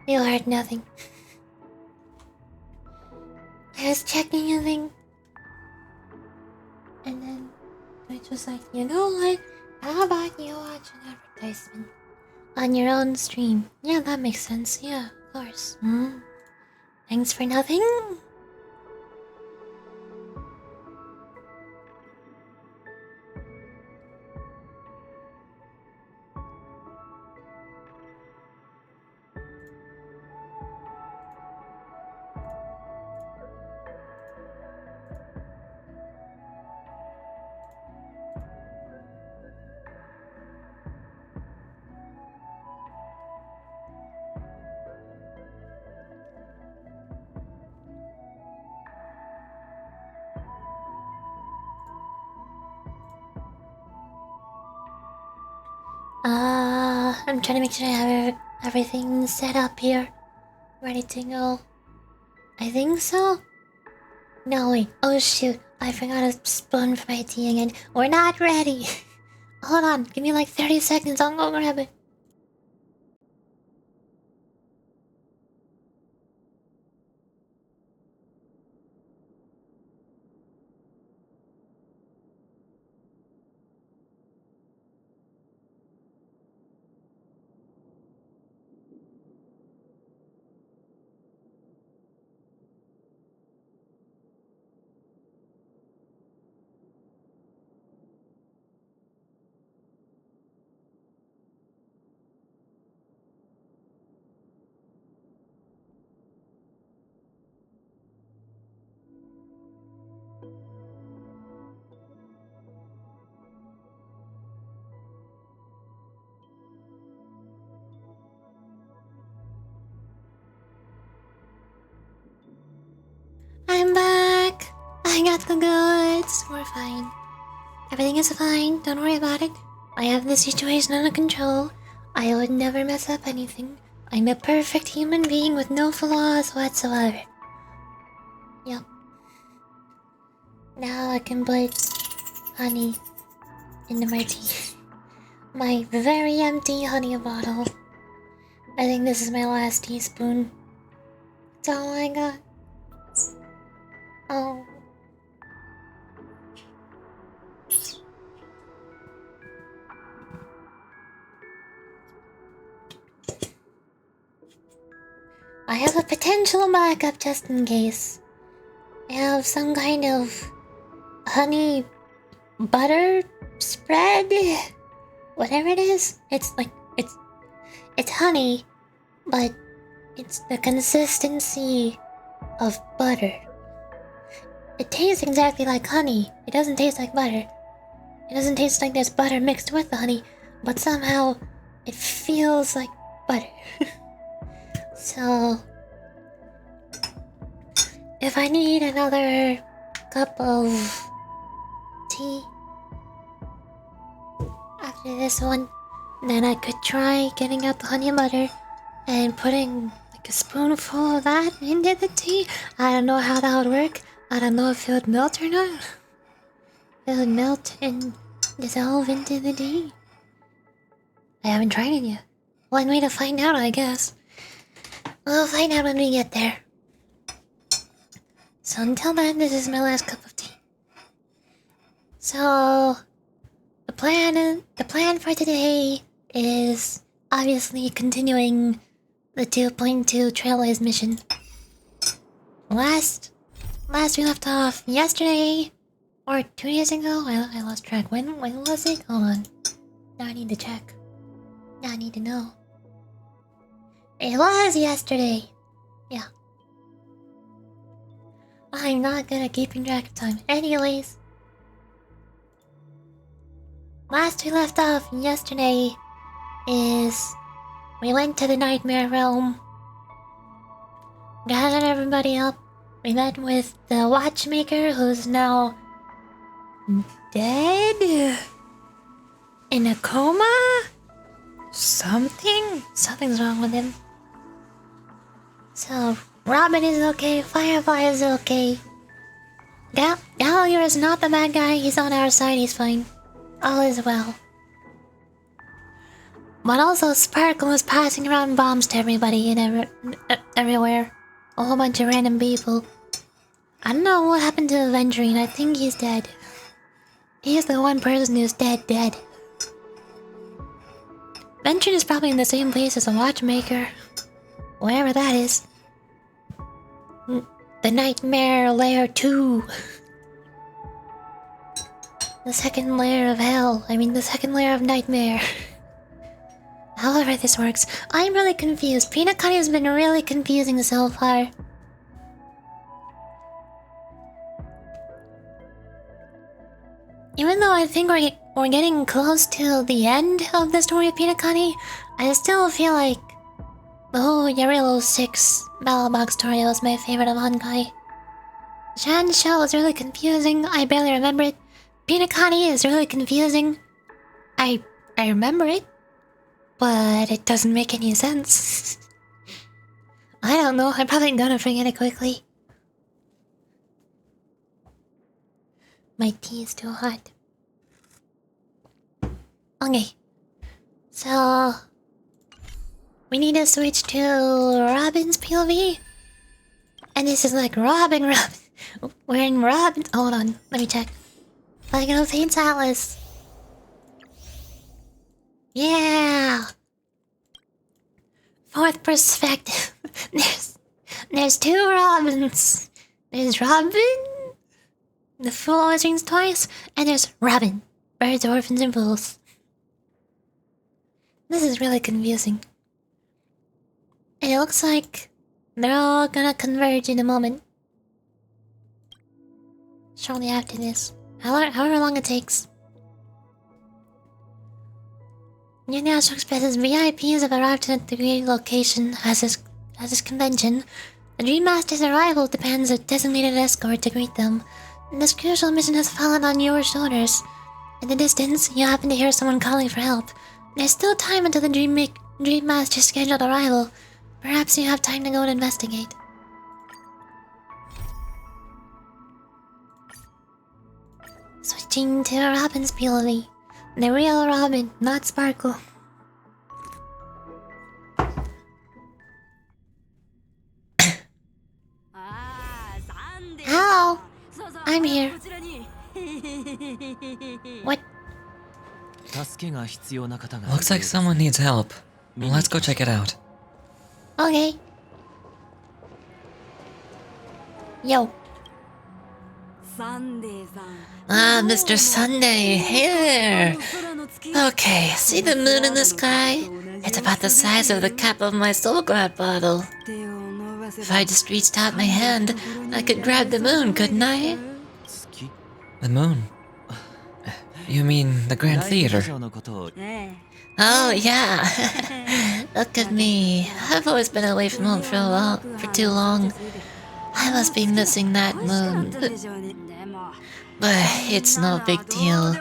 You heard nothing. I was checking a thing. And then it was like, you know what? How about you watch an advertisement on your own stream? Yeah, that makes sense. Yeah, of course. Thanks for nothing. I'm trying to make sure I have everything set up here. Ready to go. I think so. No, wait. Oh, shoot. I forgot a spoon for my tea again. We're not ready. Hold on. Give me like 30 seconds. I'll go grab it. I'm back. I got the goods. We're fine. Everything is fine. Don't worry about it. I have the situation under control. I would never mess up anything. I'm a perfect human being with no flaws whatsoever. Yep. Now I can put honey into my tea. My very empty honey bottle. I think this is my last teaspoon. That's all I got. Oh. I have a potential backup just in case. I have some kind of honey butter spread. Whatever it is. It's like it's honey, but it's the consistency of butter. It tastes exactly like honey. It doesn't taste like butter. It doesn't taste like there's butter mixed with the honey, but somehow it feels like butter. So, if I need another cup of tea after this one, then I could try getting out the honey butter and putting like a spoonful of that into the tea. I don't know how that would work. I don't know if it would melt or not. It would melt and dissolve into the tea. I haven't tried it yet. One way to find out, I guess. We'll find out when we get there. So until then, this is my last cup of tea. So the plan for today is obviously continuing the 2.2 Trailways mission. Last we left off yesterday or 2 days ago. I lost track. When was it? Hold on. Now I need to check. Now I need to know. It was yesterday. Yeah. I'm not good at keeping track of time. Anyways. Last we left off yesterday is we went to the Nightmare Realm. Gathered everybody up. We met with the watchmaker who's now dead? In a coma? Something's wrong with him. So, Robin is okay, Firefly is okay. Gallagher is not the bad guy, he's on our side, he's fine. All is well. But also, Sparkle was passing around bombs to everybody and everywhere. A whole bunch of random people. I don't know what happened to Aventurine. I think he's dead. He's the one person who's dead. Aventurine is probably in the same place as a watchmaker. Wherever that is. The Nightmare Lair 2. The second layer of hell. I mean, the second layer of nightmare. However this works, I'm really confused. Penacony has been really confusing so far. Even though I think we're getting close to the end of the story of Penacony, I still feel like the whole Yarilo 6 Battle Box story was my favorite of Honkai. Shan's shell is really confusing. I barely remember it. Penacony is really confusing. I remember it, but it doesn't make any sense. I don't know. I'm probably gonna forget it quickly. My tea is too hot. Okay. So... we need to switch to Robin's POV. And this is like Robin. We're in Robin. Hold on. Let me check. Lego Fates Atlas. Yeah! Fourth perspective. There's two Robins. There's Robin... the Fool Always Rings Twice, and there's Robin, Birds, Orphans, and Fools. This is really confusing. And it looks like they're all gonna converge in a moment. Shortly after this. However long it takes. New National Express's VIPs have arrived at the agreed location as this convention. The Dream Master's arrival demands a designated escort to greet them. This crucial mission has fallen on your shoulders. In the distance, you happen to hear someone calling for help. There's still time until the Dream Master's scheduled arrival. Perhaps you have time to go and investigate. Switching to Robin's POV. The real Robin, not Sparkle. Hello! I'm here. What? Looks like someone needs help. Let's go check it out. Okay. Yo. Ah, Mr. Sunday, hey there! Okay, see the moon in the sky? It's about the size of the cap of my soul grab bottle. If I just reached out my hand, I could grab the moon, couldn't I? The moon? You mean the Grand Theater? Oh, yeah. Look at me. I've always been away from home for too long. I must be missing that moon. But it's no big deal.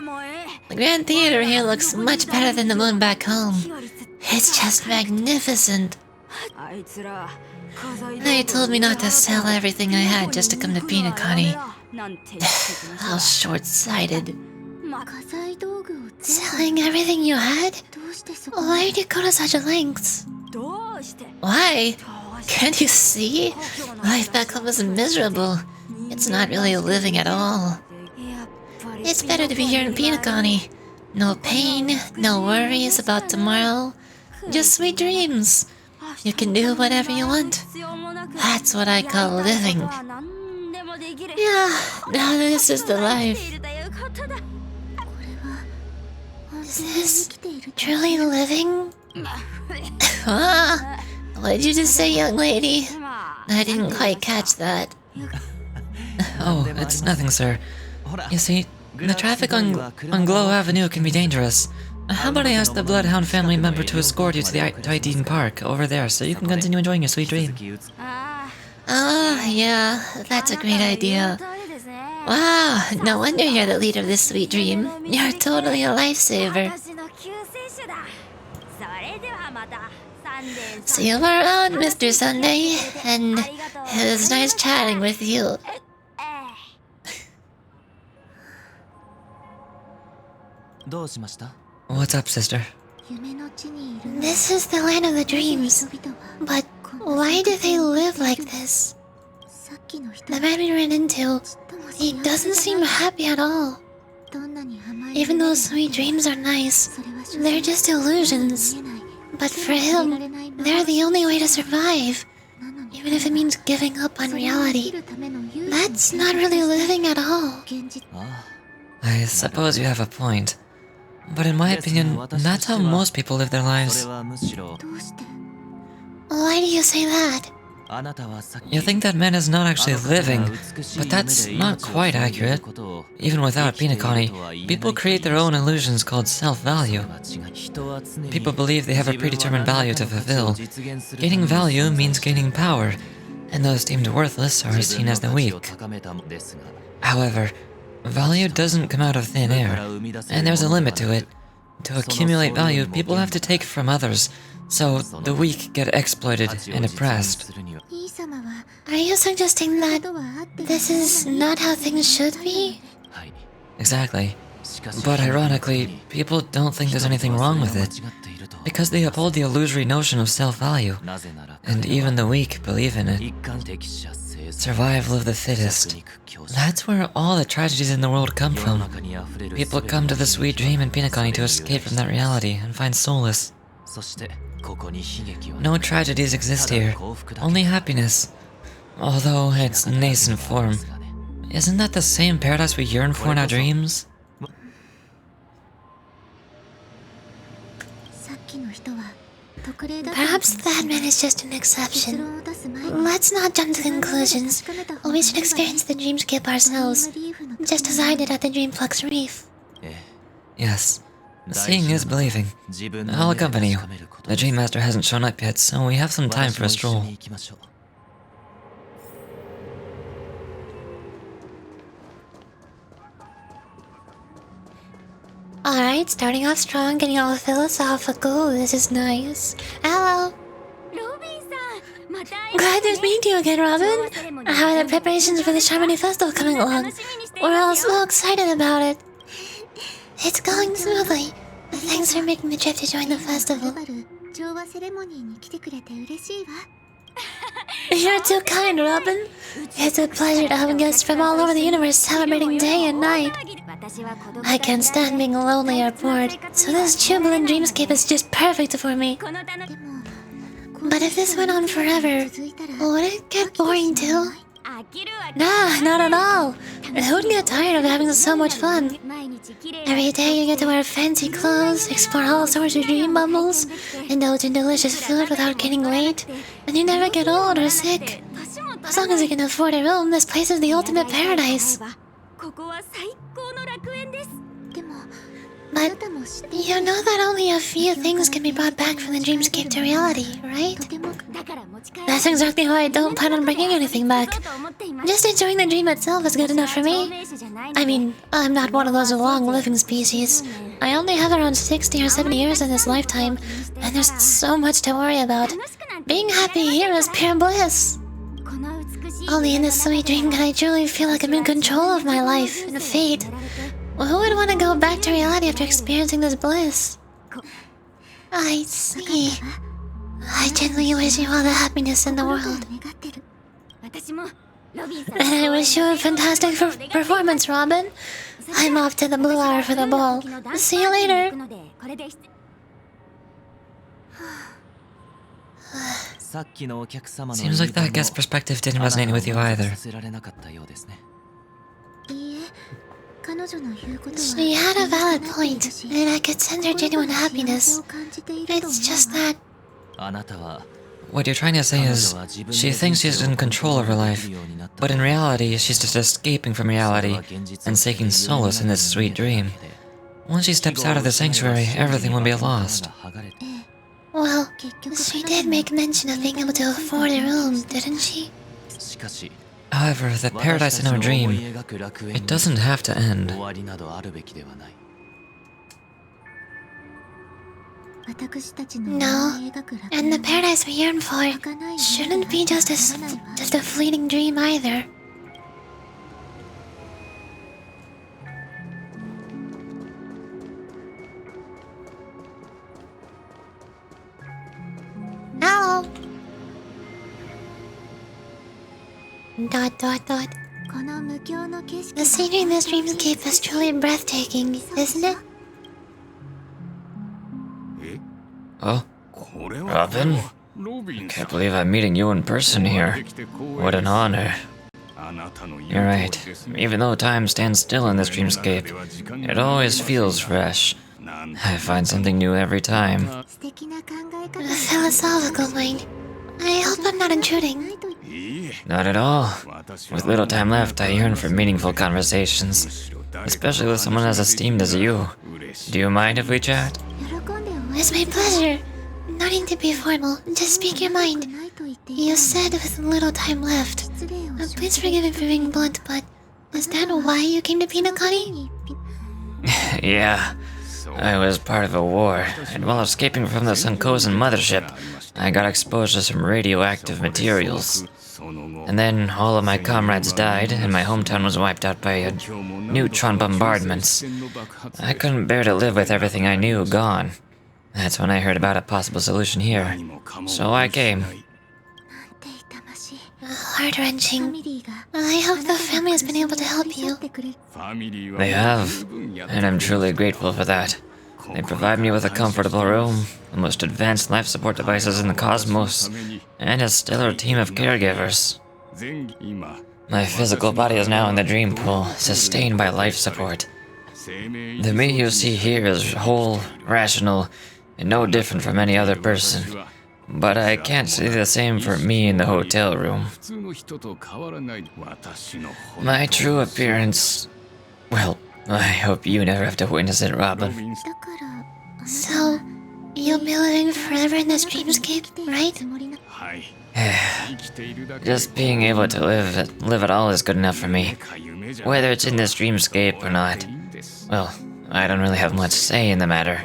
The Grand Theater here looks much better than the moon back home. It's just magnificent. They told me not to sell everything I had just to come to Penacony. How short-sighted. Selling everything you had? Why did you go to such lengths? Why? Can't you see? Life back home is miserable. It's not really living at all. It's better to be here in Penacony. No pain, no worries about tomorrow. Just sweet dreams. You can do whatever you want. That's what I call living. Yeah, now this is the life. Is this truly living? What did you just say, young lady? I didn't quite catch that. Oh, it's nothing, sir. You see, the traffic on Glow Avenue can be dangerous. How about I ask the Bloodhound family member to escort you to the Iden Park over there so you can continue enjoying your sweet dream? Oh, yeah, that's a great idea. Wow, no wonder you're the leader of this sweet dream. You're totally a lifesaver. See you around, Mr. Sunday, and it was nice chatting with you. What's up, sister? This is the land of the dreams. But why do they live like this? The man we ran into, he doesn't seem happy at all. Even though sweet dreams are nice, they're just illusions. But for him, they're the only way to survive. Even if it means giving up on reality. That's not really living at all. I suppose you have a point. But in my opinion, that's how most people live their lives. Why do you say that? You think that man is not actually living, but that's not quite accurate. Even without penacony, people create their own illusions called self-value. People believe they have a predetermined value to fulfill. Gaining value means gaining power, and those deemed worthless are seen as the weak. However, value doesn't come out of thin air, and there's a limit to it. To accumulate value, people have to take from others, so the weak get exploited and oppressed. Are you suggesting that this is not how things should be? Exactly. But ironically, people don't think there's anything wrong with it, because they uphold the illusory notion of self-value, and even the weak believe in it. Survival of the fittest. That's where all the tragedies in the world come from. People come to the sweet dream in penacony to escape from that reality and find solace. No tragedies exist here, only happiness. Although it's nascent form. Isn't that the same paradise we yearn for in our dreams? Perhaps that man is just an exception. Let's not jump to conclusions. We should experience the dreamscape ourselves, just as I did at the Dreamflux Reef. Yes. Seeing is believing. I'll accompany you. The Dream Master hasn't shown up yet, so we have some time for a stroll. Alright, starting off strong, getting all philosophical. This is nice. Hello! Glad to meet you again, Robin. How are the preparations for the Shamani Festival coming along? We're all so excited about it. It's going smoothly. Thanks for making the trip to join the festival. You're too kind, Robin. It's a pleasure to have guests from all over the universe celebrating day and night. I can't stand being lonely or bored, so this jubilant dreamscape is just perfect for me. But if this went on forever, would it get boring too? Nah, not at all. Who'd get tired of having so much fun? Every day you get to wear fancy clothes, explore all sorts of dream bubbles, indulge in delicious food without getting weight, and you never get old or sick. As long as you can afford a room, this place is the ultimate paradise. But you know that only a few things can be brought back from the dreamscape to reality, right? That's exactly why I don't plan on bringing anything back. Just enjoying the dream itself is good enough for me. I mean, I'm not one of those long-living species. I only have around 60 or 70 years in this lifetime, and there's so much to worry about. Being happy here is pure bliss. Only in this sweet dream can I truly feel like I'm in control of my life and fate. Who would want to go back to reality after experiencing this bliss? I see. I genuinely wish you all the happiness in the world. And I wish you a fantastic performance, Robin. I'm off to the Blue Hour for the ball. See you later. Seems like that guest perspective didn't resonate with you either. She had a valid point, and I could sense her genuine happiness. It's just that... What you're trying to say is, she thinks she's in control of her life, but in reality, she's just escaping from reality and seeking solace in this sweet dream. Once she steps out of the sanctuary, everything will be lost. Well, she did make mention of being able to afford a room, didn't she? However, the paradise in our dream, it doesn't have to end. No, and the paradise we yearn for shouldn't be just a fleeting dream either. Dot dot dot. The scenery in this dreamscape is truly breathtaking, isn't it? Oh, Robin? I can't believe I'm meeting you in person here. What an honor. You're right. Even though time stands still in this dreamscape, it always feels fresh. I find something new every time. A philosophical mind. I hope I'm not intruding. Not at all. With little time left, I yearn for meaningful conversations, especially with someone as esteemed as you. Do you mind if we chat? It's my pleasure. No need to be formal. Just speak your mind. You said with little time left. Please forgive me for being blunt, but is that why you came to penacony? Yeah. I was part of a war, and while escaping from the Sunkosen mothership, I got exposed to some radioactive materials. And then all of my comrades died, and my hometown was wiped out by neutron bombardments. I couldn't bear to live with everything I knew gone. That's when I heard about a possible solution here. So I came. Heart-wrenching. I hope the family has been able to help you. They have, and I'm truly grateful for that. They provide me with a comfortable room, the most advanced life support devices in the cosmos, and a stellar team of caregivers. My physical body is now in the dream pool, sustained by life support. The me you see here is whole, rational, and no different from any other person. But I can't say the same for me in the hotel room. My true appearance... Well, I hope you never have to witness it, Robin. So, you'll be living forever in this dreamscape, right? Just being able to live at all is good enough for me. Whether it's in this dreamscape or not. Well, I don't really have much say in the matter.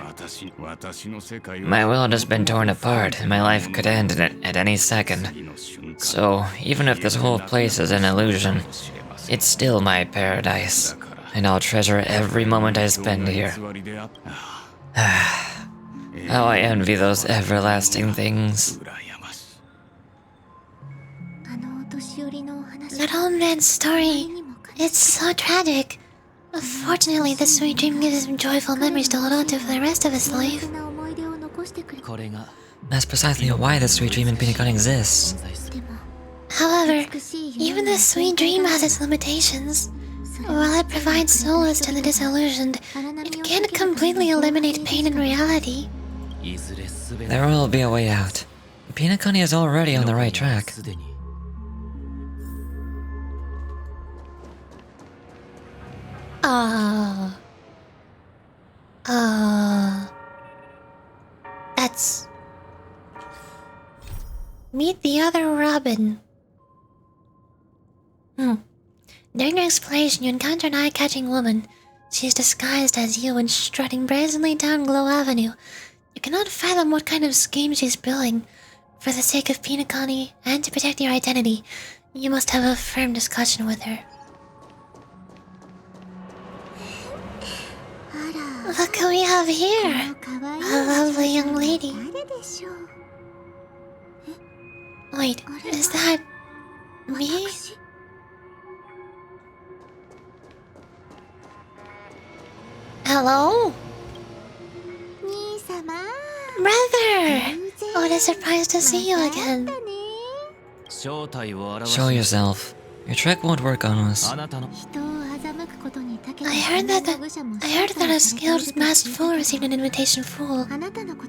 My world has been torn apart, and my life could end at any second. So, even if this whole place is an illusion, it's still my paradise, and I'll treasure every moment I spend here. How I envy those everlasting things. That old man's story, it's so tragic. Fortunately, this sweet dream gives him joyful memories to hold on to for the rest of his life. That's precisely why the sweet dream in penacony exists. However, even the sweet dream has its limitations. While it provides solace to the disillusioned, it can't completely eliminate pain in reality. There will be a way out. Penacony is already on the right track. That's... Meet the other Robin. During your exploration, you encounter an eye-catching woman. She's disguised as you and strutting brazenly down Glow Avenue. You cannot fathom what kind of scheme she's brewing. For the sake of penacony and to protect your identity, you must have a firm discussion with her. Look who we have here! A lovely young lady. Wait, is that... me? Hello? Brother! What a surprise to see you again. Show yourself. Your trick won't work on us. I heard that a skilled masked fool received an invitation.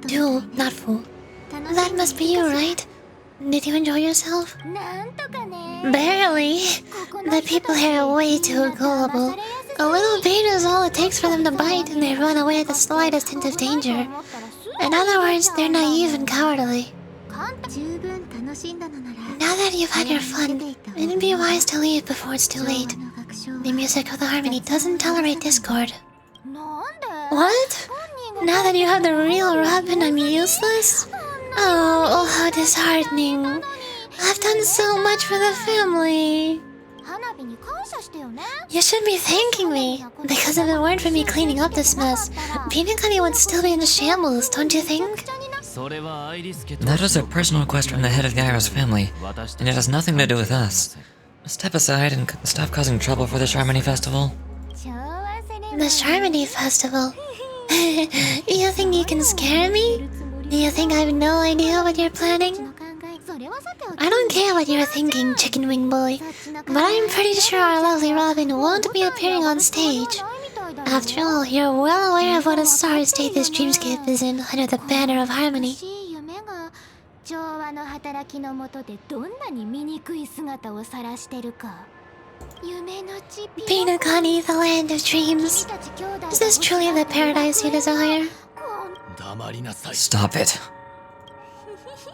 Duel, not fool. That must be you, right? Did you enjoy yourself? Barely. The people here are way too gullible. A little bait is all it takes for them to bite, and they run away at the slightest hint of danger. In other words, they're naive and cowardly. Now that you've had your fun, it'd be wise to leave before it's too late. The music of the harmony doesn't tolerate discord. What? Now that you have the real Robin, I'm useless? Oh, how disheartening. I've done so much for the family. You should be thanking me, because if it weren't for me cleaning up this mess, penacony would still be in shambles, don't you think? That was a personal request from the head of Gyro's family, and it has nothing to do with us. step aside and stop causing trouble for the Harmony Festival. The Harmony Festival? You think you can scare me? You think I have no idea what you're planning? I don't care what you're thinking, Chicken Wing Boy, but I'm pretty sure our lovely Robin won't be appearing on stage. After all, you're well aware of what a sorry state this dreamscape is in under the banner of Harmony. Penacony, the land of dreams. Is this truly the paradise you desire? Stop it.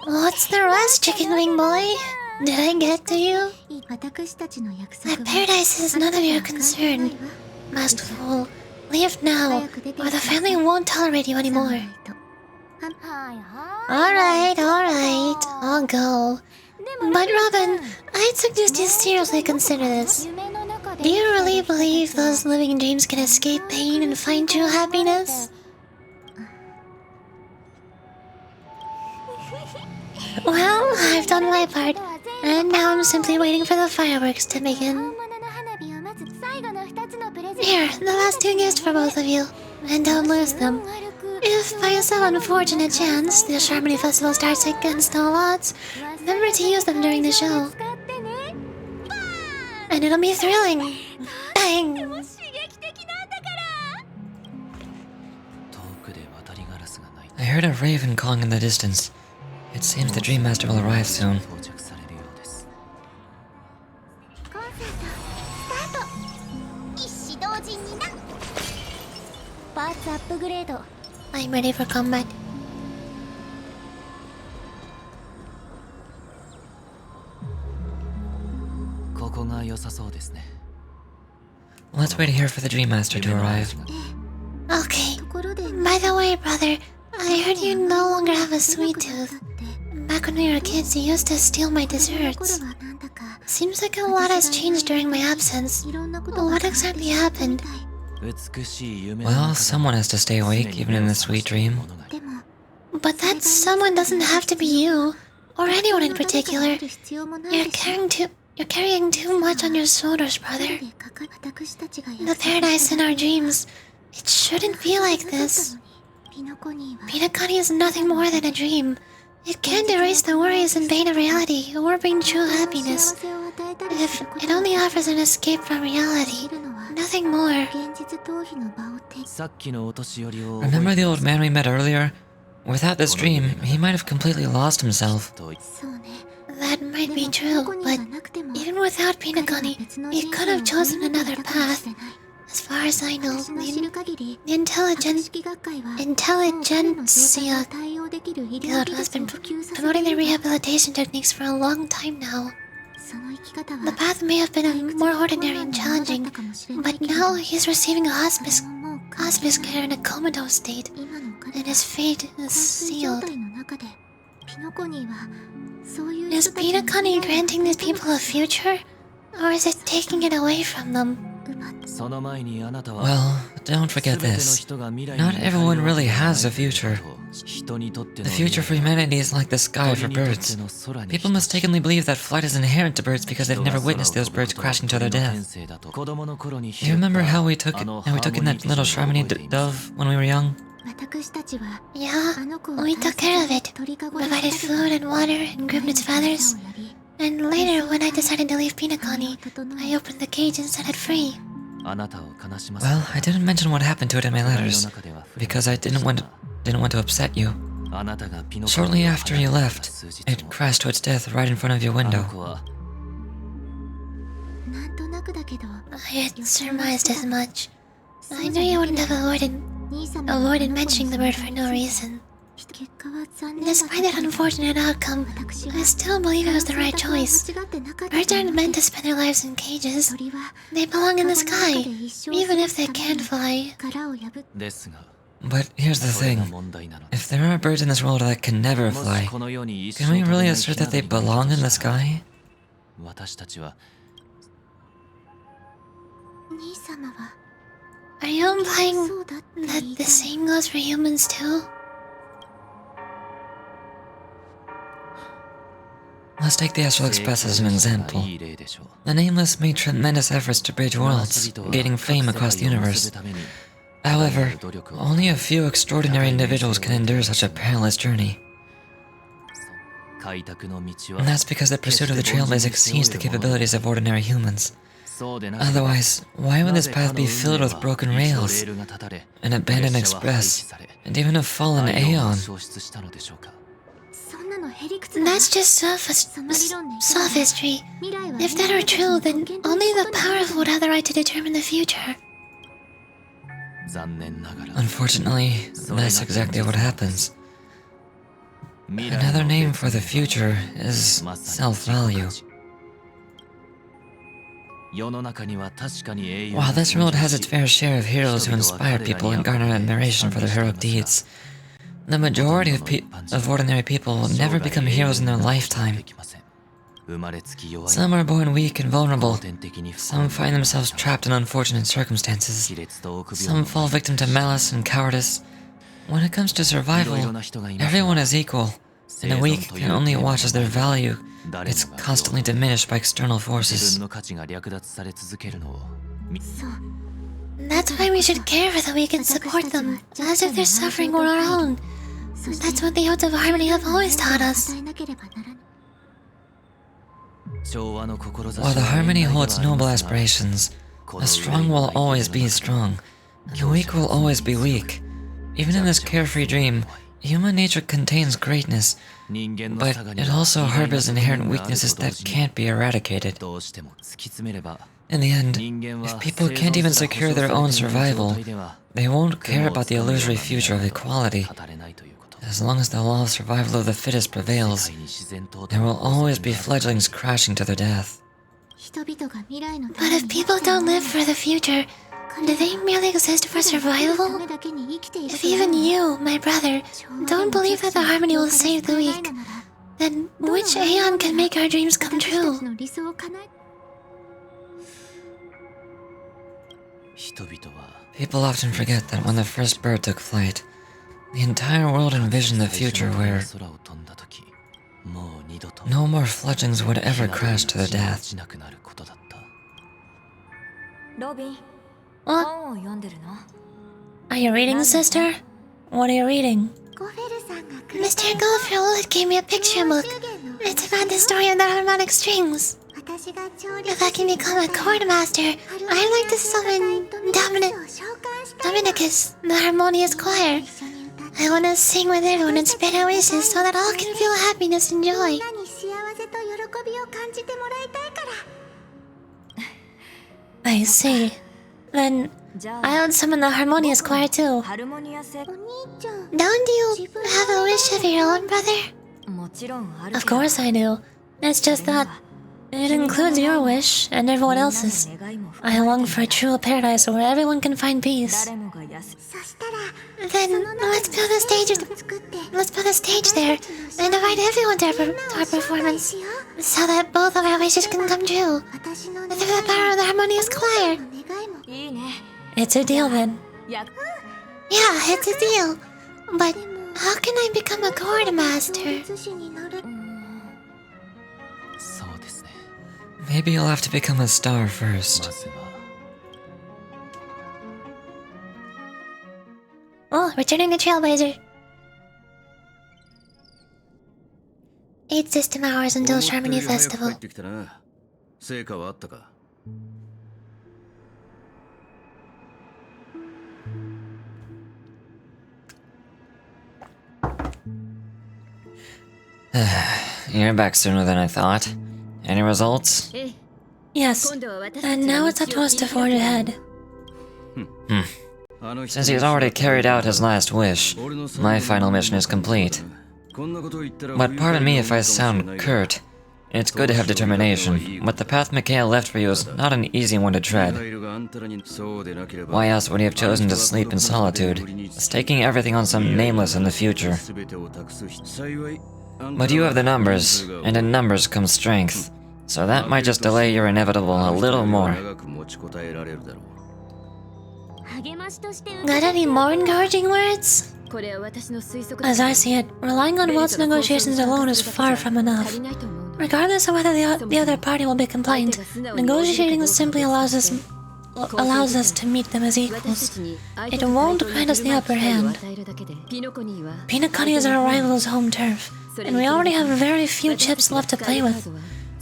What's the rush, Chicken Wing Boy? Did I get to you? That paradise is none of your concern. Masked Fool, leave now, or the family won't tolerate you anymore. Alright, I'll go. But Robin, I suggest you seriously consider this. Do you really believe those living dreams can escape pain and find true happiness? Well, I've done my part, and now I'm simply waiting for the fireworks to begin. Here, the last two gifts for both of you, and don't lose them. If by some unfortunate chance the Harmony Festival starts against all odds, remember to use them during the show. And it'll be thrilling. Bang! I heard a raven calling in the distance. It seems the Dream Master will arrive soon. I'm ready for combat. Let's wait here for the Dream Master to arrive. Okay. By the way, brother, I heard you no longer have a sweet tooth. Back when we were kids, you used to steal my desserts. Seems like a lot has changed during my absence. What exactly happened? Well, someone has to stay awake even in a sweet dream. But that someone doesn't have to be you, or anyone in particular. You're carrying too much on your shoulders, brother. The paradise in our dreams, it shouldn't be like this. Penacony is nothing more than a dream. It can't erase the worries and pain of reality or bring true happiness. If it only offers an escape from reality, nothing more. Remember the old man we met earlier? Without this dream, he might have completely lost himself. That might be true, but even without Penacony, he could have chosen another path. As far as I know, the Intelligentsia Guild has been promoting the rehabilitation techniques for a long time now. The path may have been more ordinary and challenging, but now he's receiving a hospice care in a comatose state, and his fate is sealed. Is Penacony granting these people a future, or is it taking it away from them? Well, don't forget this. Not everyone really has a future. The future for humanity is like the sky for birds. People mistakenly believe that flight is inherent to birds because they've never witnessed those birds crashing to their death. You remember how we took in that little Charmony dove when we were young? Yeah, we took care of it, provided food and water and groomed its feathers. And later, when I decided to leave Penacony, I opened the cage and set it free. Well, I didn't mention what happened to it in my letters, because I didn't want to upset you. Shortly after you left, it crashed to its death right in front of your window. I had surmised as much. I knew you wouldn't have avoided mentioning the bird for no reason. Despite that unfortunate outcome, I still believe it was the right choice. Birds aren't meant to spend their lives in cages. They belong in the sky, even if they can't fly. But here's the thing. If there are birds in this world that can never fly, can we really assert that they belong in the sky? Are you implying that the same goes for humans too? Let's take the Astral Express as an example. The Nameless made tremendous efforts to bridge worlds, gaining fame across the universe. However, only a few extraordinary individuals can endure such a perilous journey. And that's because the pursuit of the Trailblaze exceeds the capabilities of ordinary humans. Otherwise, why would this path be filled with broken rails, an abandoned express, and even a fallen Aeon? That's just sophistry. If that were true, then only the powerful would have the right to determine the future. Unfortunately, that's exactly what happens. Another name for the future is self-value. While this world has its fair share of heroes who inspire people and garner admiration for their heroic deeds, the majority of ordinary people will never become heroes in their lifetime. Some are born weak and vulnerable. Some find themselves trapped in unfortunate circumstances. Some fall victim to malice and cowardice. When it comes to survival, everyone is equal, and the weak can only watch as their value gets constantly diminished by external forces. That's why we should care for the weak and support them, as if their suffering were our own. That's what the Odes of Harmony have always taught us. While the Harmony holds noble aspirations, the strong will always be strong. The weak will always be weak. Even in this carefree dream, human nature contains greatness, but it also harbors inherent weaknesses that can't be eradicated. In the end, if people can't even secure their own survival, they won't care about the illusory future of equality. As long as the law of survival of the fittest prevails, there will always be fledglings crashing to their death. But if people don't live for the future, do they merely exist for survival? If even you, my brother, don't believe that the Harmony will save the weak, then which Aeon can make our dreams come true? People often forget that when the first bird took flight, the entire world envisioned the future where no more fledglings would ever crash to their death. What? Are you reading, sister? What are you reading? Mr. Goldfield gave me a picture book. It's about the story of the harmonic strings. If I can become a chord master, I'd like to summon Dominicus, the harmonious choir. I want to sing with everyone and spread our wishes so that all can feel happiness and joy. I see. Then I'll summon the harmonious choir too. Don't you have a wish of your own, brother? Of course I do. It's just that it includes your wish and everyone else's. I long for a true paradise where everyone can find peace. Then let's build a stage there and invite everyone to our performance, so that both of our wishes can come true through the power of the harmonious choir. It's a deal then. Yeah, it's a deal. But how can I become a chord master? Maybe you'll have to become a star first. Oh, returning the Trailblazer. 8 system hours until Harmony Festival. You're back sooner than I thought. Any results? Yes, and now it's up to us to forge ahead. Since he's already carried out his last wish, my final mission is complete. But pardon me if I sound curt. It's good to have determination, but the path Mikhail left for you is not an easy one to tread. Why else would he have chosen to sleep in solitude, staking everything on some nameless in the future? But you have the numbers, and in numbers comes strength, so that might just delay your inevitable a little more. Got any more encouraging words? As I see it, relying on Walt's negotiations alone is far from enough. Regardless of whether the other party will be compliant, negotiating simply allows us to meet them as equals. It won't grant us the upper hand. Penacony is our rival's home turf, and we already have very few chips left to play with.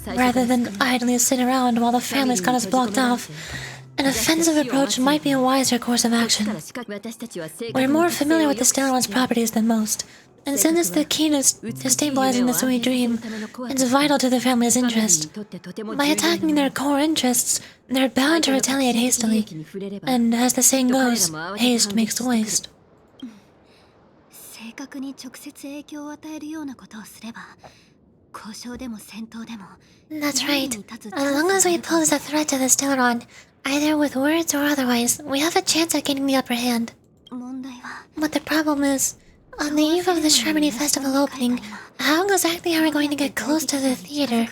Rather than idly sit around while the family's got us blocked off, an offensive approach might be a wiser course of action. We're more familiar with the Stellar's properties than most, and since it's the key to stabilizing the Sui dream, it's vital to the family's interest. By attacking their core interests, they're bound to retaliate hastily. And as the saying goes, haste makes waste. That's right. As long as we pose a threat to the Stellaron, either with words or otherwise, we have a chance at getting the upper hand. But the problem is, on the eve of the Sharmony Festival opening, how exactly are we going to get close to the theater?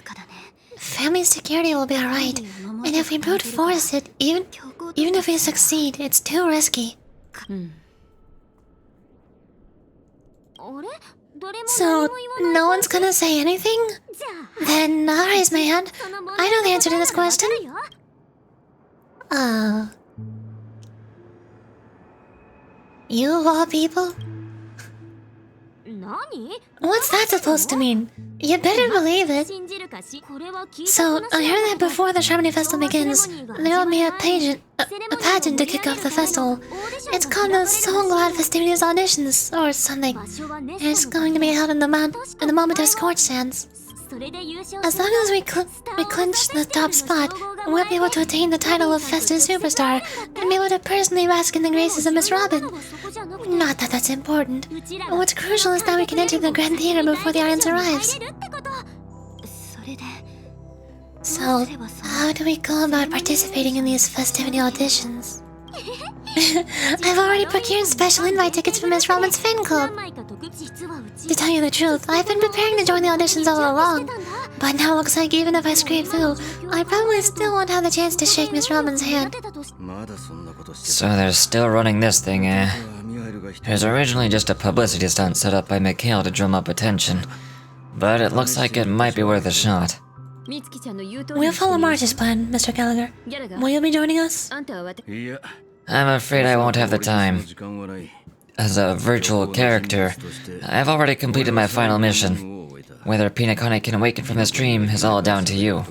Family security will be alright, and if we brute force it, even if we succeed, it's too risky. So, no one's gonna say anything? Then I'll raise my hand. I know the answer to this question. You of all people? What's that supposed to mean? You better believe it. So, I heard that before the Sharmony Festival begins, there will be a pageant to kick off the festival. It's called the Soul Glad Festivities Auditions, or something. It's going to be held in the moment of Scorch Sands. As long as we clinch the top spot, we'll be able to attain the title of Festive Superstar and be able to personally bask in the graces of Miss Robin. Not that that's important. What's crucial is that we can enter the Grand Theater before the audience arrives. So, how do we go about participating in these festivity auditions? I've already procured special invite tickets for Miss Robin's fan club. To tell you the truth, I've been preparing to join the auditions all along. But now it looks like even if I scrape through, I probably still won't have the chance to shake Miss Robin's hand. So they're still running this thing, eh? It was originally just a publicity stunt set up by Mikhail to drum up attention. But it looks like it might be worth a shot. We'll follow March's plan, Mr. Gallagher. Will you be joining us? I'm afraid I won't have the time. As a virtual character, I've already completed my final mission. Whether Penacony can awaken from this dream is all down to you.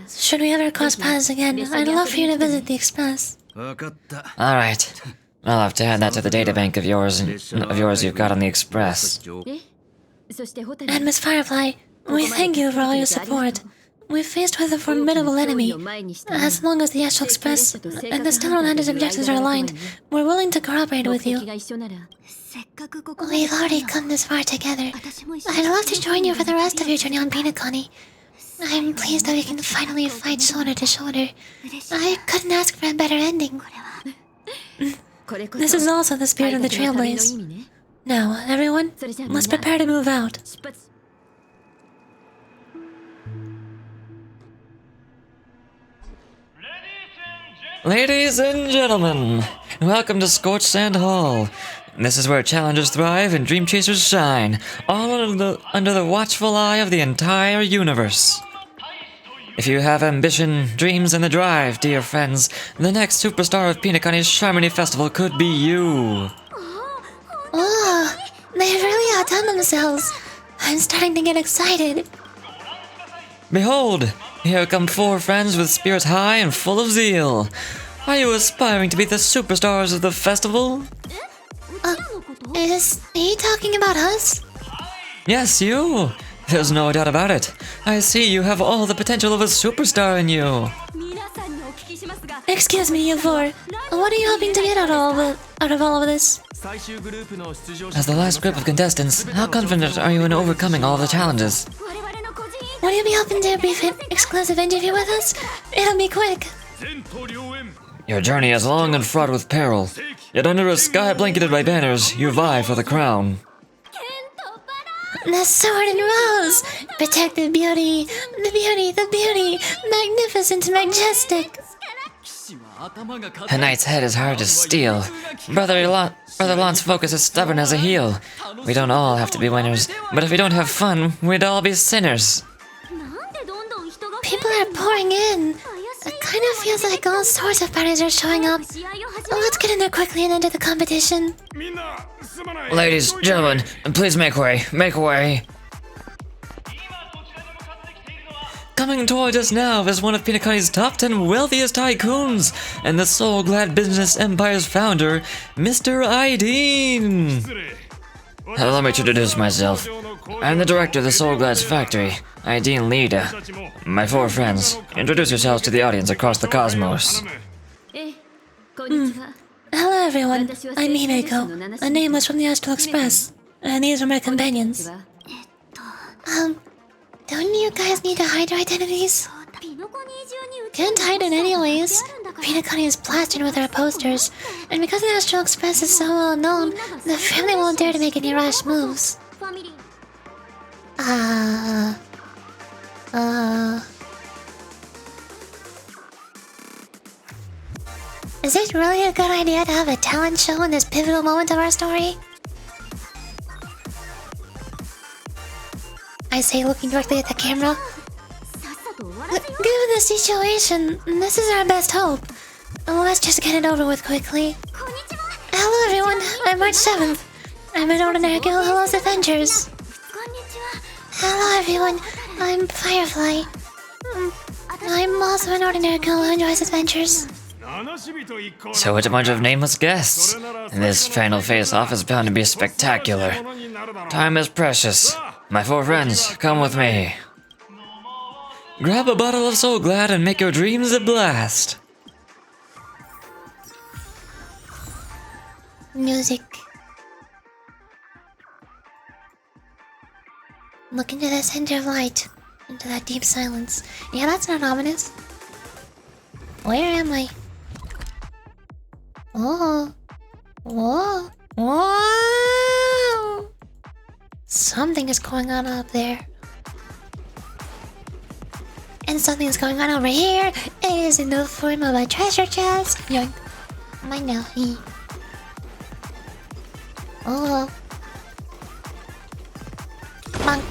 Should we ever cross paths again, I'd love for you to visit the Express. Alright. I'll have to add that to the databank of yours you've got on the Express. And Miss Firefly, we thank you for all your support. We're faced with a formidable enemy. As long as the Astral Express and the Stellar Lander's objectives are aligned, we're willing to cooperate with you. We've already come this far together. I'd love to join you for the rest of your journey on Penacony. I'm pleased that we can finally fight shoulder to shoulder. I couldn't ask for a better ending. This is also the spirit of the Trailblaze. Now, everyone, let's prepare to move out. Ladies and gentlemen, welcome to Scorched Sand Hall. This is where challengers thrive and dream chasers shine, all under the watchful eye of the entire universe. If you have ambition, dreams, and the drive, dear friends, the next superstar of Penacony's Sharmony Festival could be you. Oh, they've really outdone themselves. I'm starting to get excited. Behold, here come 4 friends with spirits high and full of zeal. Are you aspiring to be the superstars of the festival? Is he talking about us? Yes, you. There's no doubt about it. I see you have all the potential of a superstar in you. Excuse me, you four. What are you hoping to get out of all of this? As the last group of contestants, how confident are you in overcoming all the challenges? Will you be open to a brief exclusive interview with us? It'll be quick. Your journey is long and fraught with peril. Yet under a sky blanketed by banners, you vie for the crown. The sword and rose! Protect the beauty! The beauty! The beauty! Magnificent, majestic! A knight's head is hard to steal. Brother Lan's focus is stubborn as a heel. We don't all have to be winners, but if we don't have fun, we'd all be sinners. People are pouring in. It kind of feels like all sorts of parties are showing up. Let's get in there quickly and enter the competition. Ladies, gentlemen, please make way, make way. Coming toward us now is one of Penacony's top 10 wealthiest tycoons, and the Soul-Glad Business Empire's founder, Mr. Ideen. Allow me to introduce myself. I'm the director of the Soul-Glad's factory, Ideen Lida. My 4 friends, introduce yourselves to the audience across the cosmos. Hello everyone, I'm Himeko, a nameless from the Astral Express, and these are my companions. Don't you guys need to hide your identities? Can't hide it anyways. Penacony is plastered with our posters, and because the Astral Express is so well known, the family won't dare to make any rash moves. Is it really a good idea to have a talent show in this pivotal moment of our story? I say, looking directly at the camera. Given the situation, this is our best hope. Let's just get it over with quickly. Hello everyone, I'm March 7th. I'm an ordinary girl who loves adventures. Hello everyone, I'm Firefly. I'm also an ordinary girl who enjoys adventures. So it's a bunch of nameless guests, and this final face-off is bound to be spectacular. Time is precious. My 4 friends, come with me. Grab a bottle of Soul-Glad and make your dreams a blast. Music. Look into the center of light, into that deep silence. Yeah, that's not ominous. Where am I? Oh. Whoa. Whoa. Something is going on up there. And something's going on over here. It is in the form of a treasure chest. Yoink. Mine now. Oh. Bonk.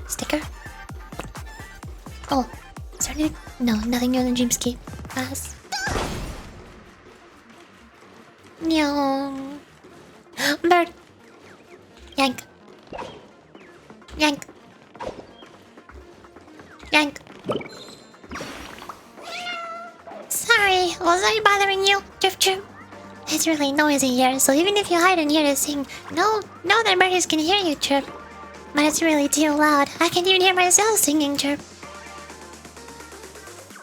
Sticker. Oh. Is there anything? No, nothing new in the dreamscape. Pass. No. Bird. Yank. Yank. Yank. Sorry, was I bothering you? Chirp chirp. It's really noisy here, so even if you hide in here to sing, no, the birds can hear you chirp. But it's really too loud. I can't even hear myself singing chirp.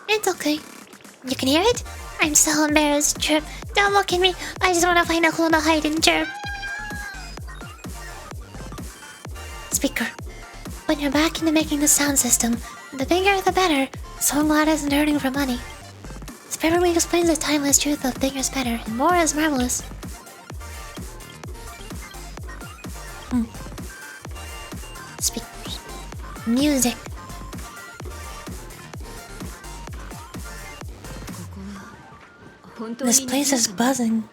It's okay. You can hear it? I'm so embarrassed, chirp. Don't look at me. I just want to find a hole to hide in, chirp. Speaker. When you're back into making the sound system, the bigger the better. Soul-Glad isn't hurting for money. This perfectly explains the timeless truth of bigger is better, and more is marvelous. Speakers. Music. This place is buzzing.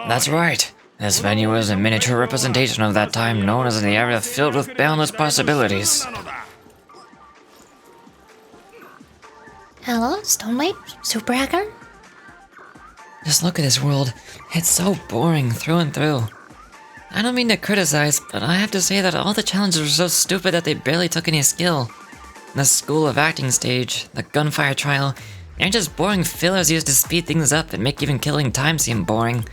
That's right. This venue is a miniature representation of that time known as the era filled with boundless possibilities. Hello, Stonelight? Super Hacker? Just look at this world. It's so boring through and through. I don't mean to criticize, but I have to say that all the challenges were so stupid that they barely took any skill. The School of Acting stage, the gunfire trial, they're just boring fillers used to speed things up and make even killing time seem boring.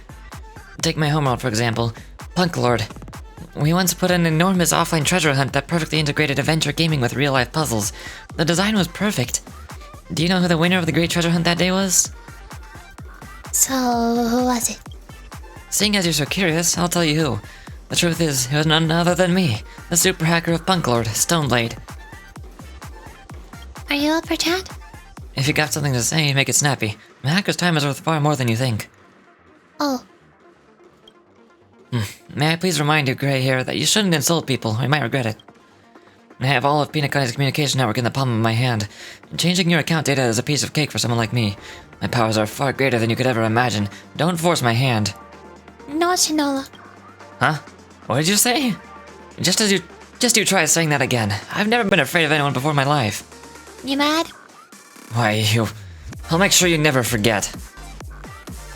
Take my homeworld for example, Punk Lord. We once put an enormous offline treasure hunt that perfectly integrated adventure gaming with real-life puzzles. The design was perfect. Do you know who the winner of the great treasure hunt that day was? So, who was it? Seeing as you're so curious, I'll tell you who. The truth is, it was none other than me, the super hacker of Punk Lord, Stoneblade. Are you up for chat? If you got something to say, make it snappy. A hacker's time is worth far more than you think. Oh. May I please remind you, Grey Hair, that you shouldn't insult people, or you might regret it. I have all of Penacony's communication network in the palm of my hand. Changing your account data is a piece of cake for someone like me. My powers are far greater than you could ever imagine. Don't force my hand. No, Shinola. Huh? What did you say? Just you try saying that again. I've never been afraid of anyone before in my life. You mad? Why, I'll make sure you never forget.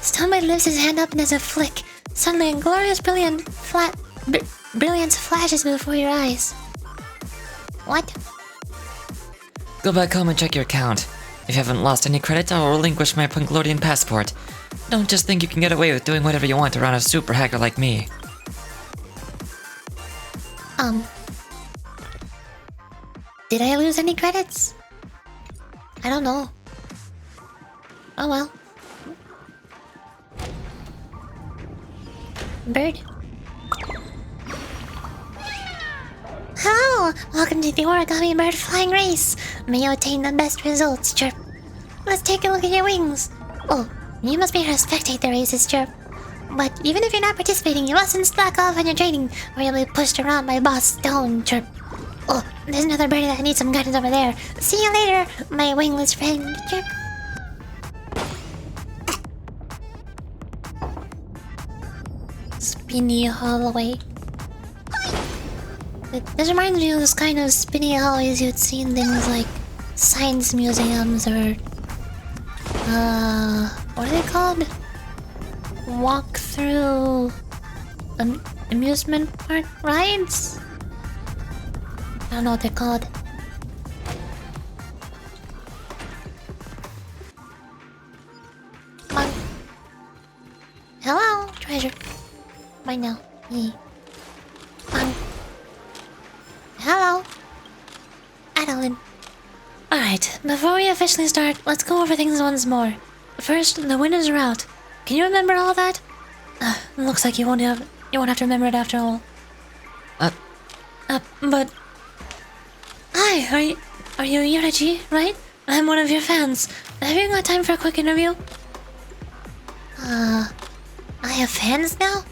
Stonebite lifts his hand up and as a flick, suddenly a glorious brilliance flashes before your eyes. What? Go back home and check your account. If you haven't lost any credit, I will relinquish my Punglorian passport. Don't just think you can get away with doing whatever you want around a super hacker like me. Did I lose any credits? I don't know. Oh well. Bird. Hello! Welcome to the Origami Bird Flying Race! May you attain the best results, Chirp. Let's take a look at your wings. Oh, you must be here to spectate the races, Chirp. But even if you're not participating, you mustn't slack off on your training, or you'll be pushed around by Boss Stone, Chirp. Oh, there's another birdie that needs some guidance over there. See you later, my wingless friend, Chirp. Spinny hallway. This reminds me of those kind of spinny hallways you'd see in things like science museums or what are they called? Walk through amusement park rides? I don't know what they're called. Come on. Hello, treasure. Bye now. Hello. Adeline. Alright, before we officially start, let's go over things once more. First, the winners are out. Can you remember all that? Looks like you won't have to remember it after all. But... Hi, are you Yurachi, right? I'm one of your fans. Have you got time for a quick interview? I have fans now?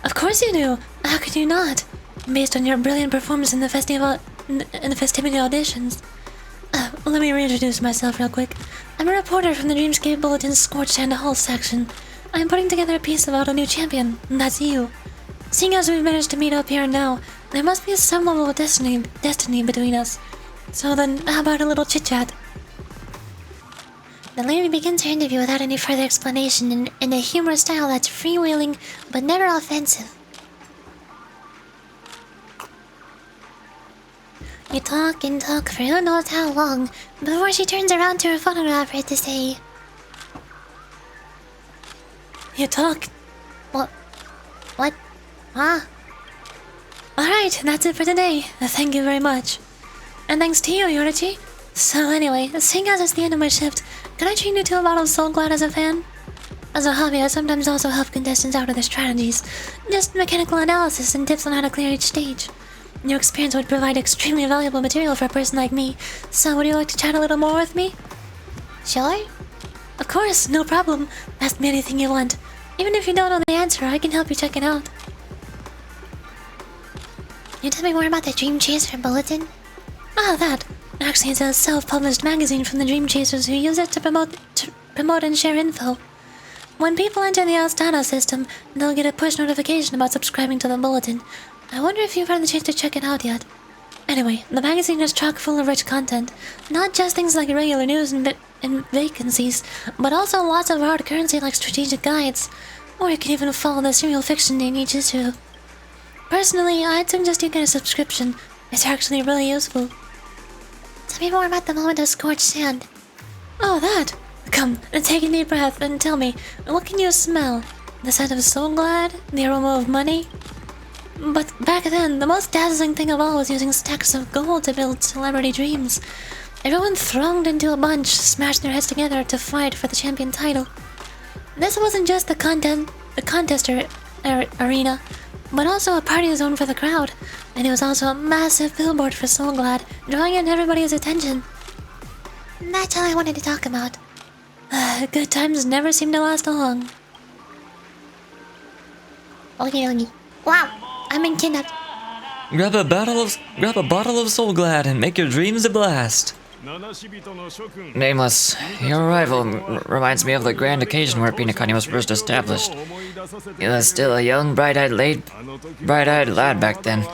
Of course you do. How could you not? Based on your brilliant performance in the festivity auditions. Let me reintroduce myself real quick. I'm a reporter from the Dreamscape Bulletin's Scorched and Hull section. I'm putting together a piece about a new champion, and that's you. Seeing as we've managed to meet up here now, there must be some level of destiny between us. So then, how about a little chit-chat? The lady begins her interview without any further explanation in a humorous style that's freewheeling but never offensive. You talk and talk for who knows how long before she turns around to her photographer to say... You talk... What? Huh? Alright, that's it for today. Thank you very much. And thanks to you, Yorichi. So anyway, seeing as it's the end of my shift, can I treat you to a bottle of Soul Glad as a fan? As a hobby, I sometimes also help contestants out with their strategies. Just mechanical analysis and tips on how to clear each stage. Your experience would provide extremely valuable material for a person like me, so would you like to chat a little more with me? Sure? Of course, no problem. Ask me anything you want. Even if you don't know the answer, I can help you check it out. Can you tell me more about the Dream Chaser Bulletin? That. Actually, it's a self-published magazine from the Dream Chasers who use it to promote and share info. When people enter the Astana system, they'll get a push notification about subscribing to the bulletin. I wonder if you've had the chance to check it out yet. Anyway, the magazine is chock full of rich content. Not just things like regular news and vacancies, but also lots of hard currency like strategic guides. Or you can even follow the serial fiction in each issue. Personally, I'd suggest you get a subscription. It's actually really useful. Tell me more about the moment of scorched sand. Oh, that! Come, take a deep breath and tell me, what can you smell? The scent of Soul Glad? The aroma of money? But back then, the most dazzling thing of all was using stacks of gold to build celebrity dreams. Everyone thronged into a bunch, smashed their heads together to fight for the champion title. This wasn't just the contest arena, but also a party zone for the crowd, and it was also a massive billboard for Soul Glad, drawing in everybody's attention. That's all I wanted to talk about. Good times never seem to last long. Okay. Wow, I'm been kidnapped. Grab a bottle of Soul Glad and make your dreams a blast. Nameless, your arrival reminds me of the grand occasion where penacony was first established. He was still a young, bright-eyed lad back then,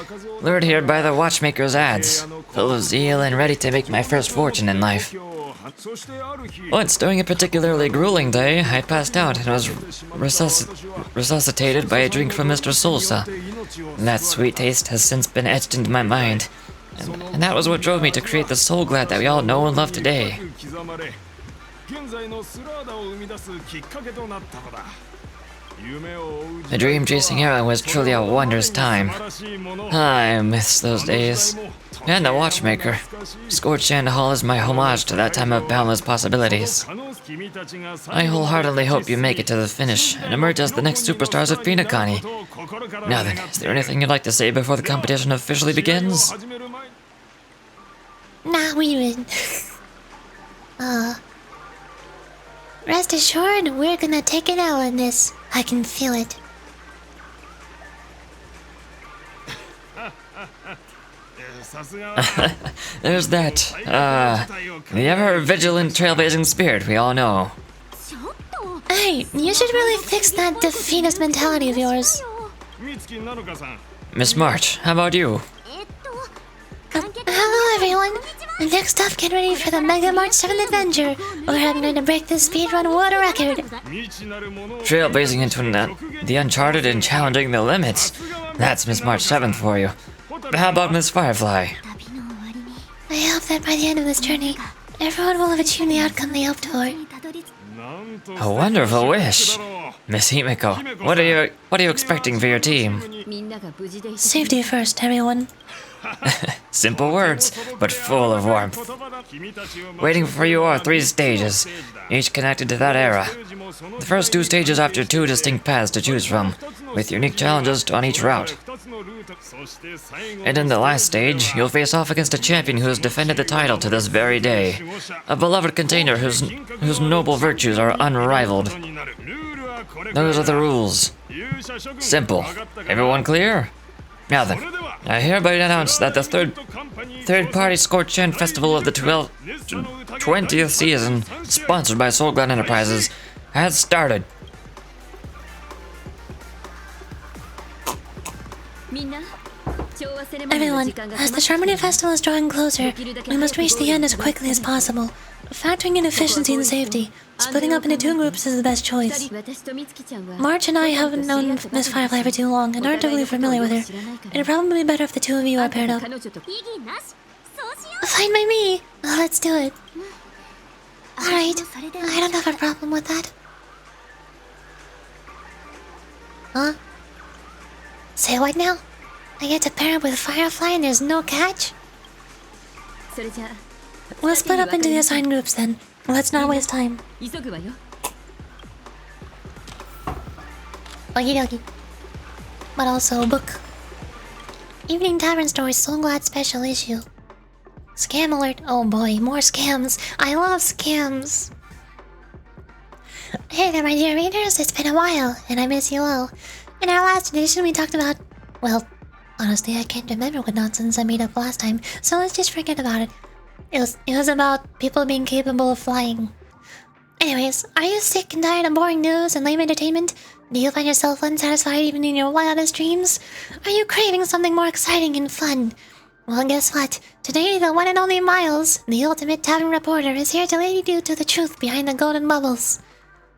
lured here by the watchmaker's ads, full of zeal and ready to make my first fortune in life. Once, during a particularly grueling day, I passed out and was resuscitated by a drink from Mr. Solsa. That sweet taste has since been etched into my mind. And that was what drove me to create the Soul Glad that we all know and love today. The dream-chasing era was truly a wondrous time. I miss those days. And the Watchmaker. Scorched Sand Hall is my homage to that time of boundless possibilities. I wholeheartedly hope you make it to the finish and emerge as the next superstars of penacony. Now then, is there anything you'd like to say before the competition officially begins? Nah, we win. Rest assured, we're gonna take it out in this. I can feel it. There's that, the ever-vigilant trailblazing spirit we all know. Hey, you should really fix that defeatist mentality of yours. Miss March, how about you? Hello everyone! Next up, get ready for the Mega March 7th adventure, where I'm going to break the speedrun world record. Trailblazing into the uncharted and challenging the limits. That's Miss March 7th for you. How about Miss Firefly? I hope that by the end of this journey, everyone will have achieved the outcome they hoped for. A wonderful wish. Miss Himiko, what are you expecting for your team? Safety first, everyone. Simple words, but full of warmth. Waiting for you are 3 stages, each connected to that era. The first 2 stages offer 2 distinct paths to choose from, with unique challenges on each route. And in the last stage, you'll face off against a champion who has defended the title to this very day. A beloved container whose noble virtues are unrivaled. Those are the rules. Simple. Everyone clear? Now then, I hereby announce that the third-party Scorched Sand Festival of the 20th season, sponsored by Soul Glad Enterprises, has started. Everyone, as the Charmony Festival is drawing closer, we must reach the end as quickly as possible. Factoring in efficiency and safety, splitting up into 2 groups is the best choice. March and I haven't known Miss Firefly for too long and aren't really familiar with her. It'd probably be better if the 2 of you are paired up. Fine by me! Let's do it. Alright, I don't have a problem with that. Huh? Say what now? I get to pair up with Firefly and there's no catch? We'll split up into the assigned groups then. Let's not waste time. Okie dokie. But also book. Evening Tavern Story Soul Glad Special Issue. Scam alert. Oh boy, more scams. I love scams. Hey there, my dear readers. It's been a while, and I miss you all. In our last edition, we talked about... Well, honestly, I can't remember what nonsense I made up last time, so let's just forget about it. It was about people being capable of flying. Anyways, are you sick and tired of boring news and lame entertainment? Do you find yourself unsatisfied even in your wildest dreams? Are you craving something more exciting and fun? Well, guess what? Today, the one and only Miles, the ultimate tavern reporter, is here to lead you to the truth behind the golden bubbles.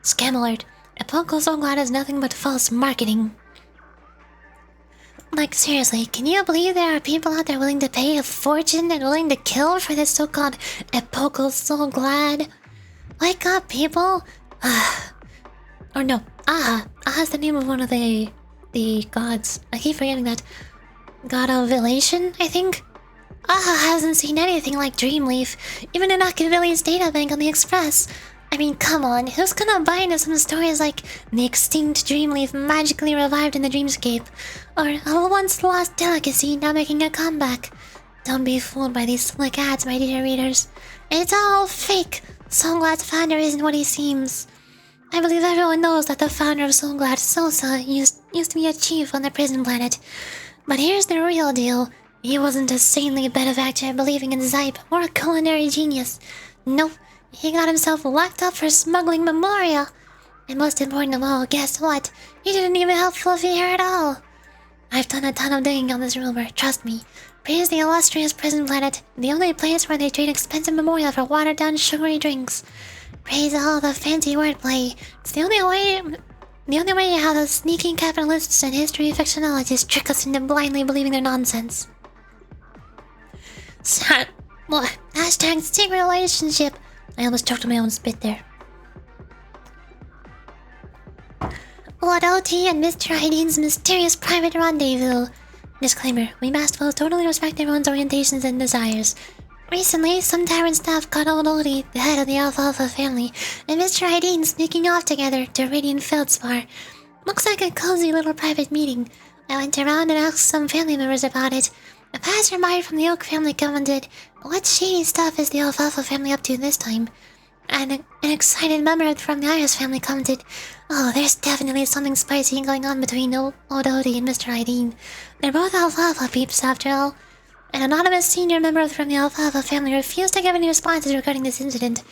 Scam alert. Epochal Soul Glad is nothing but false marketing. Like, seriously, can you believe there are people out there willing to pay a fortune and willing to kill for this so-called Epochal Soul Glad? Wake up, people! Or no, Aha. Aha's the name of one of the gods. I keep forgetting that. God of Elation, I think? Aha hasn't seen anything like Dreamleaf, even in Akavili's databank on the Express. I mean, come on, who's gonna buy into some stories like the extinct Dreamleaf magically revived in the dreamscape, or a once-lost delicacy now making a comeback? Don't be fooled by these slick ads, my dear readers. It's all fake. Soul Glad's founder isn't what he seems. I believe everyone knows that the founder of Soulglad, Sosa, used to be a chief on the prison planet. But here's the real deal. He wasn't a saintly benefactor believing in Zype or a culinary genius. Nope, he got himself locked up for smuggling Memoria. And most important of all, guess what? He didn't even help Fluffy here at all. I've done a ton of digging on this rumor, trust me. Praise the illustrious prison planet, the only place where they trade expensive Memoria for watered-down sugary drinks. Praise all the fancy wordplay. It's the only way how the sneaking capitalists and history fictionologists trick us into blindly believing their nonsense. What? Hashtag secret relationship. I almost choked on my own spit there. Lord OT and Mr. Hydene's mysterious private rendezvous. Disclaimer, we must both totally respect everyone's orientations and desires. Recently, some tyrant staff caught old Odie, the head of the Alfalfa family, and Mr. Hydene sneaking off together to Radiant Feldspar. Looks like a cozy little private meeting. I went around and asked some family members about it. A passerby from the Oak family commented, "What shady stuff is the Alfalfa family up to this time?" And an excited member from the Iris family commented, "Oh, there's definitely something spicy going on between old Odie and Mr. Hydene. They're both Alfalfa peeps, after all." An anonymous senior member from the Alfalfa family refused to give any responses regarding this incident.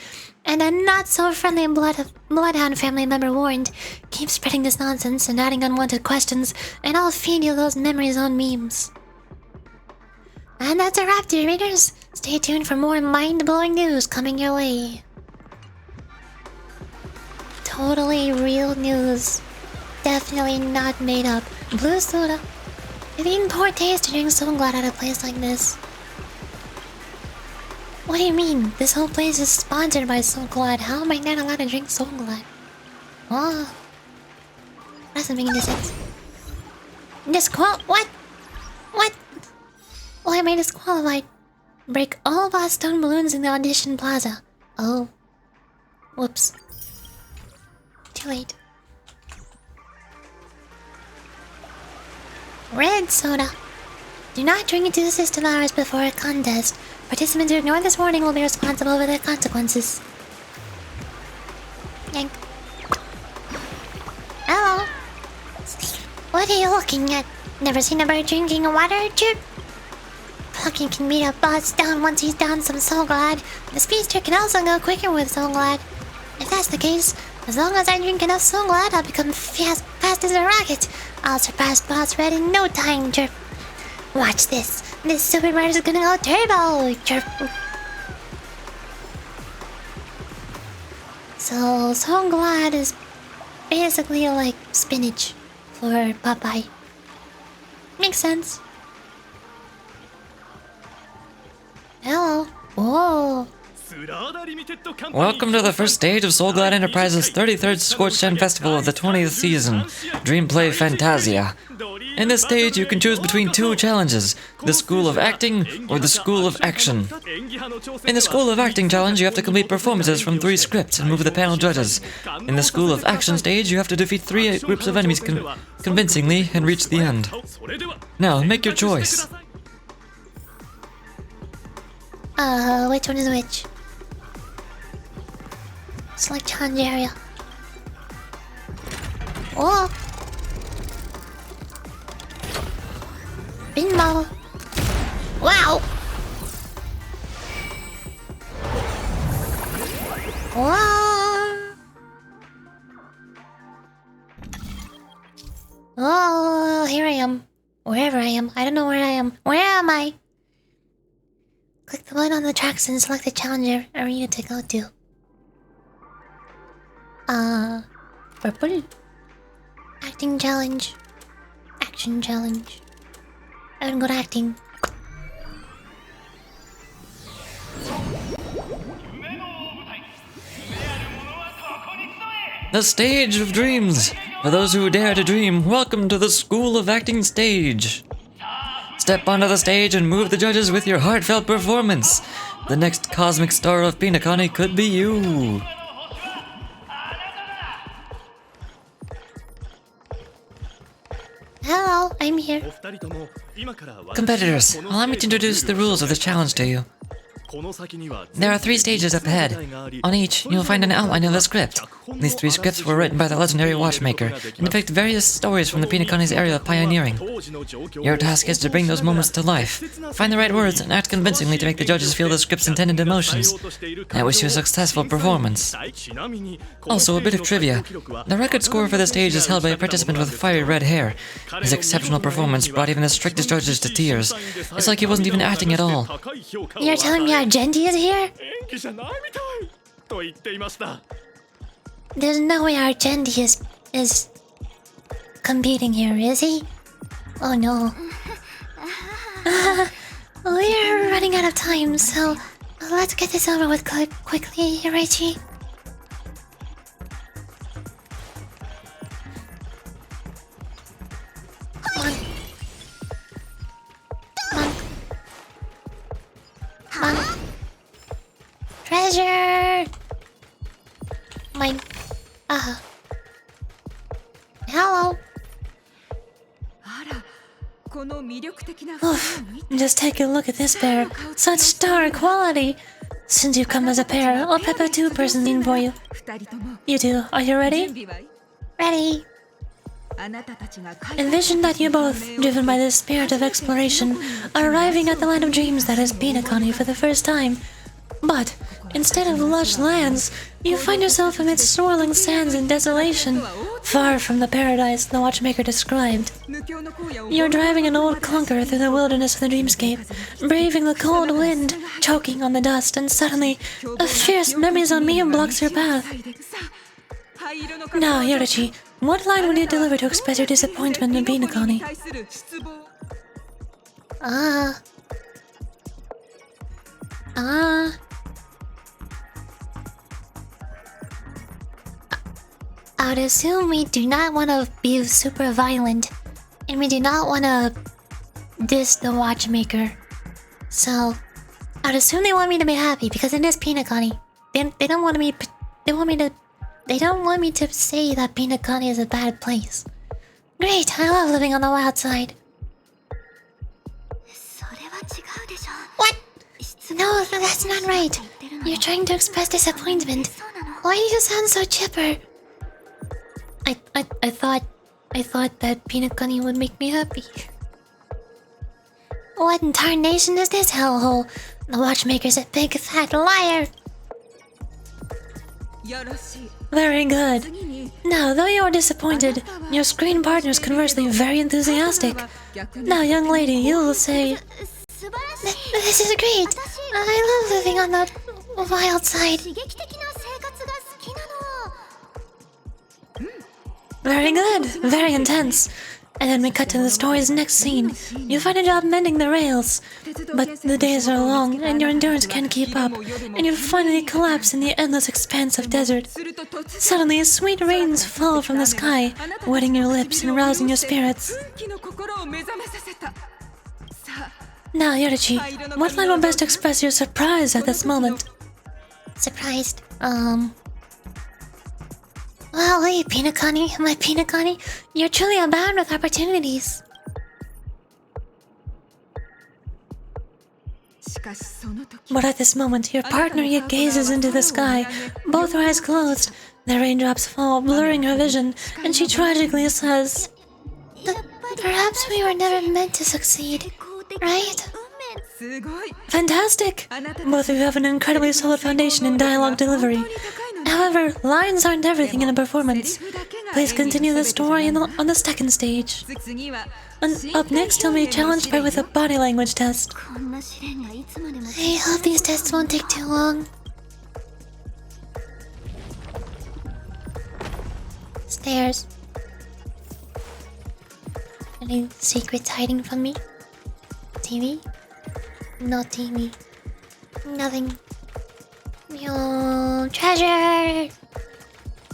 And a not-so-friendly Bloodhound family member warned, "Keep spreading this nonsense and adding unwanted questions, and I'll feed you those memory-zone memes." And that's a wrap, dear readers. Stay tuned for more mind-blowing news coming your way. Totally real news. Definitely not made up. Blue soda. I've eaten poor taste to drink Soulglad at a place like this. What do you mean? This whole place is sponsored by Soulglad. How am I not allowed to drink Soulglad? Oh. That doesn't make any sense. What? What? Why am I disqualified? Break all glass stone balloons in the audition plaza. Oh. Whoops. Too late. Red soda. Do not drink into the system hours before a contest. Participants who ignore this warning will be responsible for their consequences. Yank. Hello. What are you looking at? Never seen a bird drinking water? Chirp. Plucky can beat a boss down once he's down some Soulglad. The speedster can also go quicker with Soulglad. If that's the case, as long as I drink enough Soulglad, I'll become fast as a rocket. I'll surpass Boss Red in no time, chirp. Watch this. This super bird is gonna go turbo, chirp. So Soulglad is basically like spinach for Popeye. Makes sense. Hello. Whoa. Welcome to the first stage of Soulglad Enterprises' 33rd Scorched End Festival of the 20th season, Dream Play Fantasia. In this stage, you can choose between two challenges, the School of Acting or the School of Action. In the School of Acting challenge, you have to complete performances from 3 scripts and move the panel judges. In the School of Action stage, you have to defeat 3 groups of enemies convincingly and reach the end. Now, make your choice. Which one is which? Select challenge area. Oh! Pinball! Wow! Whoa! Oh, here I am. Wherever I am. I don't know where I am. Where am I? Click the button on the tracks and select the challenger arena to go to. Purple. Acting challenge. Action challenge. I would go to acting. The Stage of Dreams! For those who dare to dream, welcome to the School of Acting stage! Step onto the stage and move the judges with your heartfelt performance! The next cosmic star of penacony could be you! Hello, I'm here. Competitors, allow me to introduce the rules of this challenge to you. There are 3 stages up ahead. On each, you'll find an outline of the script. These 3 scripts were written by the legendary watchmaker and depict various stories from the penacony's area of pioneering. Your task is to bring those moments to life, find the right words, and act convincingly to make the judges feel the script's intended emotions. I wish you a successful performance. Also, a bit of trivia. The record score for this stage is held by a participant with fiery red hair. His exceptional performance brought even the strictest judges to tears. It's like he wasn't even acting at all. You're telling me Argenti is here? There's no way Argenti is competing here, is he? Oh no. We're running out of time, so let's get this over with quickly, Yoichi. Monk. Treasure! Mine. Hello. Oof, just take a look at this pair. Such star quality. Since you've come as a pair, I'll prep a 2-person scene for you. You two, are you ready? Ready. Envision that you both, driven by the spirit of exploration, are arriving at the land of dreams that is penacony for the first time. But, instead of lush lands, you find yourself amidst swirling sands and desolation, far from the paradise the watchmaker described. You're driving an old clunker through the wilderness of the dreamscape, braving the cold wind, choking on the dust, and suddenly, a fierce memory blocks your path. Now, Yoichi, what line would you deliver to express your disappointment in penacony? I would assume we do not want to be super violent, and we do not want to diss the watchmaker. So, I'd assume they want me to be happy because it is penacony. They don't want me. They don't want me to say that penacony is a bad place. Great, I love living on the wild side. What? No, that's not right. You're trying to express disappointment. Why do you sound so chipper? I thought that penacony would make me happy. What in tarnation is this hellhole? The watchmaker's a big fat liar. Very good. Now, though you are disappointed, your screen partner is conversely very enthusiastic. Now, young lady, you will say, "This is great. I love living on the wild side." Very good. Very intense. And then we cut to the story's next scene. You find a job mending the rails. But the days are long, and your endurance can't keep up, and you finally collapse in the endless expanse of desert. Suddenly, sweet rains fall from the sky, wetting your lips and rousing your spirits. Now, Yoichi, what line will best express your surprise at this moment? Surprised? Well, hey, penacony, my penacony, you're truly abound with opportunities. But at this moment, your partner yet gazes into the sky, both her eyes closed. The raindrops fall, blurring her vision, and she tragically says, "Perhaps we were never meant to succeed, right?" Fantastic! Both of you have an incredibly solid foundation in dialogue delivery. However, lines aren't everything in a performance. Please continue the story on the second stage. And up next, you'll be challenged with a body language test. I hope these tests won't take too long. Stairs. Any secrets hiding from me? TV? No TV. Nothing. Yo, treasure!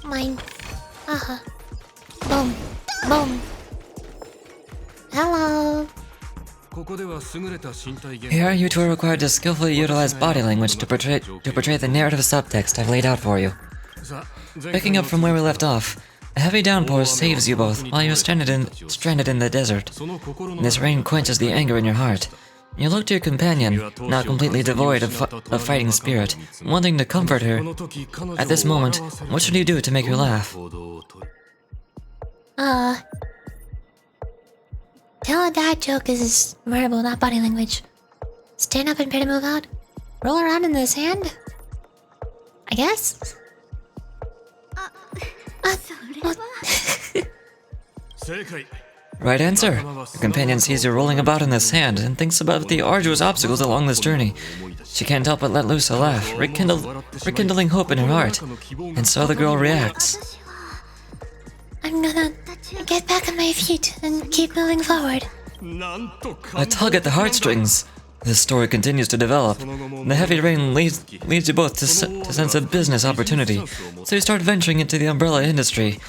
Mine. Boom. Boom. Hello. Here, you two are required to skillfully utilize body language to portray the narrative subtext I've laid out for you. Picking up from where we left off, a heavy downpour saves you both while you're stranded in the desert. This rain quenches the anger in your heart. You look to your companion, now completely devoid of fighting spirit, wanting to comfort her. At this moment, what should you do to make her laugh? Tell a dad joke is verbal, not body language. Stand up and pay to move out. Roll around in the sand? I guess? Right answer. Your companion sees you rolling about in the sand and thinks about the arduous obstacles along this journey. She can't help but let loose a laugh, rekindling hope in her heart. And so the girl reacts. I'm gonna get back on my feet and keep moving forward. A tug at the heartstrings. This story continues to develop. The heavy rain leads you both to sense a business opportunity, so you start venturing into the umbrella industry.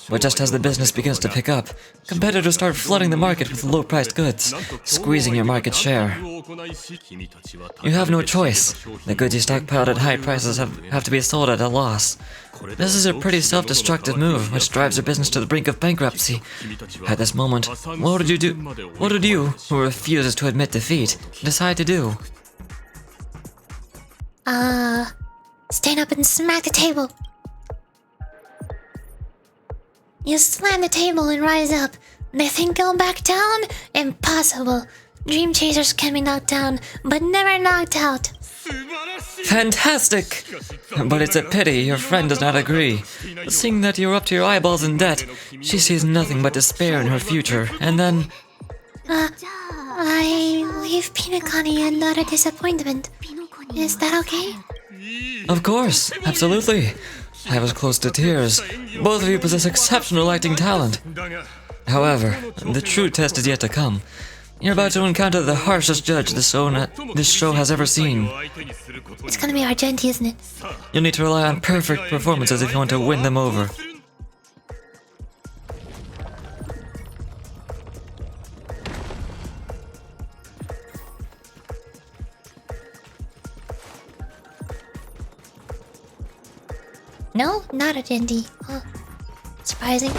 But just as the business begins to pick up, competitors start flooding the market with low-priced goods, squeezing your market share. You have no choice. The goods you stockpiled at high prices have to be sold at a loss. This is a pretty self-destructive move, which drives your business to the brink of bankruptcy. At this moment, what would you do? What would you, who refuses to admit defeat, decide to do? Stand up and smack the table. You slam the table and rise up. They think you'll back down? Impossible. Dream chasers can be knocked down, but never knocked out. Fantastic! But it's a pity your friend does not agree. Seeing that you're up to your eyeballs in debt, she sees nothing but despair in her future, and then... I leave penacony and not a disappointment. Is that okay? Of course, absolutely. I was close to tears. Both of you possess exceptional acting talent. However, the true test is yet to come. You're about to encounter the harshest judge this show has ever seen. It's gonna be Argenti, isn't it? You'll need to rely on perfect performances if you want to win them over. No, not Argenti. Oh, surprising.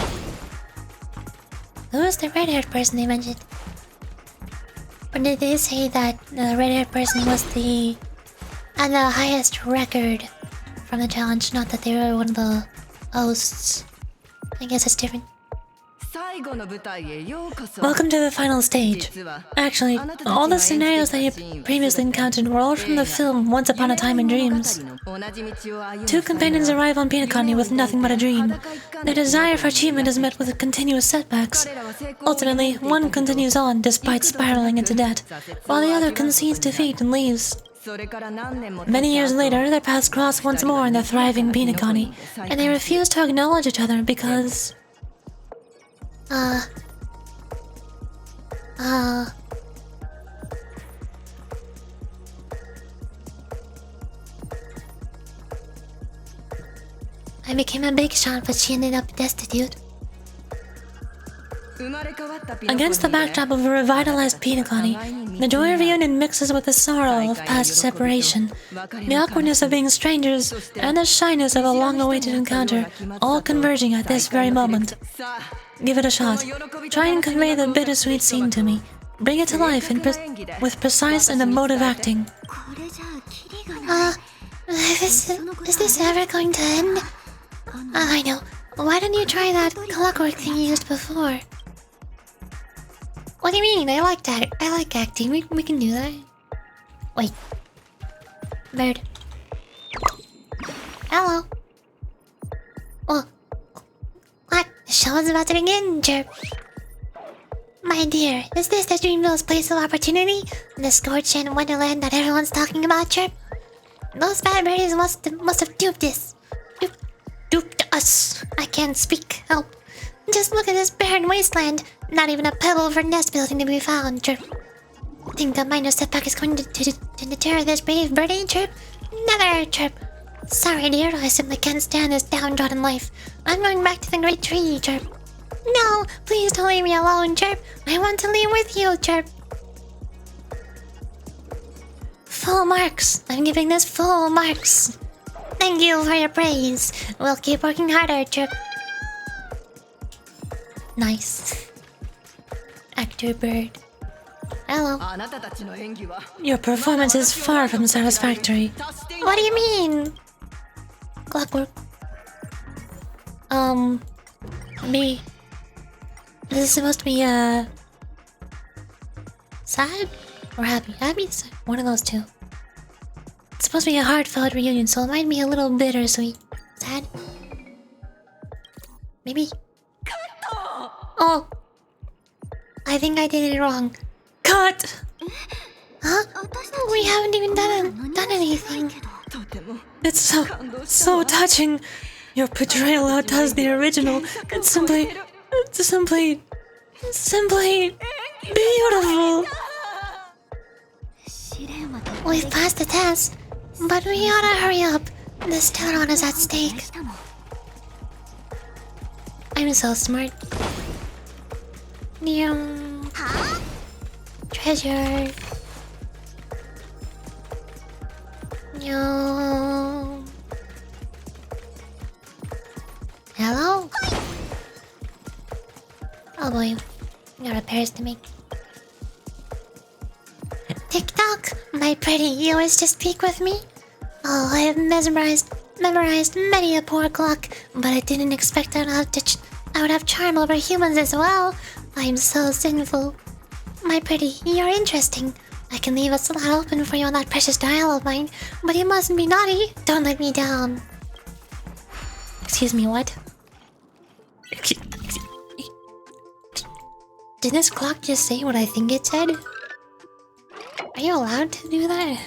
Who was the red-haired person they mentioned? Or did they say that the red-haired person was the highest record from the challenge, not that they were one of the hosts? I guess it's different. Welcome to the final stage. Actually, all the scenarios that you previously encountered were all from the film Once Upon a Time in Dreams. Two companions arrive on penacony with nothing but a dream. Their desire for achievement is met with continuous setbacks. Ultimately, one continues on despite spiraling into debt, while the other concedes defeat and leaves. Many years later, their paths cross once more in the thriving penacony, and they refuse to acknowledge each other because... I became a big shot, but she ended up destitute. Against the backdrop of a revitalized penacony, the joy of reunion mixes with the sorrow of past separation, the awkwardness of being strangers, and the shyness of a long-awaited encounter, all converging at this very moment. Give it a shot. Try and convey the bittersweet scene to me. Bring it to life with precise and emotive acting. Is this ever going to end? I know. Why don't you try that clockwork thing you used before? What do you mean? I like that. I like acting. We can do that. Wait. Bird. Hello. Oh. What? The show is about to begin, chirp. My dear, is this the Dreamville's place of opportunity? The scorched and wonderland that everyone's talking about, chirp? Those bad birdies must have duped us. Duped us. I can't speak. Help. Just look at this barren wasteland. Not even a pebble for nest building to be found, chirp. Think a minor setback is going to deter this brave birdie, chirp? Never, chirp. Sorry, dear, I simply can't stand this downtrodden life. I'm going back to the great tree, chirp. No, please don't leave me alone, chirp. I want to leave with you, chirp. Full marks. I'm giving this full marks. Thank you for your praise. We'll keep working harder, chirp. Nice. Actor bird. Hello. Your performance is far from satisfactory. What do you mean? Clockwork. Me. This is supposed to be, sad or happy? Happy? Sad? One of those two. It's supposed to be a heartfelt reunion, so it might be a little bittersweet. Sad? Maybe? Oh! I think I did it wrong. Cut! Huh? We haven't even done anything. It's so touching. Your portrayal outdoes the original. It's simply beautiful. We've passed the test, but we ought to hurry up. This town is at stake. I'm so smart. Treasure. No. Hello? Oh boy, got repairs to make. Tick-tock, my pretty, you wish to speak with me? Oh, I have memorized many a poor clock, but I didn't expect I would have charm over humans as well. I'm so sinful. My pretty, you're interesting. I can leave a slot open for you on that precious dial of mine, but you mustn't be naughty. Don't let me down. Excuse me, what? Did this clock just say what I think it said? Are you allowed to do that?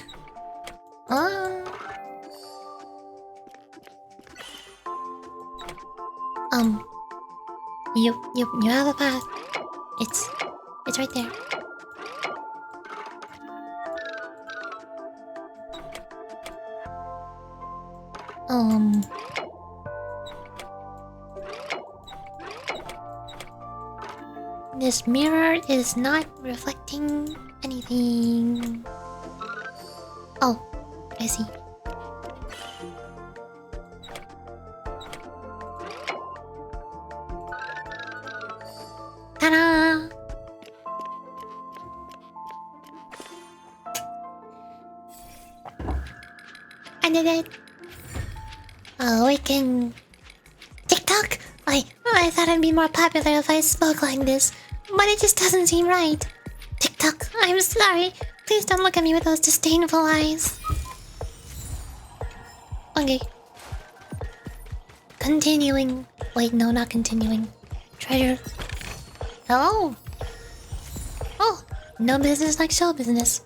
You have a path. It's right there. This mirror is not reflecting anything. Oh, I see. Ta-da! I did it! Awaken! TikTok! I thought I'd be more popular if I spoke like this, but it just doesn't seem right. TikTok, I'm sorry. Please don't look at me with those disdainful eyes. Okay. Continuing. Wait, no, not continuing. Treasure. Hello? Oh, no business like show business.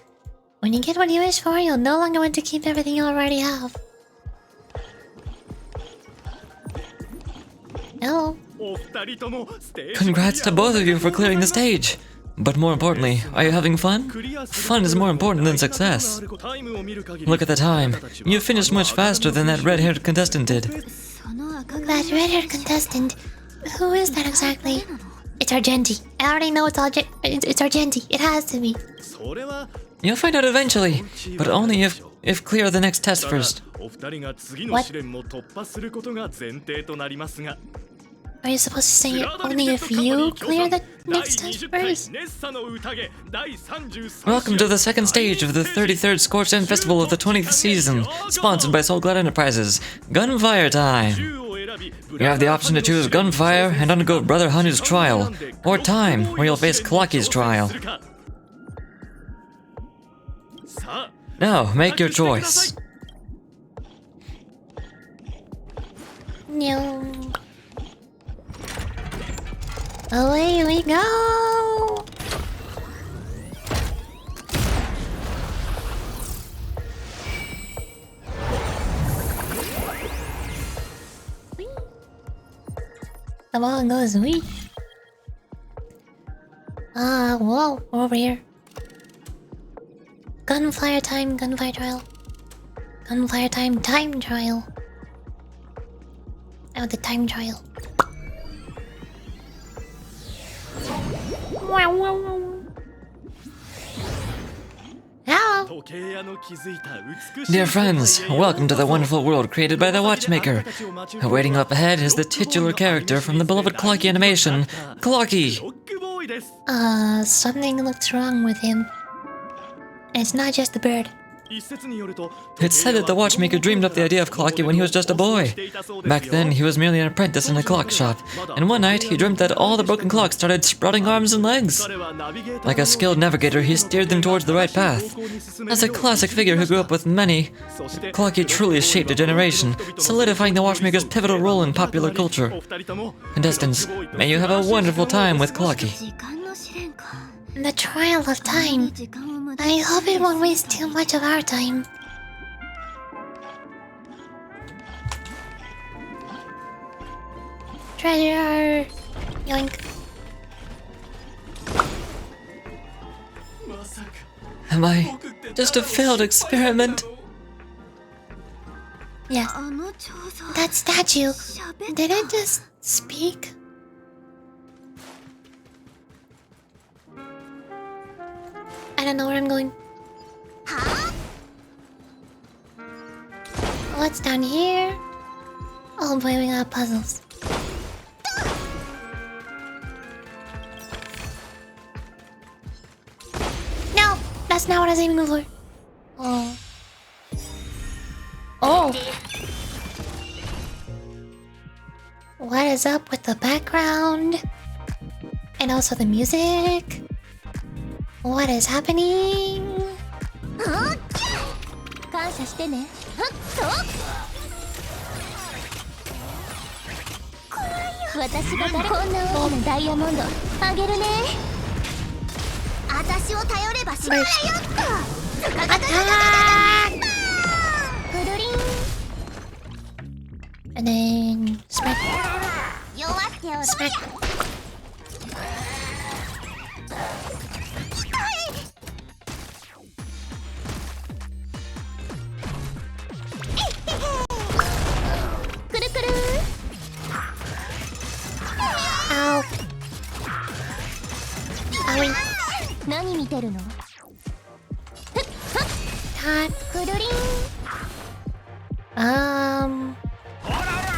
When you get what you wish for, you'll no longer want to keep everything you already have. Hello? Congrats to both of you for clearing the stage. But more importantly, are you having fun? Fun is more important than success. Look at the time. You finished much faster than that red-haired contestant did. That red-haired contestant? Who is that exactly? It's Argenti. I already know it's Argenti. It has to be. You'll find out eventually, but only if clear the next test first. What? Are you supposed to say only if you clear the next test first? Welcome to the second stage of the 33rd Scorched End Festival of the 20th season, sponsored by Soul Glad Enterprises. Gunfire time! You have the option to choose Gunfire and undergo Brother Hanu's trial, or Time, where you'll face Klaki's trial. Now, make your choice. No. Away we go! Whee. The ball goes wee. Whoa, over here. Gunfire time, gunfire trial. Gunfire time, time trial. Oh, the time trial. Hello. Dear friends, welcome to the wonderful world created by the Watchmaker. Awaiting up ahead is the titular character from the beloved Clocky animation, Clocky. Something looks wrong with him. And it's not just the bird. It's said that the watchmaker dreamed up the idea of clocky when he was just a boy. Back then, he was merely an apprentice in a clock shop, and one night he dreamt that all the broken clocks started sprouting arms and legs. Like a skilled navigator, he steered them towards the right path. As a classic figure who grew up with many, clocky truly shaped a generation, solidifying the watchmaker's pivotal role in popular culture. Contestants, may you have a wonderful time with clocky. The trial of time. I hope it won't waste too much of our time. Treasure! Yoink. Am I just a failed experiment? Yes. That statue, did it just speak? I don't know where I'm going. What's down here? Oh boy, we got puzzles. No! That's not what I was aiming for. Oh. Oh! What is up with the background? And also the music? What is happening? And then smack. Smack. Ow. Owie. Cut.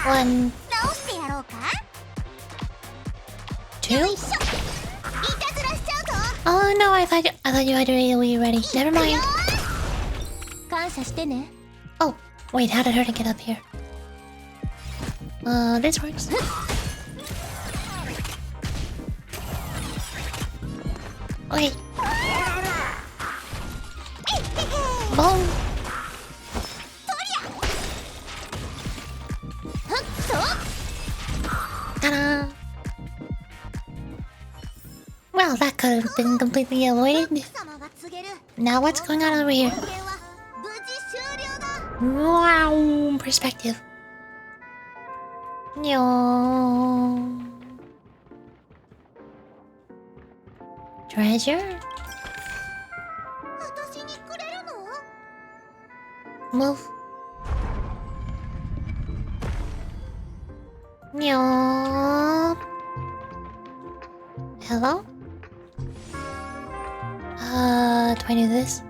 1, 2. Oh no, I thought you had to be ready. Never mind. Oh, wait, how did her get up here? This works. Okay. Boom. Ta-da! Well, that could have been completely avoided. Now what's going on over here? Wow, perspective. No. Treasure? Move. No. Hello? Do I do this?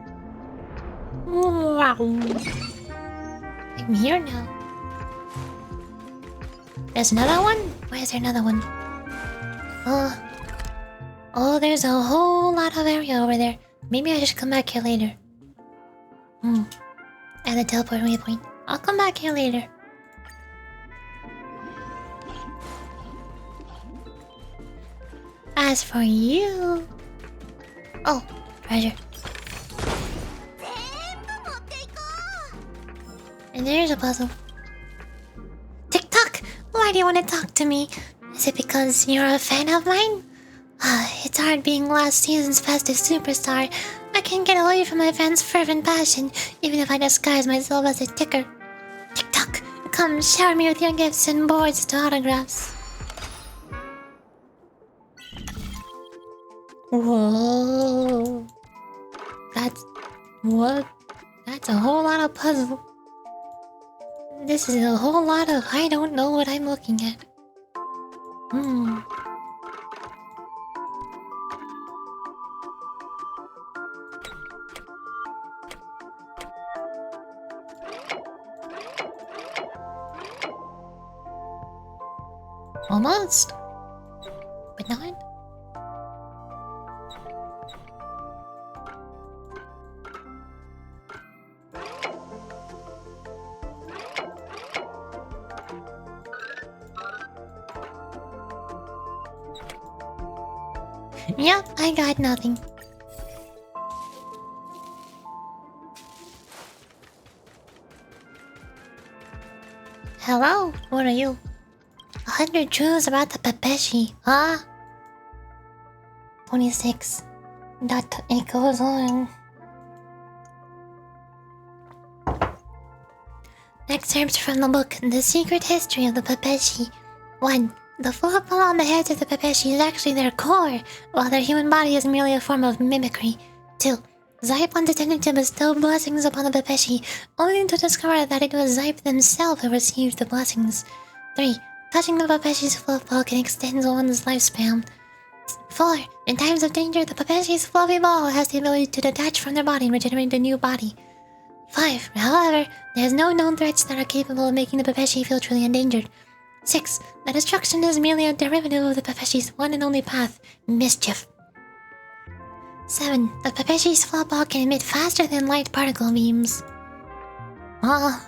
Wow. I'm here now. There's another one? Why is there another one? Oh, there's a whole lot of area over there. Maybe I should come back here later. At the teleport waypoint. I'll come back here later. As for you... Oh, treasure. And there's a puzzle. TikTok! Why do you want to talk to me? Is it because you're a fan of mine? It's hard being last season's fastest superstar. I can't get away from my fans' fervent passion, even if I disguise myself as a ticker. TikTok, come shower me with your gifts and boards to autographs. Whoa. That's... what? That's a whole lot of puzzle. This is a whole lot of I don't know what I'm looking at. Almost. But not. Yep, I got nothing. Hello? What are you? 100 truths about the Pepeshi, huh? 26. That it goes on. Excerpts from the book The Secret History of the Pepeshi. 1. The football on the heads of the Pepeshi is actually their core, while their human body is merely a form of mimicry. 2. Zype once attempted to bestow blessings upon the Pepeshi, only to discover that it was Zype themselves who received the blessings. 3. Touching the Pepeshi's football can extend one's lifespan. 4. In times of danger, the Pepeshi's fluffy ball has the ability to detach from their body and regenerate a new body. 5. However, there is no known threats that are capable of making the Pepeshi feel truly endangered. 6. The destruction is merely a derivative of the Pepeshi's one and only path, mischief. 7. The Pepeshi's flop ball can emit faster than light particle beams. The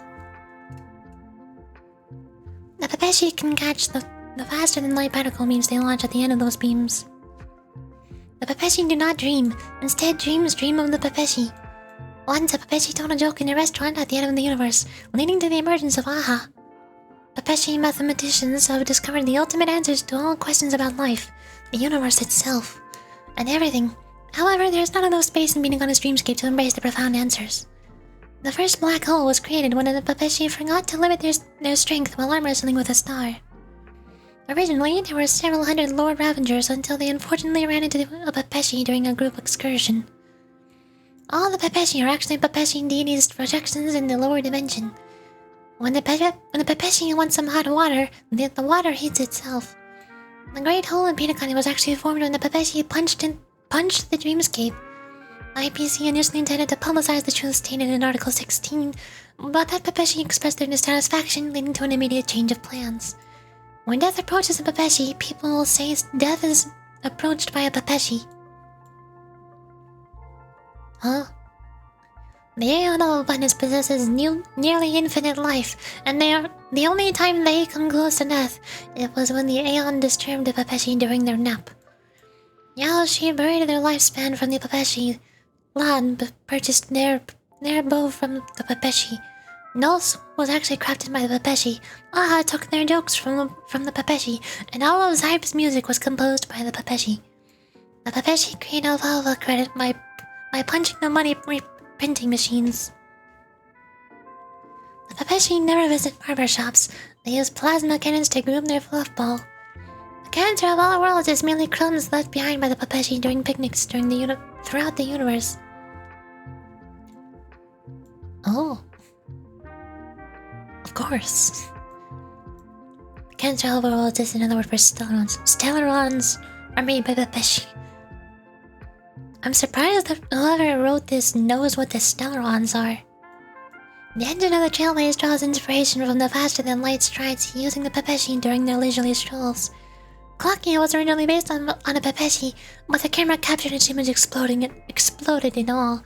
Pepeshi can catch the faster than light particle beams they launch at the end of those beams. The Pepeshi do not dream. Instead, dreams dream of the Pepeshi. Once, a Pepeshi told a joke in a restaurant at the end of the universe, leading to the emergence of Aha. Pepeshi mathematicians have discovered the ultimate answers to all questions about life, the universe itself, and everything. However, there is not enough space in being on a dreamscape to embrace the profound answers. The first black hole was created when the Pepeshi forgot to limit their strength while arm wrestling with a star. Originally, there were several hundred Lord Ravengers until they unfortunately ran into a Pepeshi during a group excursion. All the Pepeshi are actually Pepeshi deities' projections in the lower dimension. When the Pepeshi wants some hot water, the water heats itself. The Great Hole in penacony was actually formed when the Pepeshi punched the dreamscape. IPC initially intended to publicize the truth stated in Article 16, but that Pepeshi expressed their dissatisfaction, leading to an immediate change of plans. When death approaches a Pepeshi, people will say death is approached by a Pepeshi. Huh? The Aeon of Abundance possesses nearly infinite life, and the only time they come close to death, it was when the Aeon disturbed the Pepeshi during their nap. Yaoshi buried their lifespan from the Pepeshi. Lan purchased their bow from the Pepeshi. Nulse was actually crafted by the Pepeshi. Aha took their jokes from the Pepeshi, and all of Zype's music was composed by the Pepeshi. The Pepeshi create Alfalfa credit by punching the money printing machines. The Pepeshi never visit barber shops. They use plasma cannons to groom their fluff ball. The cancer of all worlds is merely crumbs left behind by the Pepeshi during picnics throughout the universe. Oh. Of course. Cancer of all worlds is another word for stellarons. Stellarons are made by Pepeshi. I'm surprised that whoever wrote this knows what the stellarons are. The engine of the Trailways draws inspiration from the faster-than-light strides using the Pepeshi during their leisurely strolls. Clockia was originally based on a Pepeshi, but the camera captured its image exploded in awe.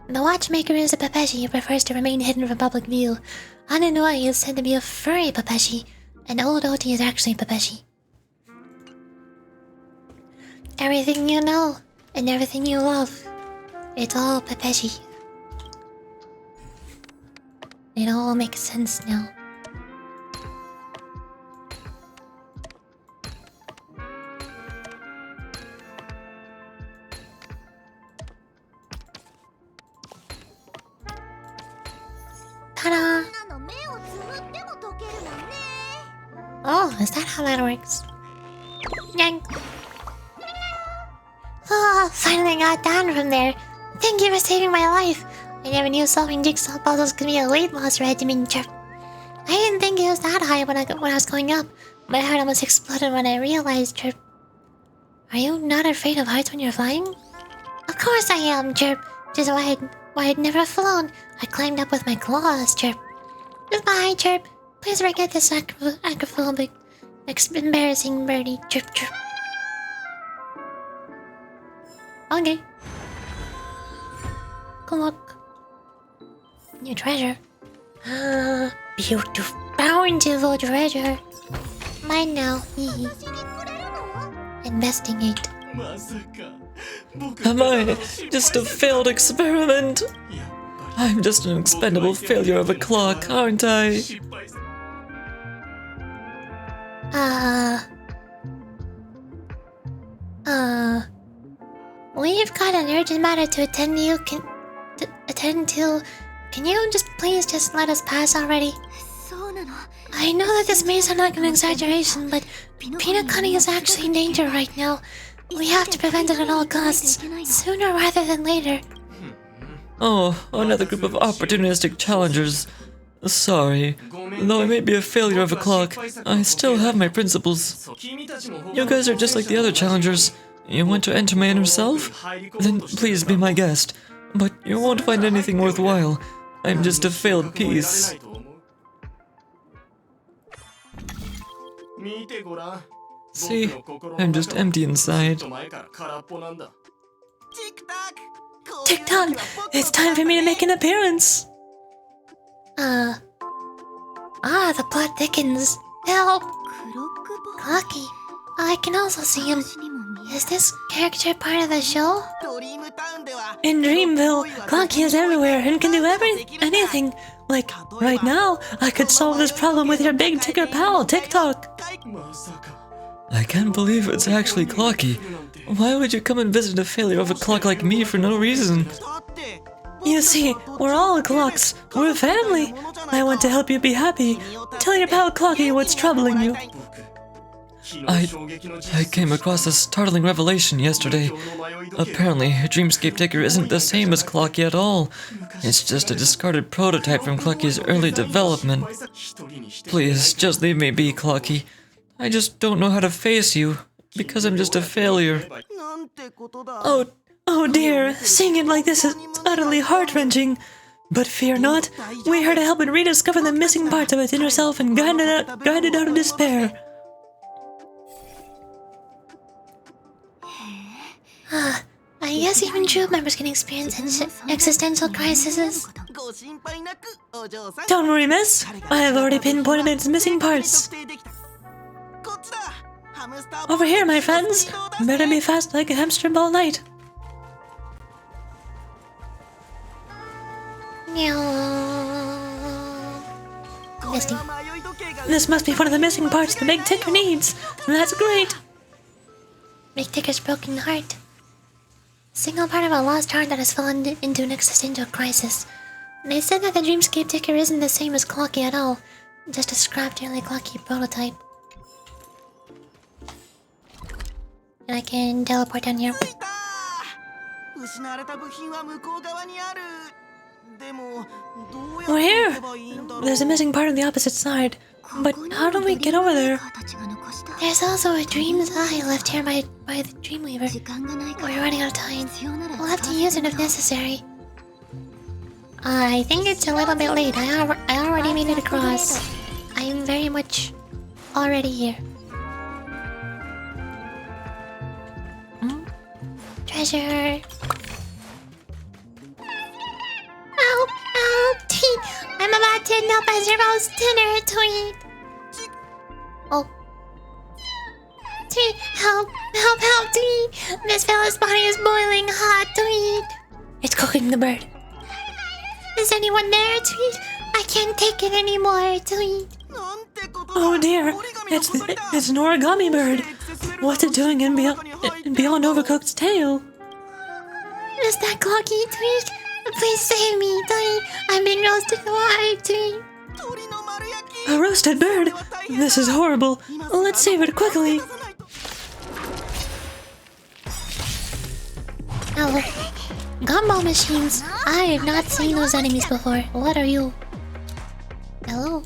The watchmaker is a Pepeshi who prefers to remain hidden from public view. Anunoi is said to be a furry Pepeshi, and Old Oti is actually Pepeshi. Everything you know, and everything you love, it's all Pepeshi. It all makes sense now. Ta-da! Oh, is that how that works? Yank! Oh, finally got down from there. Thank you for saving my life. I never knew solving jigsaw puzzles could be a weight loss regimen. I didn't think it was that high when I was going up. My heart almost exploded when I realized, Chirp. Are you not afraid of heights when you're flying? Of course I am, Chirp. Which is why I'd never flown. I climbed up with my claws, Chirp. Goodbye, Chirp. Please forget this acrophobic, embarrassing birdie, Chirp, Chirp. Okay. Good luck. New treasure. Beautiful, bountiful treasure. Mine now. Investigate. Am I just a failed experiment? I'm just an expendable failure of a clock, aren't I? We've got an urgent matter to attend to. Can you please let us pass already? I know that this may sound like an exaggeration, but penacony is actually in danger right now. We have to prevent it at all costs, sooner rather than later. Oh, another group of opportunistic challengers. Sorry. Though I may be a failure of a clock, I still have my principles. You guys are just like the other challengers. You want to enter my inner self? Then please be my guest. But you won't find anything worthwhile. I'm just a failed piece. See, I'm just empty inside. Tick-tock! It's time for me to make an appearance! The plot thickens. Help! Clocky. I can also see him. Is this character part of the show? In Dreamville, Clocky is everywhere and can do anything. Like, right now, I could solve this problem with your big ticker pal, Tick-tock. I can't believe it's actually Clocky. Why would you come and visit a failure of a clock like me for no reason? You see, we're all clocks. We're a family. I want to help you be happy. Tell your pal Clocky what's troubling you. I came across a startling revelation yesterday. Apparently, Dreamscape Ticker isn't the same as Clocky at all. It's just a discarded prototype from Clocky's early development. Please, just leave me be, Clocky. I just don't know how to face you, because I'm just a failure. Oh dear, seeing it like this is utterly heart-wrenching. But fear not, we're here to help it rediscover the missing parts of its inner self and guide it out of despair. I guess even true members can experience existential crises. Don't worry, miss. I have already pinpointed its missing parts. Over here, my friends. Better be fast like a hamster ball night. Misty. This must be one of the missing parts the big ticker needs. That's great. Big Ticker's broken heart. Single part of a lost heart that has fallen into an existential crisis. They said that the Dreamscape Ticker isn't the same as Clocky at all. Just a scrapped early Clocky prototype. And I can teleport down here. We're here. There's a missing part on the opposite side. But how do we get over there? There's also a Dream's Eye left here by the Dreamweaver. We're running out of time. We'll have to use it if necessary. I think it's a little bit late. I already made it across. I'm very much already here. Treasure. Help! Help! I'm about to end up as your roast dinner, Tweet. Oh. Tweet, help! Help, Tweet! This fella's body is boiling hot, Tweet! It's cooking the bird. Is anyone there, Tweet? I can't take it anymore, Tweet. Oh dear, it's an origami bird. What's it doing in beyond Overcooked's tail? Is that Clocky, Tweet? Please save me, Tweet. I'm being roasted alive, Tweet. A roasted bird? This is horrible. Let's save it quickly. Oh, gumball machines. I have not seen those enemies before. What are you? Hello?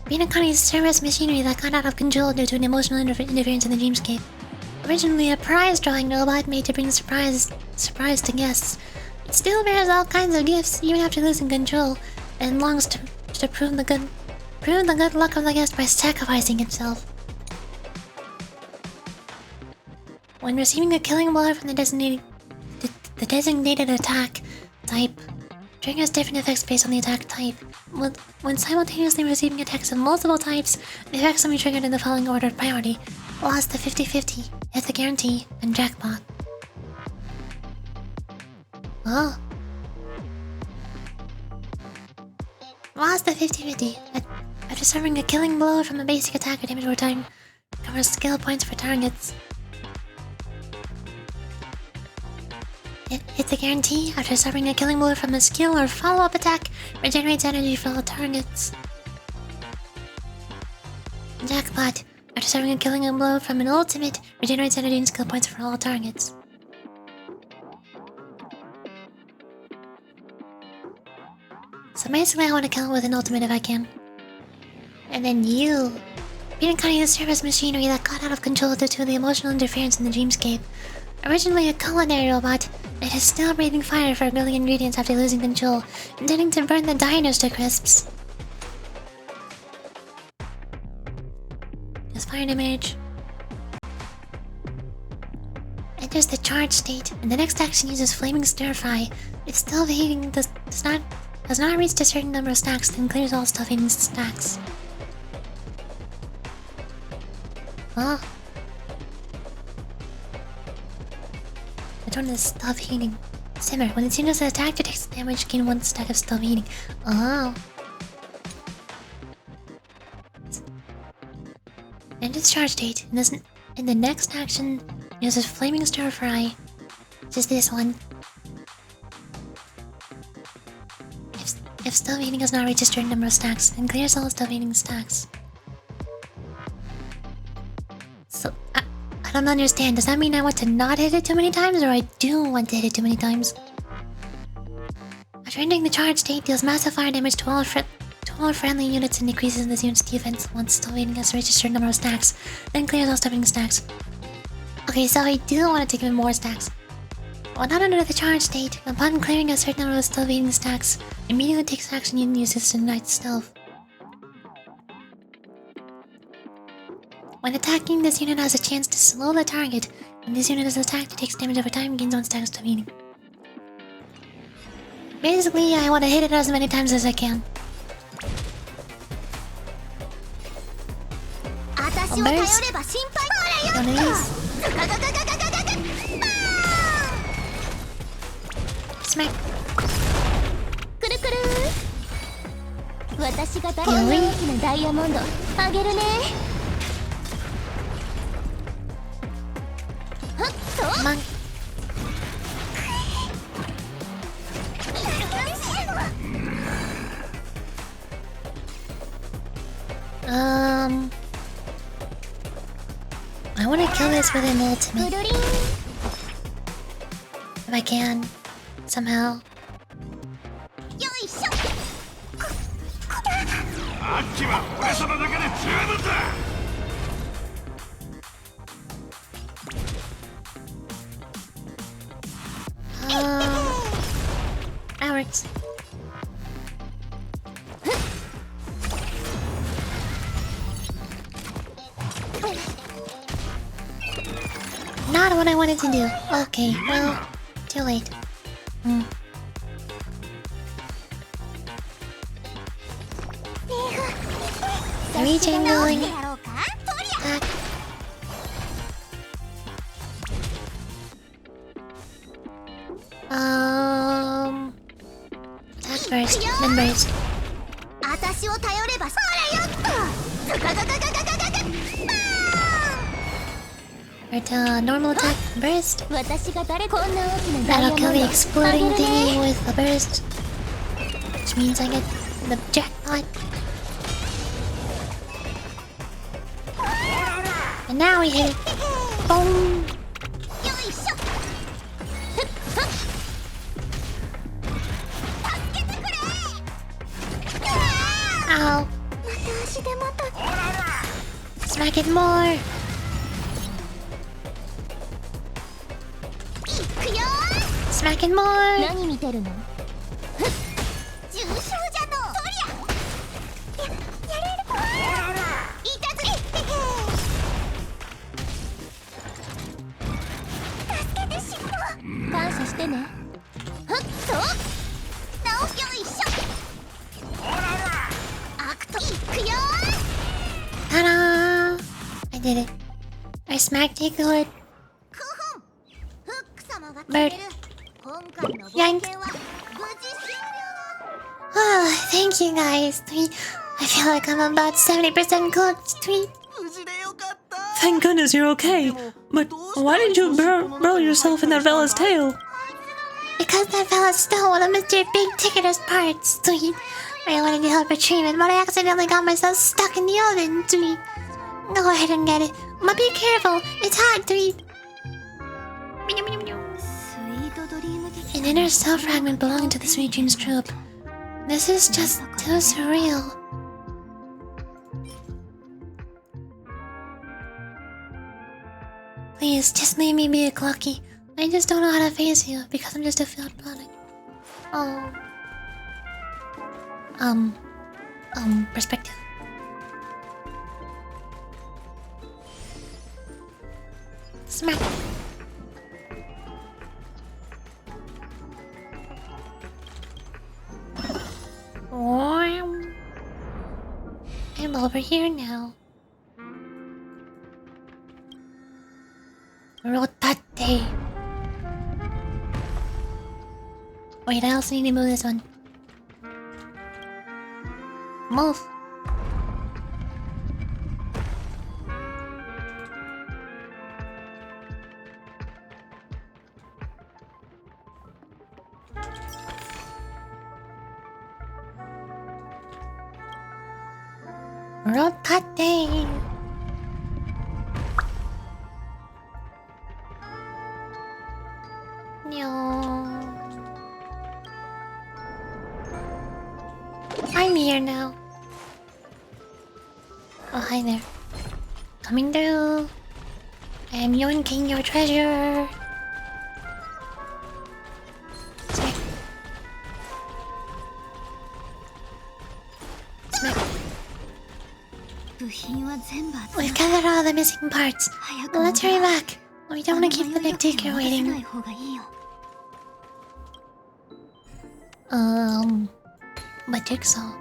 Penacony's service machinery that got out of control due to an emotional interference in the dreamscape. Originally a prize drawing robot made to bring surprise to guests. It still bears all kinds of gifts even after losing control, and longs to prove the good luck of the guest by sacrificing itself. When receiving a killing blow from the designated attack type, triggers different effects based on the attack type. When simultaneously receiving attacks of multiple types, the effects will be triggered in the following order of priority. Lost the 50-50. Hit the guarantee and jackpot. Oh. Lost the 50-50. After suffering a killing blow from a basic attack or damage over time, covers skill points for targets. Hit the guarantee. After suffering a killing blow from a skill or follow-up attack, regenerates energy for all targets. Jackpot. After suffering a killing blow from an ultimate, regenerates energy and skill points for all targets. So basically I want to kill him with an ultimate if I can. And then you... penacony, the service machinery that got out of control due to the emotional interference in the dreamscape. Originally a culinary robot, it is still breathing fire for grilling ingredients after losing control, intending to burn the diners to crisps. Does fire damage. Enters the charge state, and the next action uses flaming stir fry. If still heating does not reach a certain number of stacks, then clears all stuff eating stacks. Oh. The turn is stuff heating. Simmer. When it's used as an attack, it takes damage, gain 1 stack of stuff heating. Oh. And its charge date. In the next action, uses flaming stir fry. Which is this one. If stuff eating does not reach a certain number of stacks, then clears all stuff eating stacks. So, I don't understand. Does that mean I want to not hit it too many times, or I do want to hit it too many times? After ending the charge state, deals massive fire damage to all friendly units and decreases this unit's defense once stuff eating has reached a certain number of stacks, then clears all stuff eating stacks. Okay, so I do want to take even more stacks. While not under the charge state, upon clearing a certain number of stuff eating stacks, immediately takes action and uses to ignite stealth. When attacking, this unit has a chance to slow the target. When this unit is attacked, it takes damage over time and gains 1 stack of stuff eating. Basically, I want to hit it as many times as I can. A burst. One of these. Smack. Come on. I want to kill this with an ultimate. If I can, somehow. That works. Not what I wanted to do. Okay, well, too late. Rechanneling. Attack. Attack first, then burst. Right, normal attack, burst. That'll kill the exploding thingy with a burst. Which means I get the jackpot. And now we hit it. Boom! Ow. Smack it more. Smack it more. Ta-da! I did it. smacked it good. Bird. Yank. Oh, thank you guys. Tweet. I feel like I'm about 70% cooked. Tweet. Thank goodness you're okay. But why did you burrow yourself in that fella's tail? Because that fella stole one of Mr. Big Ticketer's parts. Tweet. I wanted to help retrieve it, but I accidentally got myself stuck in the oven. Tweet. Go ahead and get it. But be careful. It's hot. Tweet. An inner cell fragment belonging to the Sweet Dreams troupe. This is just too surreal. Please, just leave me be a Clucky. I just don't know how to face you because I'm just a failed product. Oh. Perspective. Smack. I'm over here now. Rotate. Wait, I also need to move this one. Move. Rotate. No. I'm here now. Oh, hi there. Coming through. I am yoinking your treasure. Smack. Smack. We've gathered all the missing parts. Let's hurry back. We don't want to keep the big ticker waiting. But Jigsaw.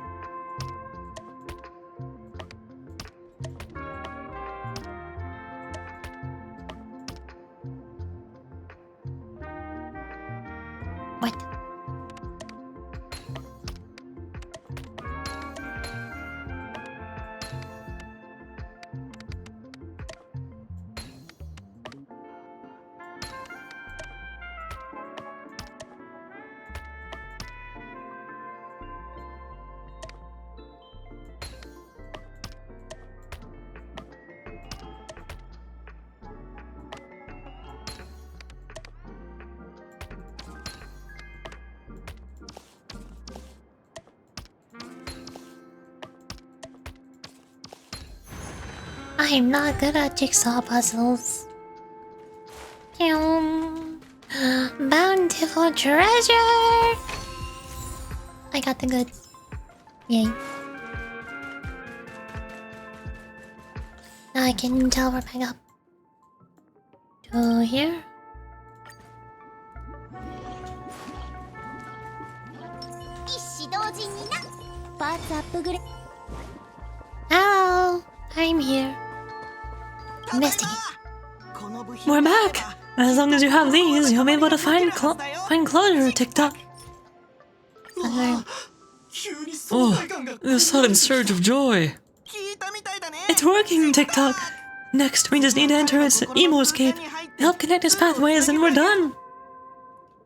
What? I'm not good at jigsaw puzzles. Bountiful treasure! I got the goods. Yay. Now I can teleport back up. To here. Hello! I'm here. Investigate. We're back! As long as you have these, you'll be able to find closure, TikTok. Oh, the sudden surge of joy. It's working, TikTok! Next, we just need to enter its emo-scape, help connect its pathways, and we're done!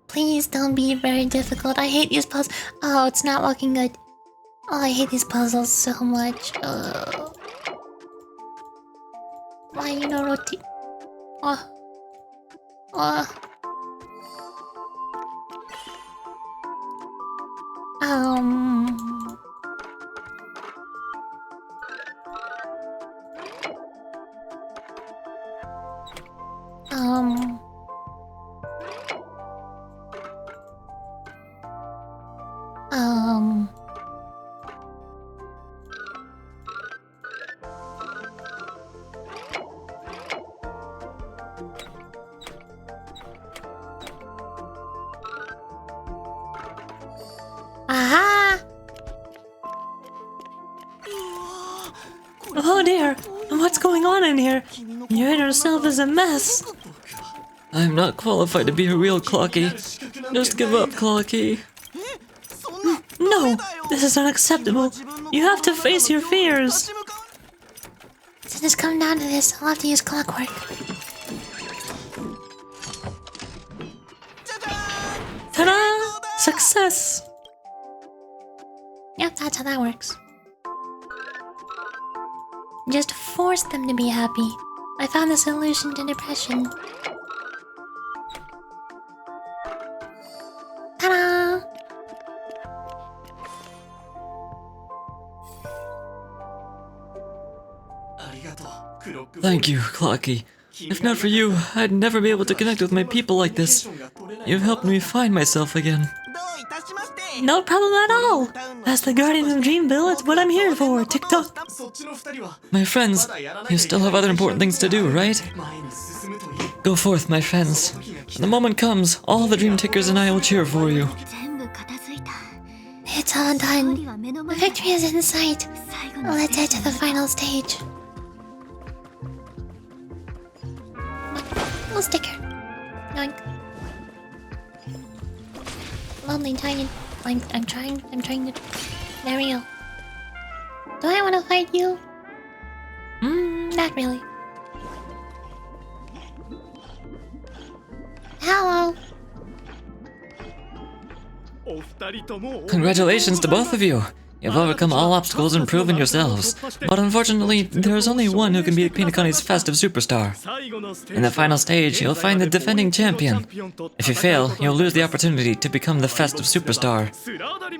Please don't be very difficult. I hate these puzzles. Oh, it's not looking good. Oh, I hate these puzzles so much. Why you know roti? Oh. Oh. Um. Oh dear, What's going on in here? Your inner self is a mess. I'm not qualified to be a real Clocky. Just give up, Clocky. No, this is unacceptable. You have to face your fears. Since it's come down to this, I'll have to use clockwork. Ta-da! Success! Yep, that's how that works. Just force them to be happy. I found the solution to depression. Ta-da! Thank you, Clocky. If not for you, I'd never be able to connect with my people like this. You've helped me find myself again. No problem at all. As the guardian of Dreamville, it's what I'm here for. TikTok. My friends, you still have other important things to do, right? Go forth, my friends. When the moment comes, all the Dream Tickers and I will cheer for you. It's all done. The victory is in sight. Let's head to the final stage. Little sticker. Yoink. Lonely tiny. I'm trying to. There we go. Do I want to fight you? Not really. Hello. Congratulations to both of you. You've overcome all obstacles and proven yourselves. But unfortunately, there is only one who can beat penacony's festive superstar. In the final stage, you'll find the defending champion. If you fail, you'll lose the opportunity to become the festive superstar.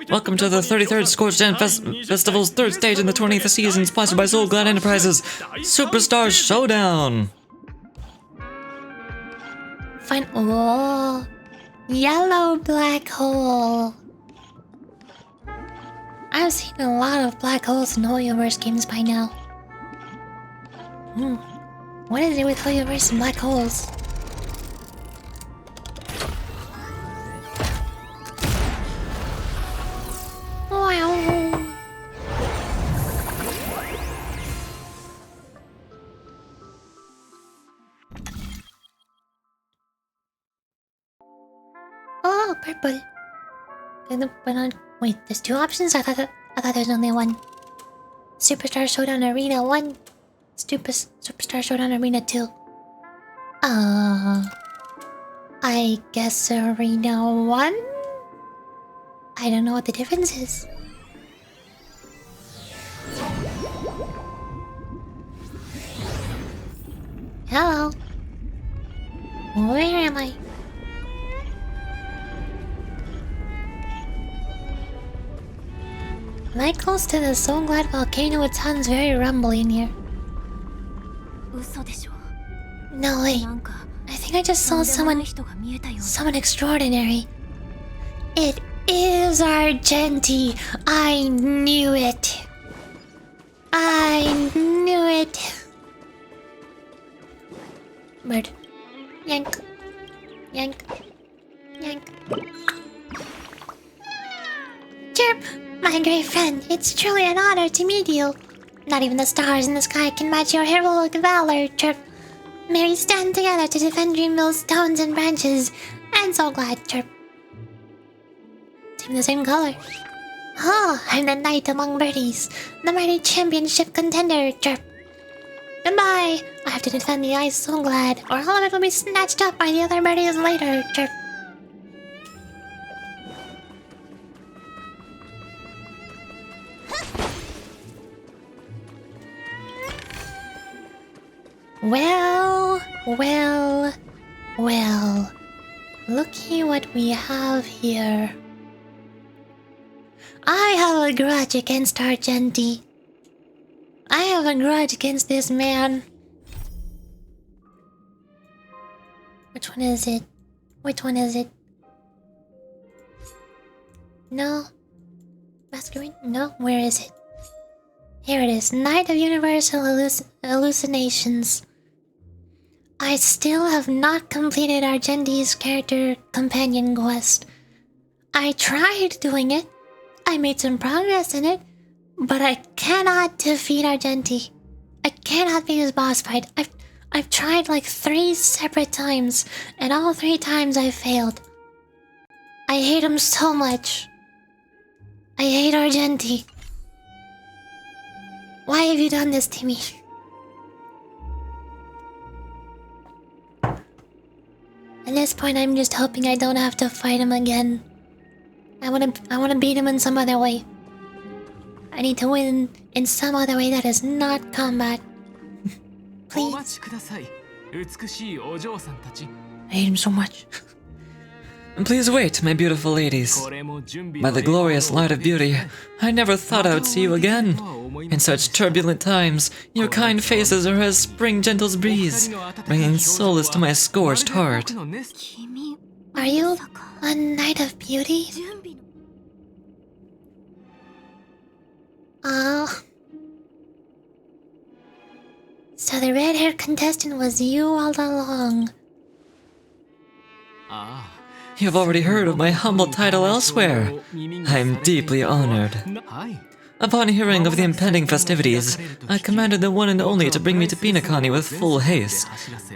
Welcome to the 33rd Scorched End Festival's third stage in the 20th season, sponsored by Soul Glad Enterprises. Superstar Showdown! Fine. Oh, yellow black hole. I've seen a lot of black holes in Hoyoverse games by now. What is it with Hoyoverse and black holes? Wow. Oh, purple. Wait, there's two options? I thought there's only one. Superstar Showdown Arena 1. Superstar Showdown Arena 2. I guess Arena 1? I don't know what the difference is. Hello. Where am I? Right close to the Soul Glad volcano, it sounds very rumbly in here. No way. I think I just saw someone extraordinary. It is Argenti. I knew it. I knew it. Bird. Yank. Yank. Yank. Chirp! My great friend, it's truly an honor to meet you. Not even the stars in the sky can match your heroic valor, Chirp. May we stand together to defend Dreamville's stones and branches. I'm so glad, Chirp. Seem the same color. Oh, I'm the knight among birdies. The mighty championship contender, Chirp. Goodbye. I have to defend the ice so glad, or all of it will be snatched up by the other birdies later, Chirp. Well. Looky what we have here. I have a grudge against Argenti. I have a grudge against this man. Which one is it? Which one is it? No. Masquerade? No, where is it? Here it is. Knight of Universal Hallucinations. I still have not completed Argenti's character companion quest. I tried doing it. I made some progress in it. But I cannot defeat Argenti. I cannot beat his boss fight. I've tried like 3 separate times, and all 3 times I failed. I hate him so much. I hate Argenti. Why have you done this to me? At this point, I'm just hoping I don't have to fight him again. I wanna beat him in some other way. I need to win in some other way that is not combat. Please. I hate him so much. Please wait, my beautiful ladies. By the glorious light of beauty, I never thought I would see you again. In such turbulent times, your kind faces are as spring gentle breeze, bringing solace to my scorched heart. Are you a knight of beauty? So the red-haired contestant was you all along. You have already heard of my humble title elsewhere. I am deeply honored. Upon hearing of the impending festivities, I commanded the one and only to bring me to penacony with full haste.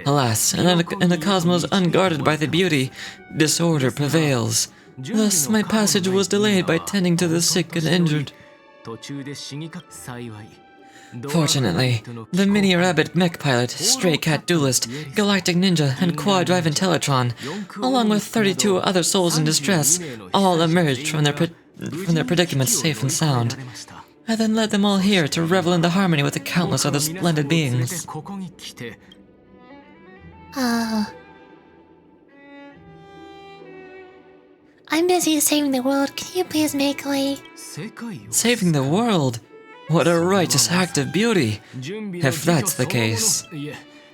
Alas, in a cosmos unguarded by the beauty, disorder prevails. Thus, my passage was delayed by tending to the sick and injured. Fortunately, the mini-rabbit mech pilot, stray cat duelist, galactic ninja, and quad-drive Intellitron, along with 32 other souls in distress, all emerged from their predicaments safe and sound. I then led them all here to revel in the harmony with the countless other splendid beings. I'm busy saving the world. Can you please make way? Saving the world? What a righteous act of beauty! If that's the case...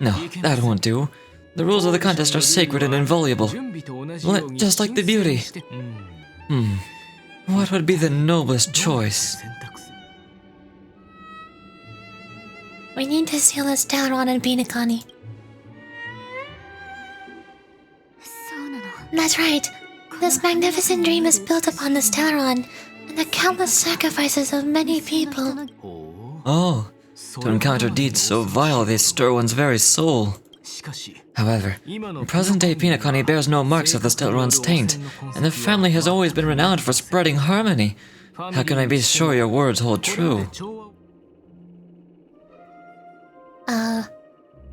No, that won't do. The rules of the contest are sacred and inviolable. Just like the beauty. What would be the noblest choice? We need to seal this down on penacony. That's right. This magnificent dream is built upon the Stellaron and the countless sacrifices of many people. Oh, to encounter deeds so vile they stir one's very soul. However, present-day penacony bears no marks of the Stellaron's taint, and the family has always been renowned for spreading harmony. How can I be sure your words hold true?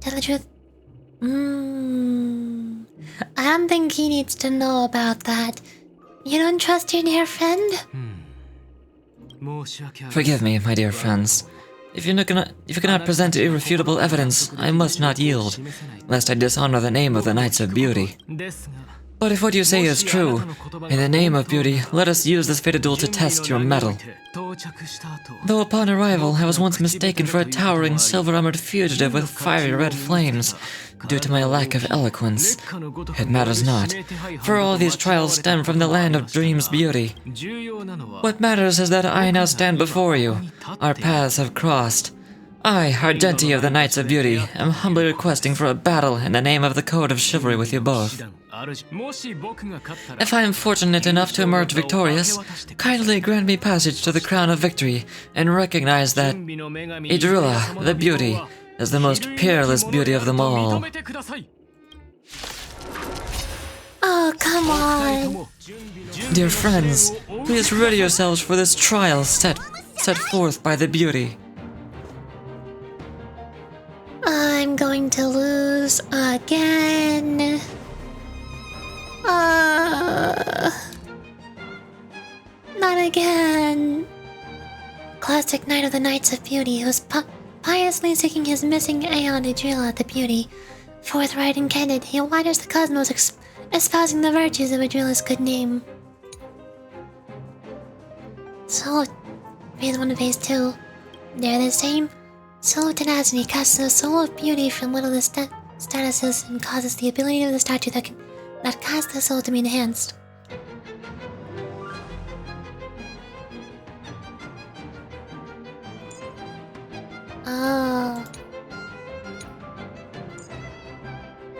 Tell the truth. I don't think he needs to know about that. You don't trust your dear friend? Forgive me, my dear friends. If you cannot present irrefutable evidence, I must not yield, lest I dishonor the name of the Knights of Beauty. But if what you say is true, in the name of beauty, let us use this fated duel to test your mettle. Though upon arrival, I was once mistaken for a towering silver-armored fugitive with fiery red flames, due to my lack of eloquence. It matters not, for all these trials stem from the land of dreams beauty. What matters is that I now stand before you. Our paths have crossed. I, Argenti of the Knights of Beauty, am humbly requesting for a battle in the name of the Code of Chivalry with you both. If I am fortunate enough to emerge victorious, kindly grant me passage to the crown of victory, and recognize that Idrilla, the beauty, is the most peerless beauty of them all. Oh, come on. Dear friends, please ready yourselves for this trial set forth by the beauty. I'm going to lose again. Not again. Classic Knight of the Knights of Beauty, who's piously seeking his missing Aeon Idrilla the Beauty. Forthright and candid, he wanders the cosmos espousing the virtues of Idrilla's good name. So, phase 1 and phase 2, they're the same. Soul tenacity casts the soul of beauty from limitless statuses and causes the ability of the statue that casts the soul to be enhanced. Oh.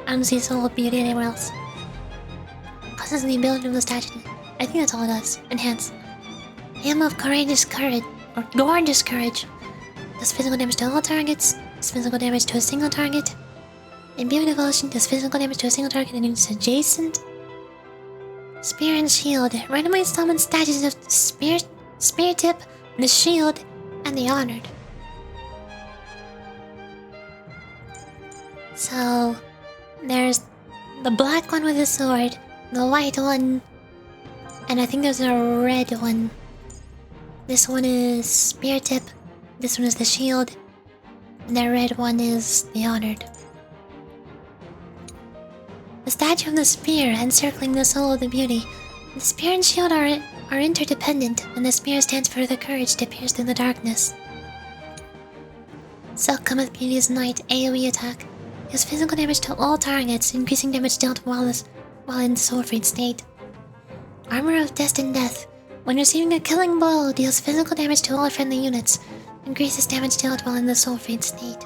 I don't see soul of beauty anywhere else. Causes the ability of the statue. I think that's all it does. Enhance. Hymn of courageous courage, or gorgeous courage. Does physical damage to all targets. does physical damage to a single target. Imbue Devotion does physical damage to a single target and it's adjacent. Spear and Shield randomly summon statues of the Spear Tip, the Shield, and the Honored. So, there's the black one with the sword, the white one, and I think there's a red one. This one is Spear Tip, this one is the Shield, and the red one is the Honored. The statue of the spear encircling the soul of the beauty. The spear and shield are interdependent, and the spear stands for the courage to pierce through the darkness. So cometh Beauty's Night AoE attack. Deals physical damage to all targets, increasing damage dealt while in soul-freed state. Armor of Destined Death. When receiving a killing blow, deals physical damage to all friendly units, increases damage dealt while in the soul-freed state.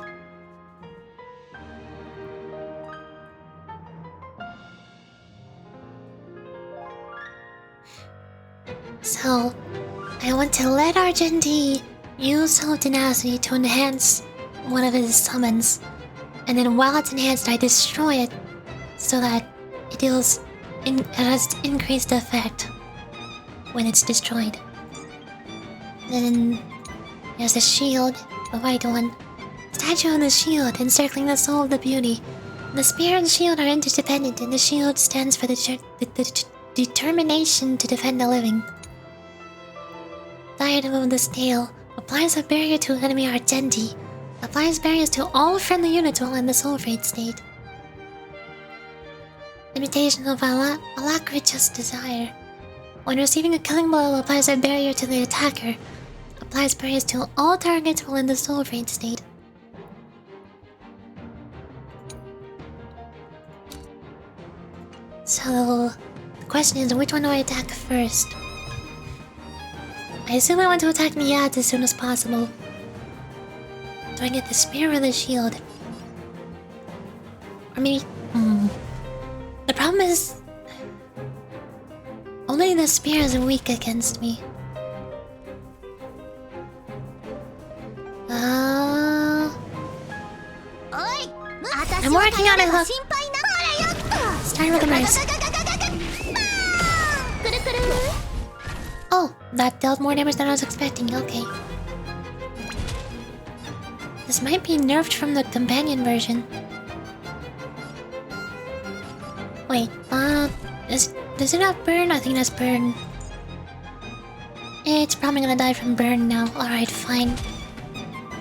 So, I want to let Argenti use Soul Tenacity to enhance one of his summons. And then while it's enhanced, I destroy it so that it has increased effect when it's destroyed. Then there's the shield, the white one. Statue of the shield encircling the soul of the beauty. The spear and shield are interdependent, and the shield stands for the determination to defend the living. Diadem of the Scale applies a barrier to enemy Argenti. Applies barriers to all friendly units while in the soul-freed state. Imitation of Alacritus Desire. When receiving a killing blow, applies a barrier to the attacker. Applies barriers to all targets while in the soul-freed state. So, the question is, which one do I attack first? I assume I want to attack Niad as soon as possible. Do I get the spear or the shield? Or maybe... The problem is... only the spear is weak against me. I'm working on it, Hook. Start with the nice. Oh, that dealt more damage than I was expecting, okay. This might be nerfed from the companion version. Wait, does it have burn? I think that's burn. It's probably gonna die from burn now. Alright, fine.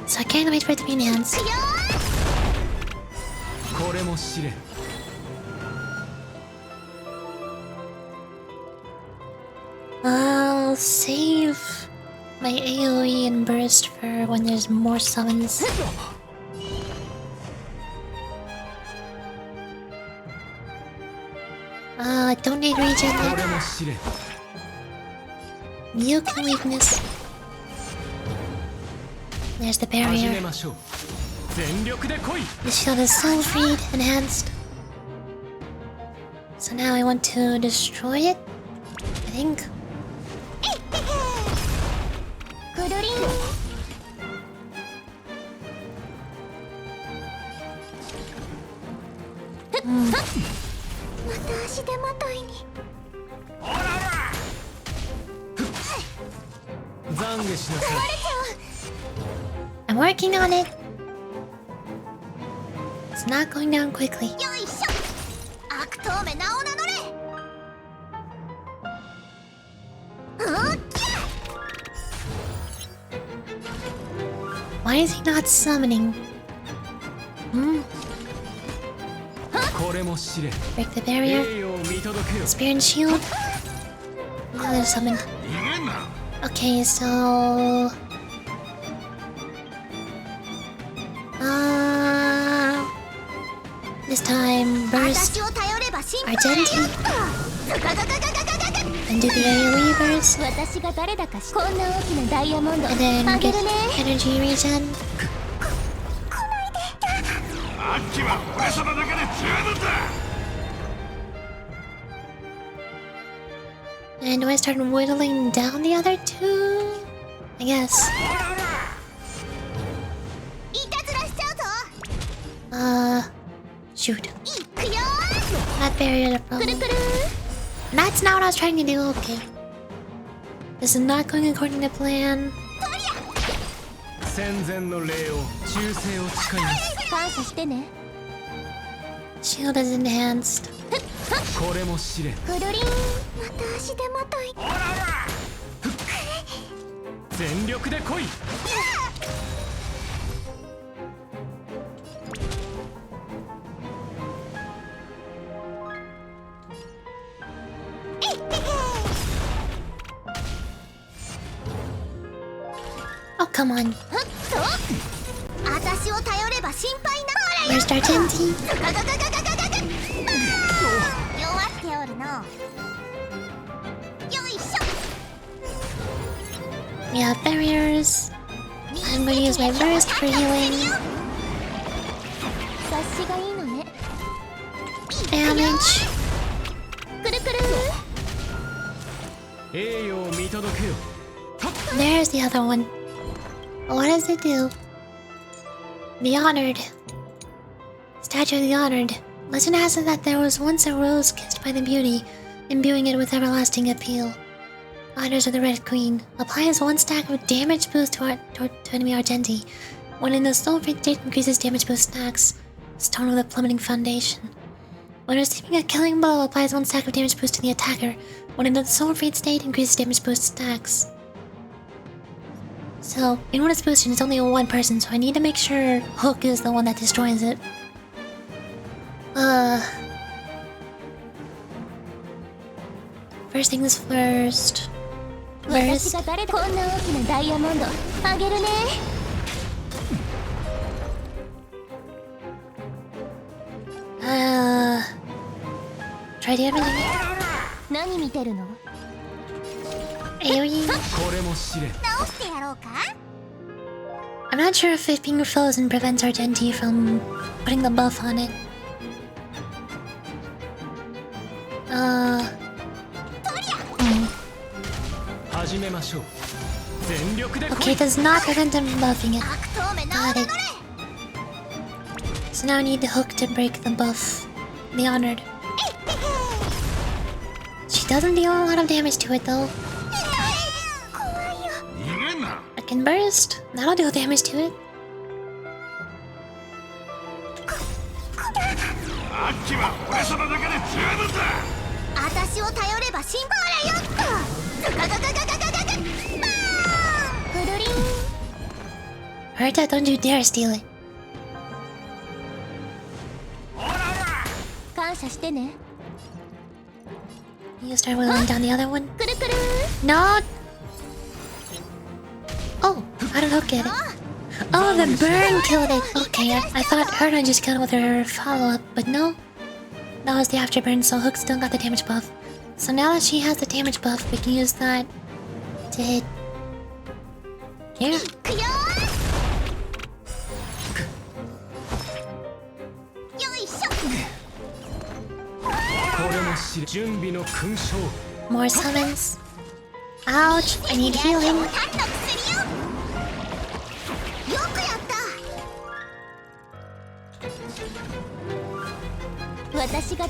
So I can't wait for it to be enhanced. I'll save my AoE and burst for when there's more summons. I don't need regen yet. Nuke weakness. There's the barrier. The shield is soul-freed, enhanced. So now I want to destroy it, I think. I'm working on it. It's not going down quickly. Why is he not summoning? Break the barrier. Spear and shield. Now they're summoned. Okay, so... this time, burst Argenti. And do the AoE burst. And then get energy regen. And do I start whittling down the other two? I guess. Shoot. That barrier the problem. That's not what I was trying to do, okay. This is not going according to plan. Shield is enhanced. Oh, come on. Where's Dargenti? We have barriers. I'm going to use my burst for healing. Damage. There's the other one. What does it do? The Honored. Statue of the Honored. Legend has it that there was once a rose kissed by the beauty, imbuing it with everlasting appeal. Honors of the Red Queen. Applies 1 stack of damage boost to enemy Argenti. When in the Soul Fade state, increases damage boost stacks. Stone with a plummeting foundation. When receiving a killing blow, applies 1 stack of damage boost to the attacker. When in the Soul Fade state, increases damage boost stacks. So, in when it's boosted, it's only 1 person, so I need to make sure Hook is the one that destroys it. First things first. First. Try to everything. AoE. I'm not sure if it being frozen prevents Argenti from putting the buff on it. Okay, it does not prevent him from buffing it. Got it. So now I need the Hook to break the buff. The Honored. She doesn't deal a lot of damage to it though. I can burst. That'll deal damage to it. Herta, don't you dare steal it. You start whittling down the other one? No! Oh, how did Hook get it? Oh, the burn killed it! Okay, I thought Herta just killed it with her follow-up, but no. That was the afterburn, so Hook still got the damage buff. So now that she has the damage buff, we can use that to hit. Yeah. More summons. Ouch, I need healing.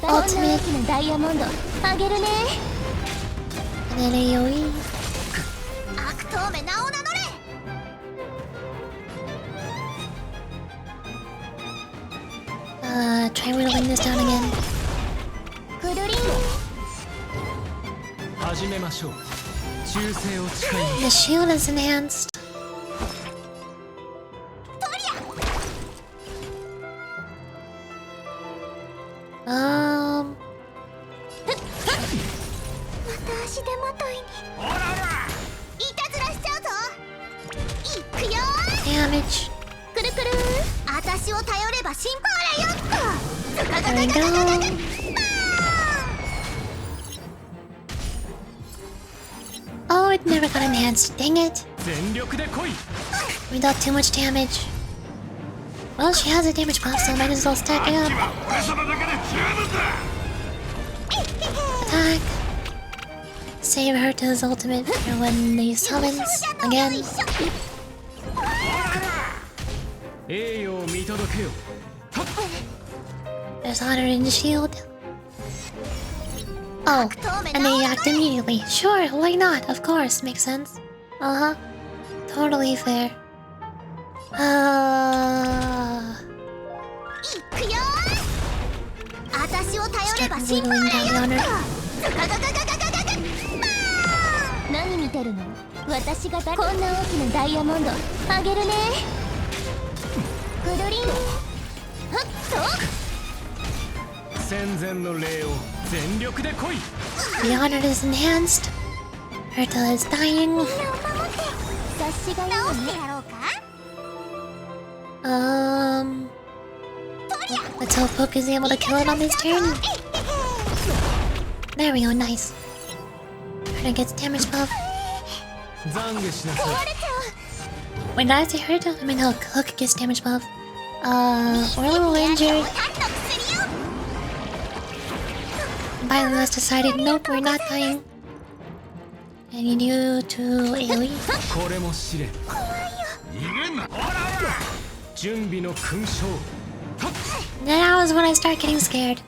Ultimate. And then AoE. Try whittling this down again. The shield is enhanced. Damage. There we go. Oh, it never got enhanced. Dang it. We dealt too much damage. Well, she has a damage buff, so might as well stack it up. Attack. Save her to his ultimate for when he summons again. There's honor in the shield. Oh, and they act immediately. Sure, why not? Of course, makes sense. Uh-huh. Totally fair. Start whittling down the honor. 何見てるの？私がこんな大きなダイヤモンドあげるね。グドリン。はっと。戦前の礼を全力で来い。The honor is enhanced. Herta is dying. Let's hope Hook is able to kill it on this turn. There we go, nice. Herta gets damage buff. Wait, did I say Herta? I mean Hook. Hook gets damage buff. We're a little injured. Violet has decided, nope, we're not dying. I need you to AoE. Now is when I start getting scared.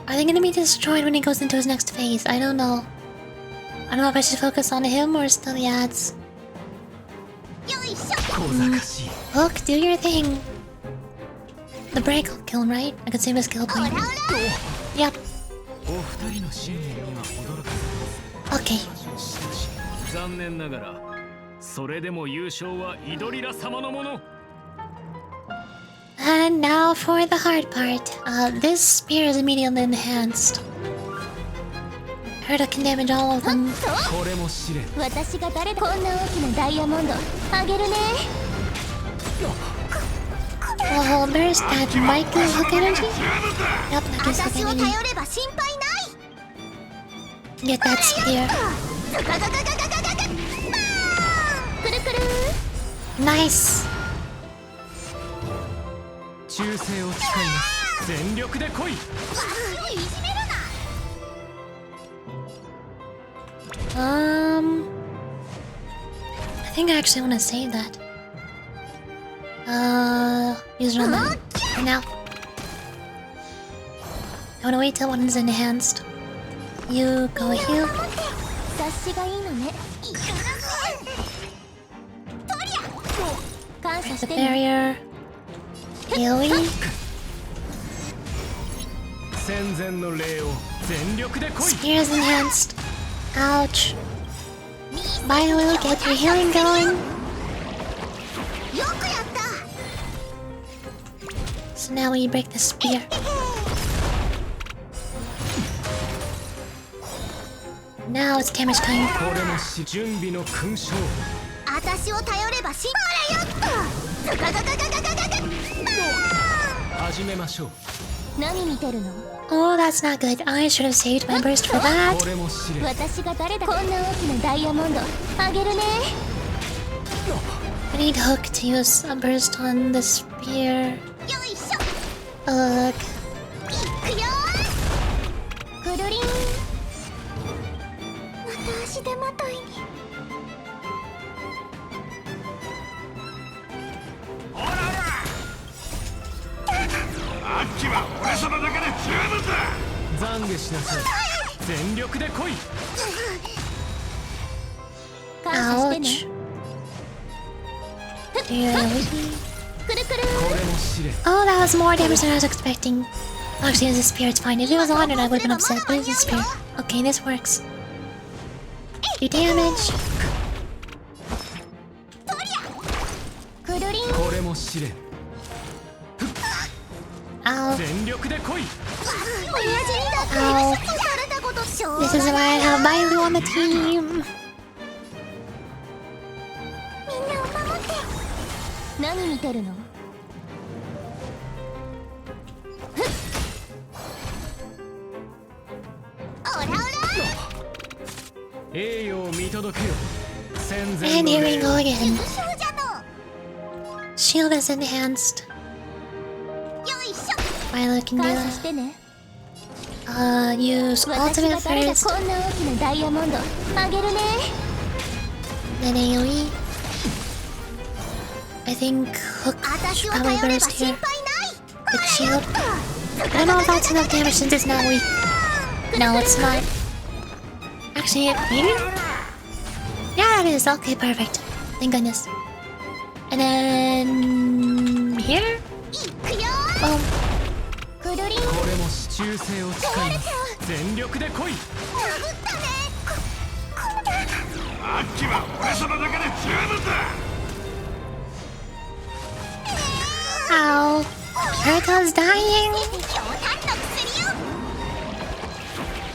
Are they gonna be destroyed when he goes into his next phase? I don't know. I don't know if I should focus on him or still the ads. Hook, do your thing. The break will kill him, right? I could save a skill point. Yep. Okay. And now for the hard part. This spear is immediately enhanced. Herta can damage all of them. Oh, there's that Michael Hook energy? Yep, that gives Hook energy. Get that spear. Nice. I think I actually want to save that. Use it on that for now. I want to wait till one is enhanced. You go heal. There's a barrier. AoE. Spear is enhanced. Ouch. Violet, get your healing going. So now we break the spear. Now it's damage time. Oh, that's not good. I should have saved my burst for that. I need Hook to use a burst on the spear. Ugh. Ouch. Oh, that was more damage than I was expecting. Actually, as a spear, it's fine. If it was on it, I would have been upset, but it's a spear. Okay, this works. Do damage. Ow. Ow. This is why I have Mailu on the team. And here we go again. Shield is enhanced. Violet can do that. Use ultimate first. Then AoE. I think Hook should probably burst here. Quick shield. I don't know if that's enough damage since it's not weak. No, it's not. Actually, maybe? Yeah, it is. Okay, perfect. Thank goodness. And then... here? Boom. くるりんこれも支柱性を使います全力で来い殴ったねアッキは俺様だけで十分だ Ow. Kirito's dying. 強炭の薬よ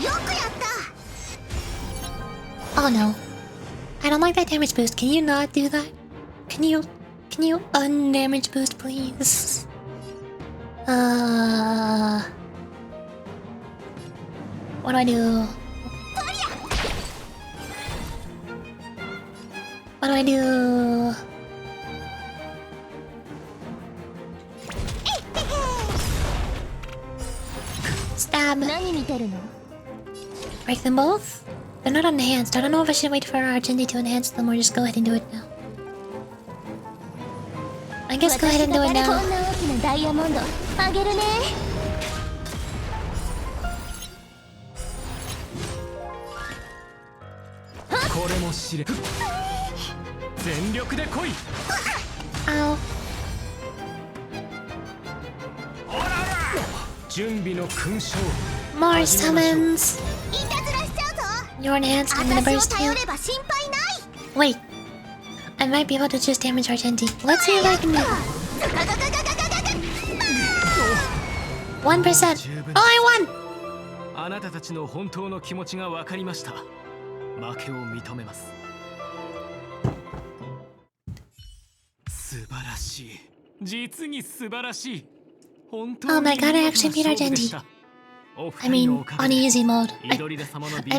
よくやった Oh no. I don't like that damage boost. Can you not do that? Can you undamage boost, please? What do I do? What do I do? Stab. 何見てるの Break them both? They're not enhanced. I don't know if I should wait for our Argenti to enhance them or just go ahead and do it now. I guess go ahead and do it 私がこ now. んな大きなダイヤモンドあげるねこれも試練全力で来い Ow. 準備の勲章 More summons. いたずらしちゃうぞ You're enhanced. I'm gonna 私を burst 頼 you. れば心配ない Wait. I might be able to just damage Argenti. Let's see if I can do it. 1%. Oh, I won! あなたたちの本当の気持ちが分かりました負けを認めます素晴らしい実に素晴らしい本当に Oh my god, I actually beat Argenti. I mean, on easy mode. I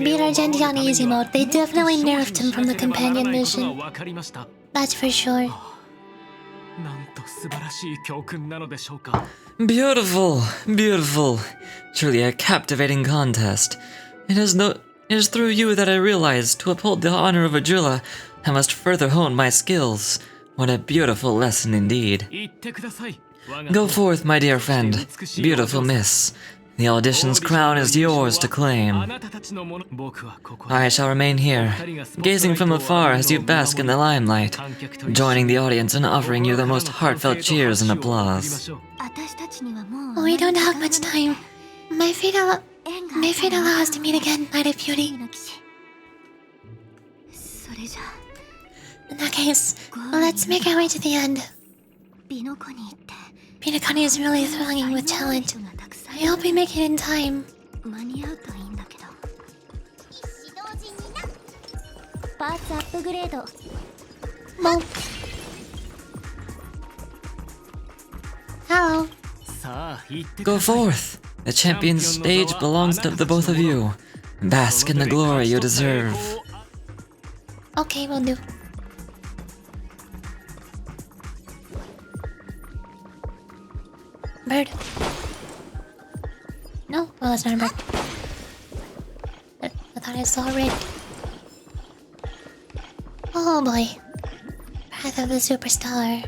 beat Argenti on easy mode. They definitely nerfed him from the companion mission. That's for sure. なんと素晴らしい教訓なのでしょうか Beautiful, beautiful. Truly a captivating contest. It is through you that I realize, to uphold the honor of Ajula, I must further hone my skills. What a beautiful lesson indeed. 言ってください Go forth, my dear friend, beautiful miss. The audition's crown is yours to あ claim. なたたちのもの僕はここ I shall remain here, gazing from afar as you bask in the limelight, joining the audience and offering you the most heartfelt cheers and applause. 私たちにはもう We don't have much time. My fate allows us to meet again, Night of Beauty. それじゃ In that case, let's make our way to the end. 美の子に行って Penacony is really thronging with talent. I hope we make it in time. 間に合うといいんだけど一同時になパーツアップグレード Well, hello. さあ行ってく Go ださい forth. The champion's stage belongs to the both of you. Bask in the glory you deserve. Okay, we'll do. Bird. No? Well, that's not a bird. I thought I saw a red. Oh boy. Path of the Superstar.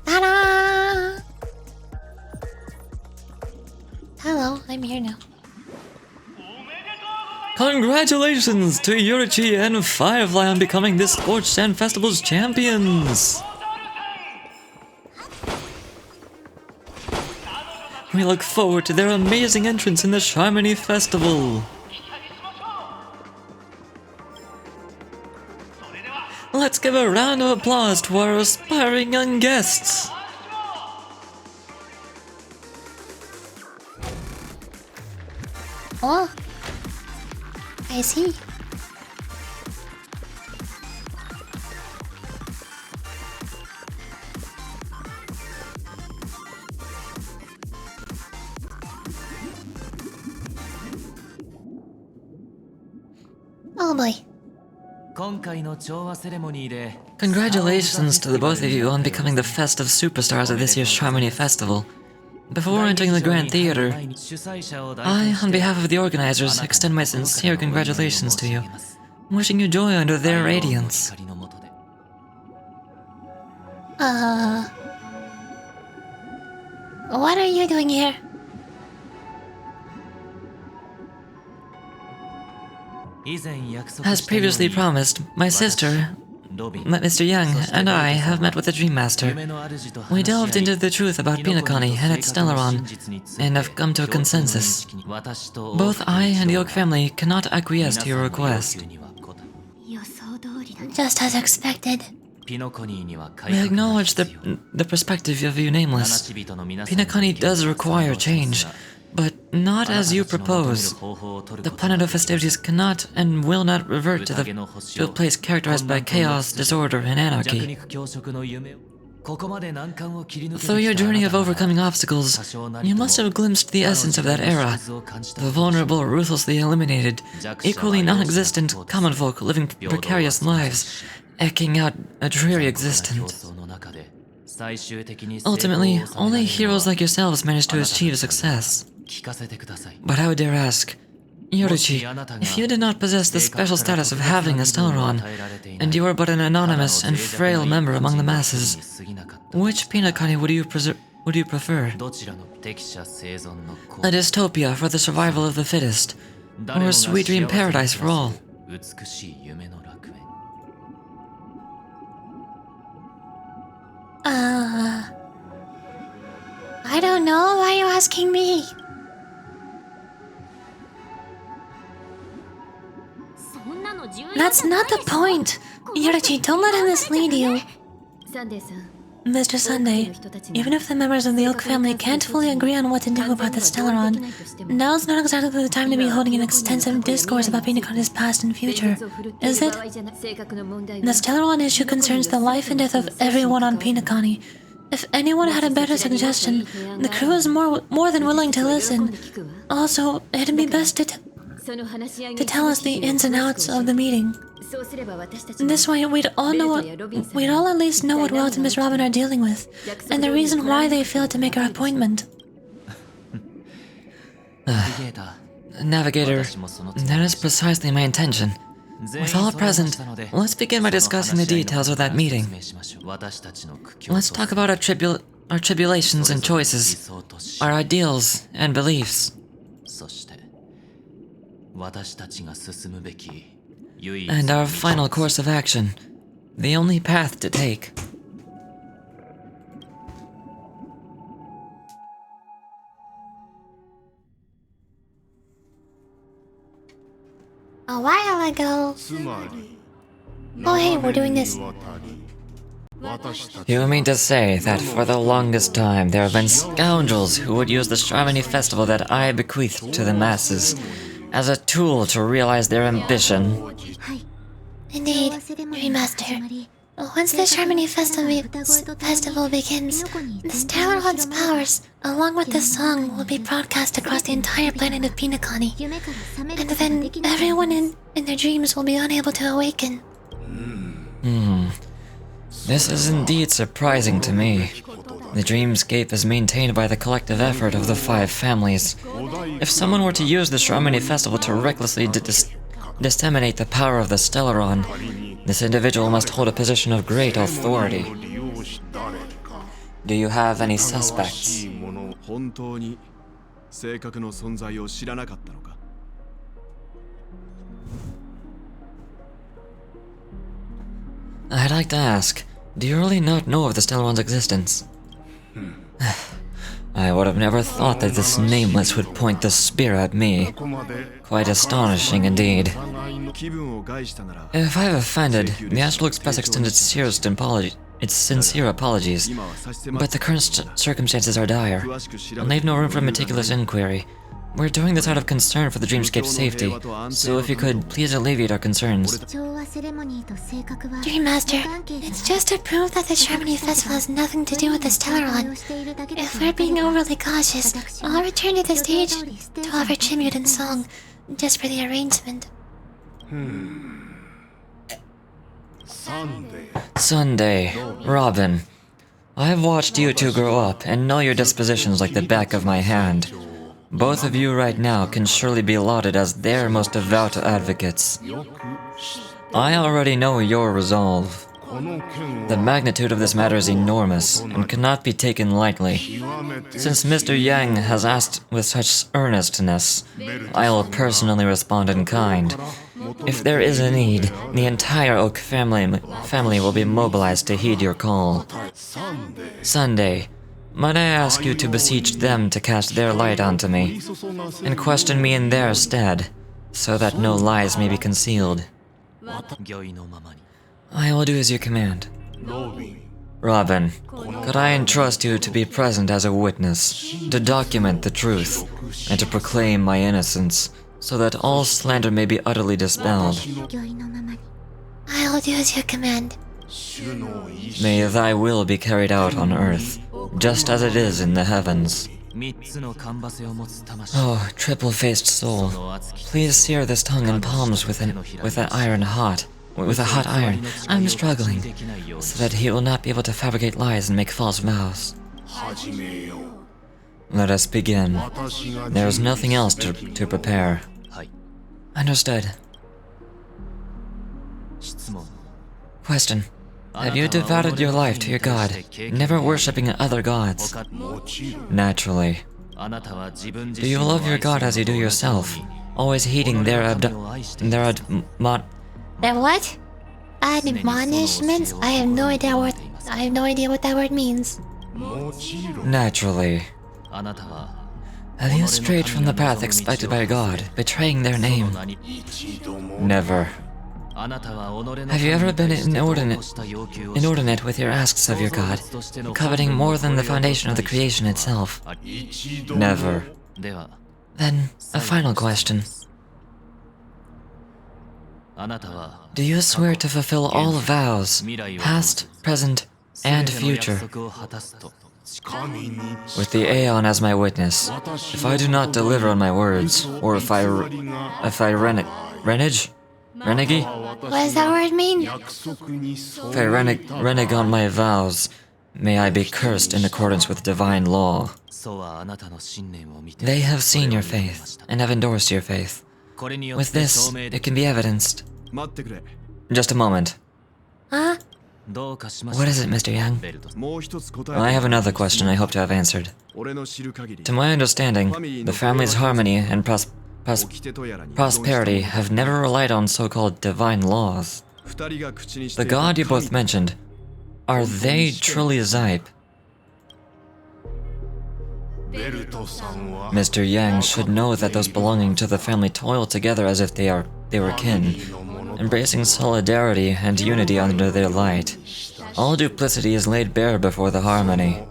Ta-da! Hello, I'm here now. Congratulations to Yurichi and Firefly on becoming this Scorched Sand Festival's champions! We look forward to their amazing entrance in the Charmony Festival! Let's give a round of applause to our aspiring young guests! Oh, I see. Oh boy. Congratulations to the both of you on becoming the festive superstars of this year's Harmony Festival. Before entering the Grand Theater, I, on behalf of the organizers, extend my sincere congratulations to you, wishing you joy under their radiance. What are you doing here? As previously promised, my sister, Mr. Young, and I have met with the Dream Master. We delved into the truth about penacony and its Stellaron, and have come to a consensus. Both I and the Oak family cannot acquiesce to your request. Just as expected. We acknowledge the perspective of you nameless. Penacony does require change, but not as you propose. The planet of festivities cannot and will not revert to a place characterized by chaos, disorder, and anarchy. Through your journey of overcoming obstacles, you must have glimpsed the essence of that era. The vulnerable, ruthlessly eliminated, equally non-existent common folk living precarious lives, eking out a dreary existence. Ultimately, only heroes like yourselves manage to achieve success. But I would dare ask, Yoruchi, if you did not possess the special status of having a Stellaron, and you were but an anonymous and frail member among the masses, which penacony would you prefer? A dystopia for the survival of the fittest, or a sweet dream paradise for all? I don't know. Why are you asking me? That's not the point. Yoruchi, don't let him mislead you. Mr. Sunday, even if the members of the Oak family can't fully agree on what to do about the Stellaron, now's not exactly the time to be holding an extensive discourse about penacony's past and future, is it? The Stellaron issue concerns the life and death of everyone on penacony. If anyone had a better suggestion, the crew is more than willing to listen. Also, it'd be best to tell us the ins and outs of the meeting. This way, we'd all at least know what Walt and Miss Robin are dealing with, and the reason why they failed to make our appointment. Navigator, that is precisely my intention. With all present, let's begin by discussing the details of that meeting. Let's talk about our tribulations and choices, our ideals and beliefs, and our final course of action, the only path to take. A while ago... Oh hey, we're doing this. You mean to say that for the longest time there have been scoundrels who would use the Shravani festival that I bequeathed to the masses as a tool to realize their ambition? Indeed, Remaster. Once the Harmony Festival begins, the Stellaron's powers, along with this song, will be broadcast across the entire planet of penacony. And then everyone in their dreams will be unable to awaken. This is indeed surprising to me. The dreamscape is maintained by the collective effort of the 5 families. If someone were to use the Shravani Festival to recklessly disseminate the power of the Stellaron, this individual must hold a position of great authority. Do you have any suspects? I'd like to ask, do you really not know of the Stellaron's existence? I would have never thought that this nameless would point the spear at me. Quite astonishing indeed. If I have offended, the Astral Express extends its sincere apologies, but the current circumstances are dire. I'll leave no room for meticulous inquiry. We're doing this out of concern for the Dreamscape's safety, so if you could, please alleviate our concerns. Dreammaster, it's just to prove that the Harmony Festival has nothing to do with the Stellaron. If we're being overly cautious, I'll return to the stage to offer tribute and song, just for the arrangement. Sunday, Robin. I have watched you two grow up and know your dispositions like the back of my hand. Both of you right now can surely be lauded as their most devout advocates. I already know your resolve. The magnitude of this matter is enormous and cannot be taken lightly. Since Mr. Yang has asked with such earnestness, I will personally respond in kind. If there is a need, the entire Oak family will be mobilized to heed your call. Sunday, might I ask you to beseech them to cast their light onto me, and question me in their stead, so that no lies may be concealed. I will do as you command. Robin, could I entrust you to be present as a witness, to document the truth, and to proclaim my innocence, so that all slander may be utterly dispelled? I will do as you command. May thy will be carried out on earth, just as it is in the heavens. Oh, triple-faced soul, please sear this tongue and palms with a hot iron. I'm struggling, so that he will not be able to fabricate lies and make false vows. Let us begin. There is nothing else to prepare. Understood. Question. Have you devoted your life to your god, never worshipping other gods? Naturally. Do you love your god as you do yourself, always heeding their Their what? Admonishments? I have no idea what that word means. Naturally. Have you strayed from the path expected by God, betraying their name? Never. Have you ever been inordinate with your asks of your god, coveting more than the foundation of the creation itself? Never. Then, a final question. Do you swear to fulfill all vows, past, present, and future? With the Aeon as my witness, if I do not deliver on my words, or if I renege? What does that word mean? If I renege on my vows, may I be cursed in accordance with divine law. They have seen your faith, and have endorsed your faith. With this, it can be evidenced. Just a moment. Huh? What is it, Mr. Yang? I have another question I hope to have answered. To my understanding, the family's harmony and prosperity have never relied on so-called divine laws. The god you both mentioned, are they truly Zype? Mr. Yang should know that those belonging to the family toil together as if they were kin, embracing solidarity and unity under their light. All duplicity is laid bare before the harmony.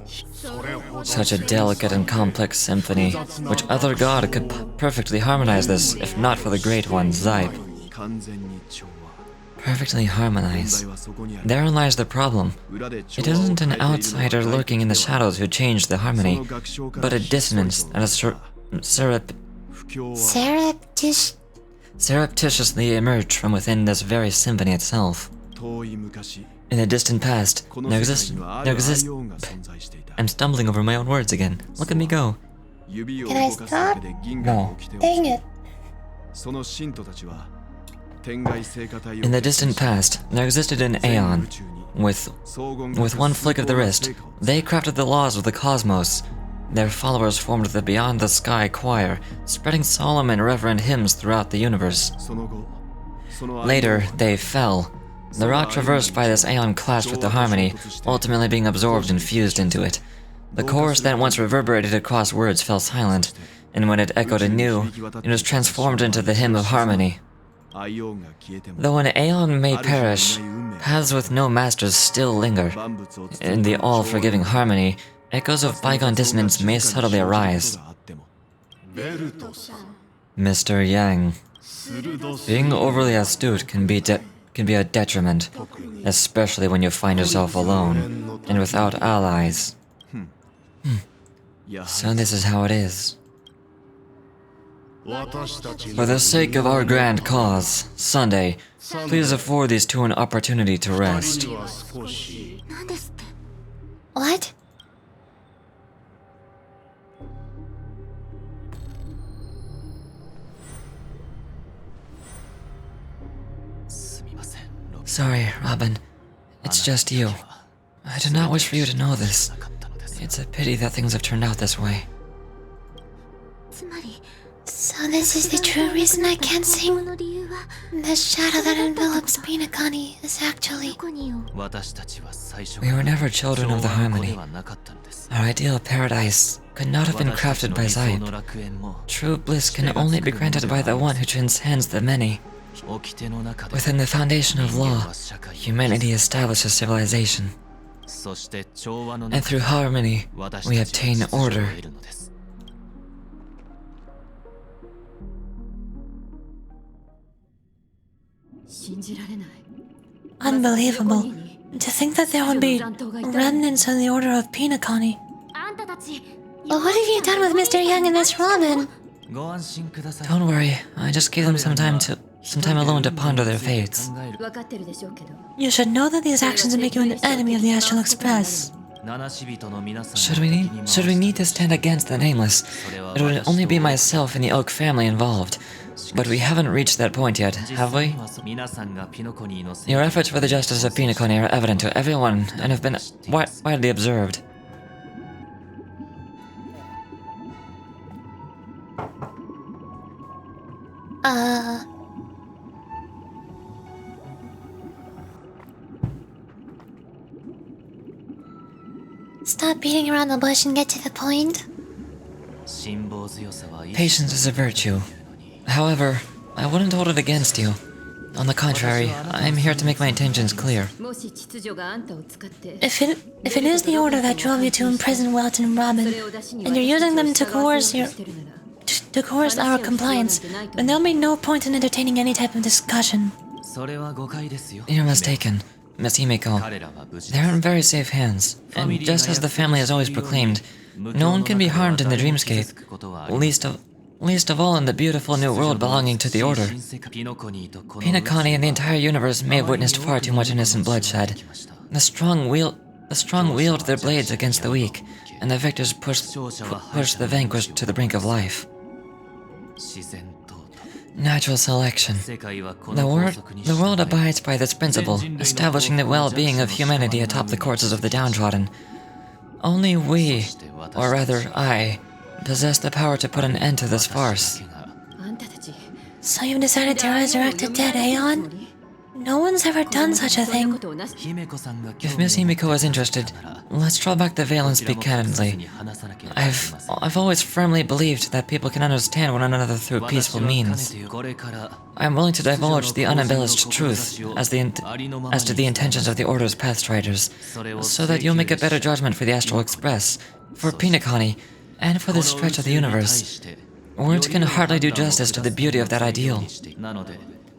Such a delicate and complex symphony, which other god could perfectly harmonize this, if not for the great one, Zype. Perfectly harmonize. Therein lies the problem. It isn't an outsider lurking in the shadows who changed the harmony, but a dissonance and a surreptitiously emerged from within this very symphony itself. In the distant past, there I'm stumbling over my own words again. Look at me go. Can I stop? No. Dang it. In the distant past, there existed an Aeon. With one flick of the wrist, they crafted the laws of the cosmos. Their followers formed the Beyond the Sky Choir, spreading solemn and reverent hymns throughout the universe. Later, they fell. The route traversed by this Aeon clashed with the harmony, ultimately being absorbed and fused into it. The chorus that once reverberated across words fell silent, and when it echoed anew, it was transformed into the hymn of harmony. Though an Aeon may perish, paths with no masters still linger. In the all-forgiving harmony, echoes of bygone dissonance may subtly arise. Mr. Yang, being overly astute can be a detriment, especially when you find yourself alone and without allies. So this is how it is. For the sake of our grand cause, Sunday, Please afford these two an opportunity to rest. なんですって。 What? Sorry, Robin. It's just you. I do not wish for you to know this. It's a pity that things have turned out this way. つまり、 So this is the true reason I can't 本 sing. 当の理由は The shadow that envelops penacony is actually... どこによ。 We were never children of the harmony. Our ideal paradise could not have been crafted by Zype. True bliss can only be granted by the one who transcends the many. Within the foundation of law, humanity establishes civilization. And through harmony, we obtain order. Unbelievable. To think that there would be remnants of the Order of Penacony. あんたたち、 But what have you done with Mr. Young and Miss Robin? Don't worry, I just gave them some time alone to ponder their fates. 分かってるでしょうけど。 You should know that these actions make you an enemy of the Astral Express. Should we need to stand against the Nameless, it would only be myself and the Oak family involved. But we haven't reached that point yet, have we? Your efforts for the justice of Penacony are evident to everyone and have been widely observed. Stop beating around the bush and get to the point. Patience is a virtue. However, I wouldn't hold it against you. On the contrary, I'm here to make my intentions clear. もし秩序があんたを使って、 If it is the order that drove you to imprison Welton and Robin, and you're using them to coerce our compliance, then there'll be no point in entertaining any type of discussion. You're mistaken, Miss Himiko. They're in very safe hands, and just as the family has always proclaimed, no one can be harmed in the dreamscape, least of all in the beautiful new world belonging to the Order. Penacony and the entire universe may have witnessed far too much innocent bloodshed. The strong wield their blades against the weak, and the victors push the vanquished to the brink of life. Natural selection. The world abides by this principle, establishing the well-being of humanity atop the corpses of the downtrodden. Only we, or rather I, possess the power to put an end to this farce. あんたたち、 So you've decided to resurrect the dead, Aeon? No one's ever done such a そういうこ thing. とをなし。 If Miss Himiko is interested, let's draw back the veil and speak candidly. I've always firmly believed that people can understand one another through peaceful means. I'm willing to divulge the unembellished truth as to the intentions of the Order's Pathstriders, so that you'll make a better judgment for the Astral Express, for Penacony, and for this stretch of the universe. Words can hardly do justice to the beauty of that ideal.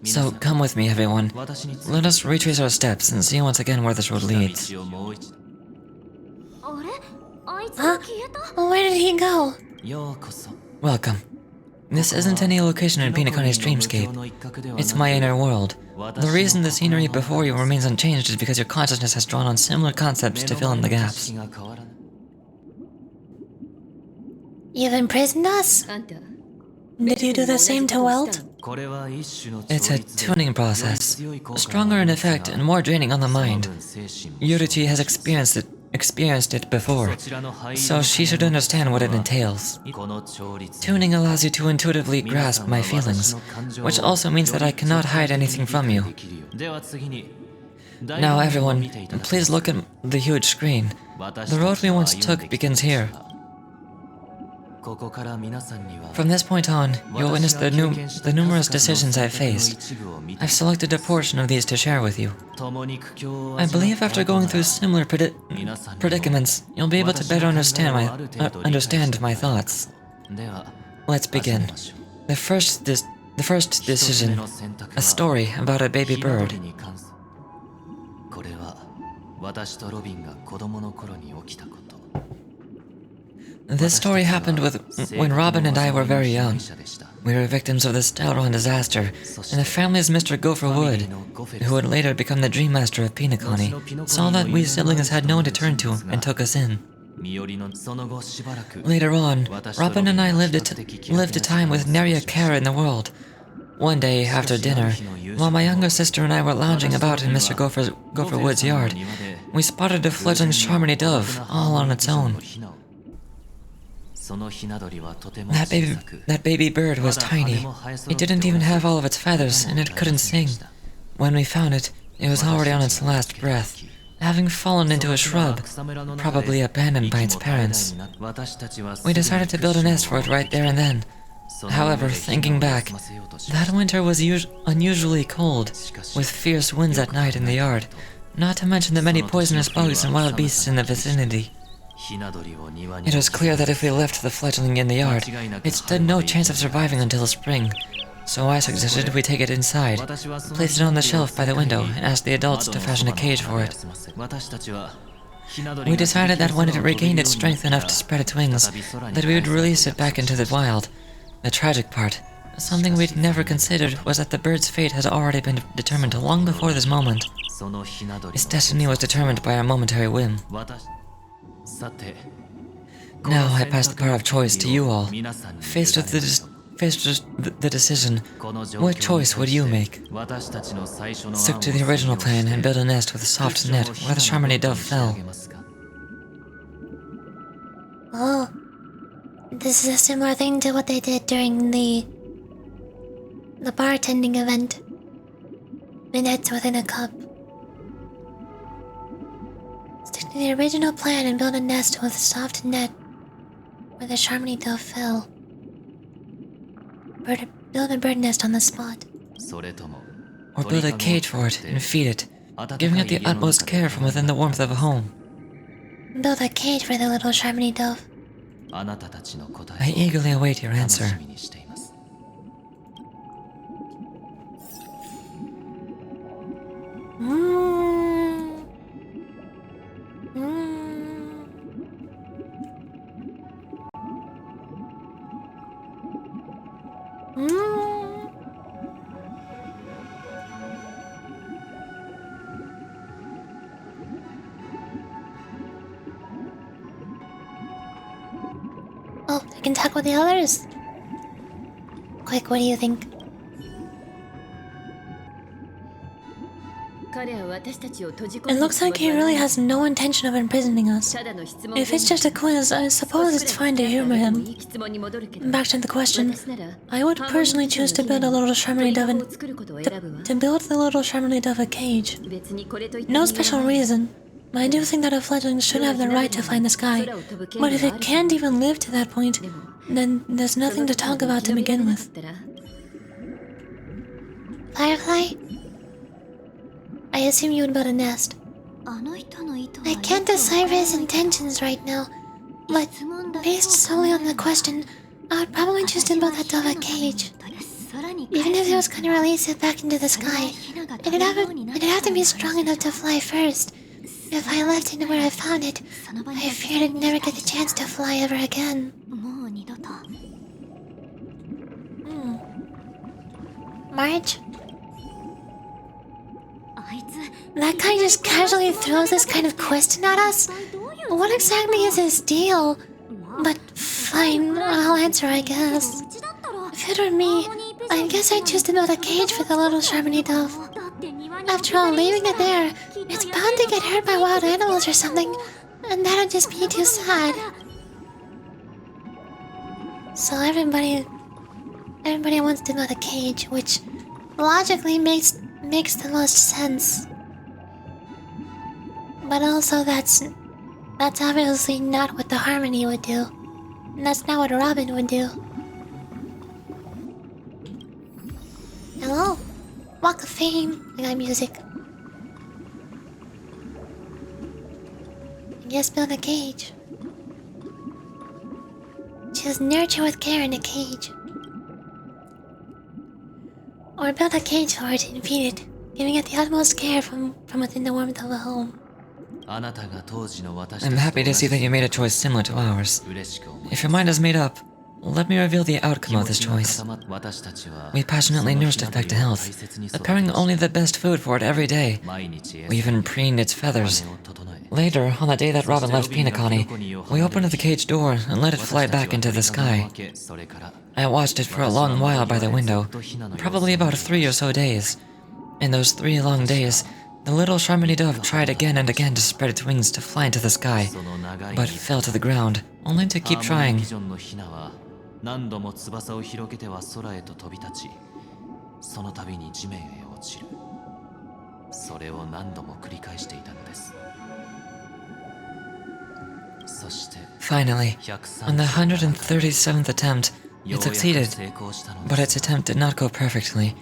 So come with me, everyone. Let us retrace our steps and see once again where this road leads. あれ、あいつ Huh? が消えた。 Where did he go? Welcome. This isn't any location in Penacony's dreamscape. It's my inner world. The reason the scenery before you remains unchanged is because your consciousness has drawn on similar concepts to fill in the gaps. You've imprisoned us? あんた、 Did you do the same to Welt? It's a tuning process, stronger in effect and more draining on the mind. Yurichi has experienced it before, so she should understand what it entails. Tuning allows you to intuitively grasp my feelings, which also means that I cannot hide anything from you. Now everyone, please look at the huge screen. The road we once took begins here. From this point on, you'll witness the numerous decisions I've faced. I've selected a portion of these to share with you. I believe after going through similar predicaments, you'll be able to better understand my thoughts. Let's begin. The first decision, a story about a baby bird. This story happened when Robin and I were very young. We were victims of the Stelron disaster, and the family's Mr. Gopher Wood, who would later become the Dream Master of Penacony, saw that we siblings had no one to turn to and took us in. Later on, Robin and I lived a time with nary a care in the world. One day, after dinner, while my younger sister and I were lounging about in Mr. Gopher Wood's yard, we spotted a fledgling Charmony dove, all on its own. That baby bird was tiny. It didn't even have all of its feathers, and it couldn't sing. When we found it, it was already on its last breath, having fallen into a shrub, probably abandoned by its parents. We decided to build a nest for it right there and then. However, thinking back, that winter was unusually cold, with fierce winds at night in the yard, not to mention the many poisonous bugs and wild beasts in the vicinity. It was clear that if we left the fledgling in the yard, it stood no chance of surviving until spring, so I suggested we take it inside, place it on the shelf by the window, and ask the adults to fashion a cage for it. We decided that when it regained its strength enough to spread its wings, that we would release it back into the wild. The tragic part, something we'd never considered, was that the bird's fate had already been determined long before this moment. Its destiny was determined by a momentary whim. Now I pass the power of choice to you all. Faced with the decision, what choice would you make? Stick to the original plan and build a nest with a soft net where the Charmony dove fell. Oh, this is a similar thing to what they did during the bartending event. Minutes within a cup. Stick to the original plan and build a nest with a soft net where the Charmony dove fell. Build a bird nest on the spot. Or build a cage for it and feed it, giving it the utmost care from within the warmth of a home. Build a cage for the little Charmony dove. I eagerly await your answer. Oh, I can talk with the others. Quick, what do you think? It looks like he really has no intention of imprisoning us. If it's just a quiz, I suppose it's fine to humor him. Back to the question. I would personally choose to build a little Charmony dove to build the little Charmony dove a cage. No special reason. I do think that a fledgling should have the right to fly in the sky, but if it can't even live to that point, then there's nothing to talk about to begin with. Firefly? I assume you would build a nest. I can't decipher his intentions right now, but based solely on the question, I would probably choose to build that dove a cage. Even if he was going to release it back into the sky, it'd have to be strong enough to fly first. If I left it where I found it, I feared it'd never get the chance to fly ever again. Marge? That guy just casually throws this kind of question at us? What exactly is his deal? But fine, I'll answer, I guess. If it were me, I guess I'd choose to build a cage for the little Charmony dove. After all, leaving it there, it's bound to get hurt by wild animals or something, and that'd just be too sad. So everybody wants to build a cage, which logically makes the most sense. But also that's obviously not what the Harmony would do. And that's not what Robin would do. Hello? Walk of Fame. I got music. I guess build a cage. Choose nurture with care in a cage. Or build a cage for it and feed it, giving it the utmost care from within the warmth of a home. I'm happy to see that you made a choice similar to ours. If your mind is made up, let me reveal the outcome of this choice. We passionately nursed it back to health, preparing only the best food for it every day. We even preened its feathers. Later, on the day that Robin left penacony, we opened the cage door and let it fly back into the sky. I watched it for a long while by the window, probably about 3 or so days. In those 3 long days, the little Charmony dove tried again and again to spread its wings to fly into the sky, but fell to the ground, only to keep trying. Finally, on the 137th attempt, it succeeded, but its attempt did not go perfectly.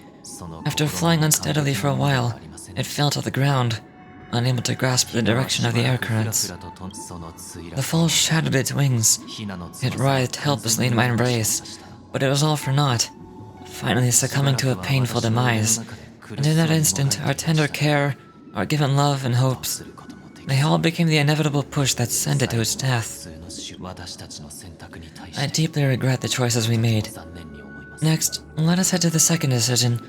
After flying unsteadily for a while, it fell to the ground, unable to grasp the direction of the air currents. The fall shattered its wings. It writhed helplessly in my embrace, but it was all for naught, finally succumbing to a painful demise. And in that instant, our tender care, our given love and hopes, they all became the inevitable push that sent it to its death. I deeply regret the choices we made. Next, let us head to the second decision.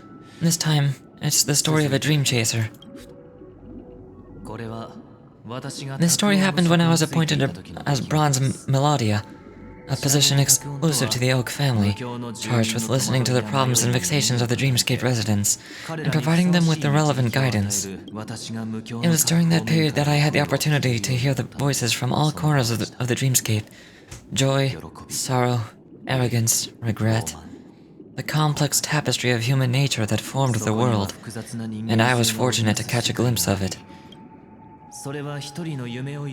This time, it's the story of a dream chaser. This story happened when I was appointed as Bronze Melodia, a position exclusive to the Oak family, charged with listening to the problems and vexations of the Dreamscape residents, and providing them with the relevant guidance. It was during that period that I had the opportunity to hear the voices from all corners of the Dreamscape. Joy, sorrow, arrogance, regret. The complex tapestry of human nature that formed the world, and I was fortunate to catch a glimpse of it.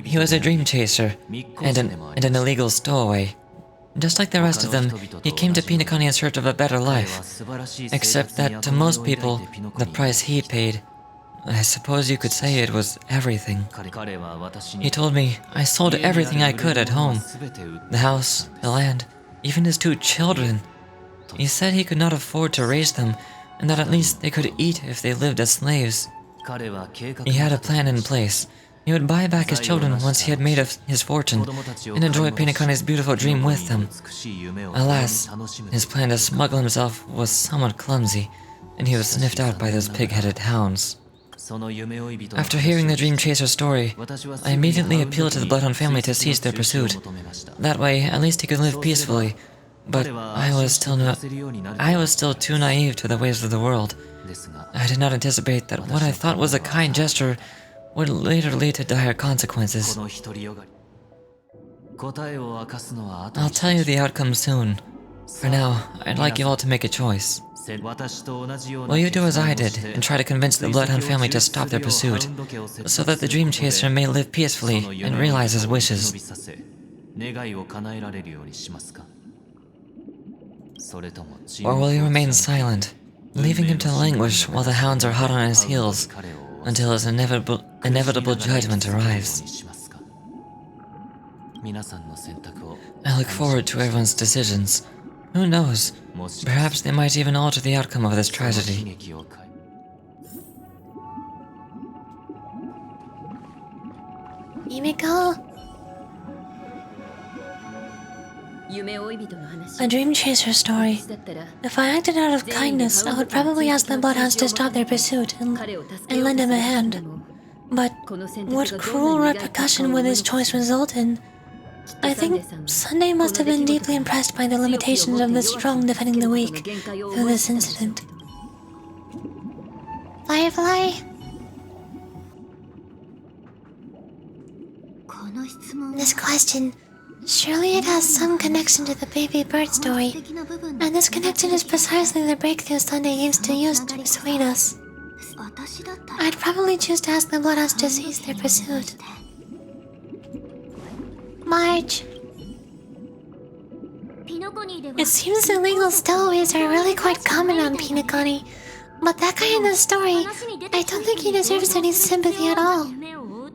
He was a dream chaser, and an illegal stowaway. Just like the rest of them, he came to penacony in search of a better life. Except that to most people, the price he paid, I suppose you could say it was everything. He told me I sold everything I could at home. The house, the land, even his 2 children. He said he could not afford to raise them, and that at least they could eat if they lived as slaves. He had a plan in place. He would buy back his children once he had made his fortune, and enjoy penacony's beautiful dream with them. Alas, his plan to smuggle himself was somewhat clumsy, and he was sniffed out by those pig-headed hounds. After hearing the Dream Chaser's story, I immediately appealed to the Bloodhound family to cease their pursuit. That way, at least he could live peacefully. But I was still too naive to the ways of the world. I did not anticipate that what I thought was a kind gesture would later lead to dire consequences. I'll tell you the outcome soon. For now, I'd like you all to make a choice. Will you do as I did and try to convince the Bloodhound family to stop their pursuit, so that the Dream Chaser may live peacefully and realize his wishes? Or will you remain silent, leaving him to languish while the hounds are hot on his heels, until his inevitable judgment arrives? I look forward to everyone's decisions. Who knows? Perhaps they might even alter the outcome of this tragedy. Yumiko? A dream chaser story. If I acted out of kindness, I would probably ask the Bloodhounds to stop their pursuit and lend him a hand. But what cruel repercussion would this choice result in? I think Sunday must have been deeply impressed by the limitations of the strong defending the weak through this incident. Firefly? This question, surely it has some connection to the baby bird story, and this connection is precisely the breakthrough Sunday used to persuade us. I'd probably choose to ask the Bloodhounds to cease their pursuit. Marge. It seems illegal stowaways are really quite common on penacony, but that guy in the story, I don't think he deserves any sympathy at all.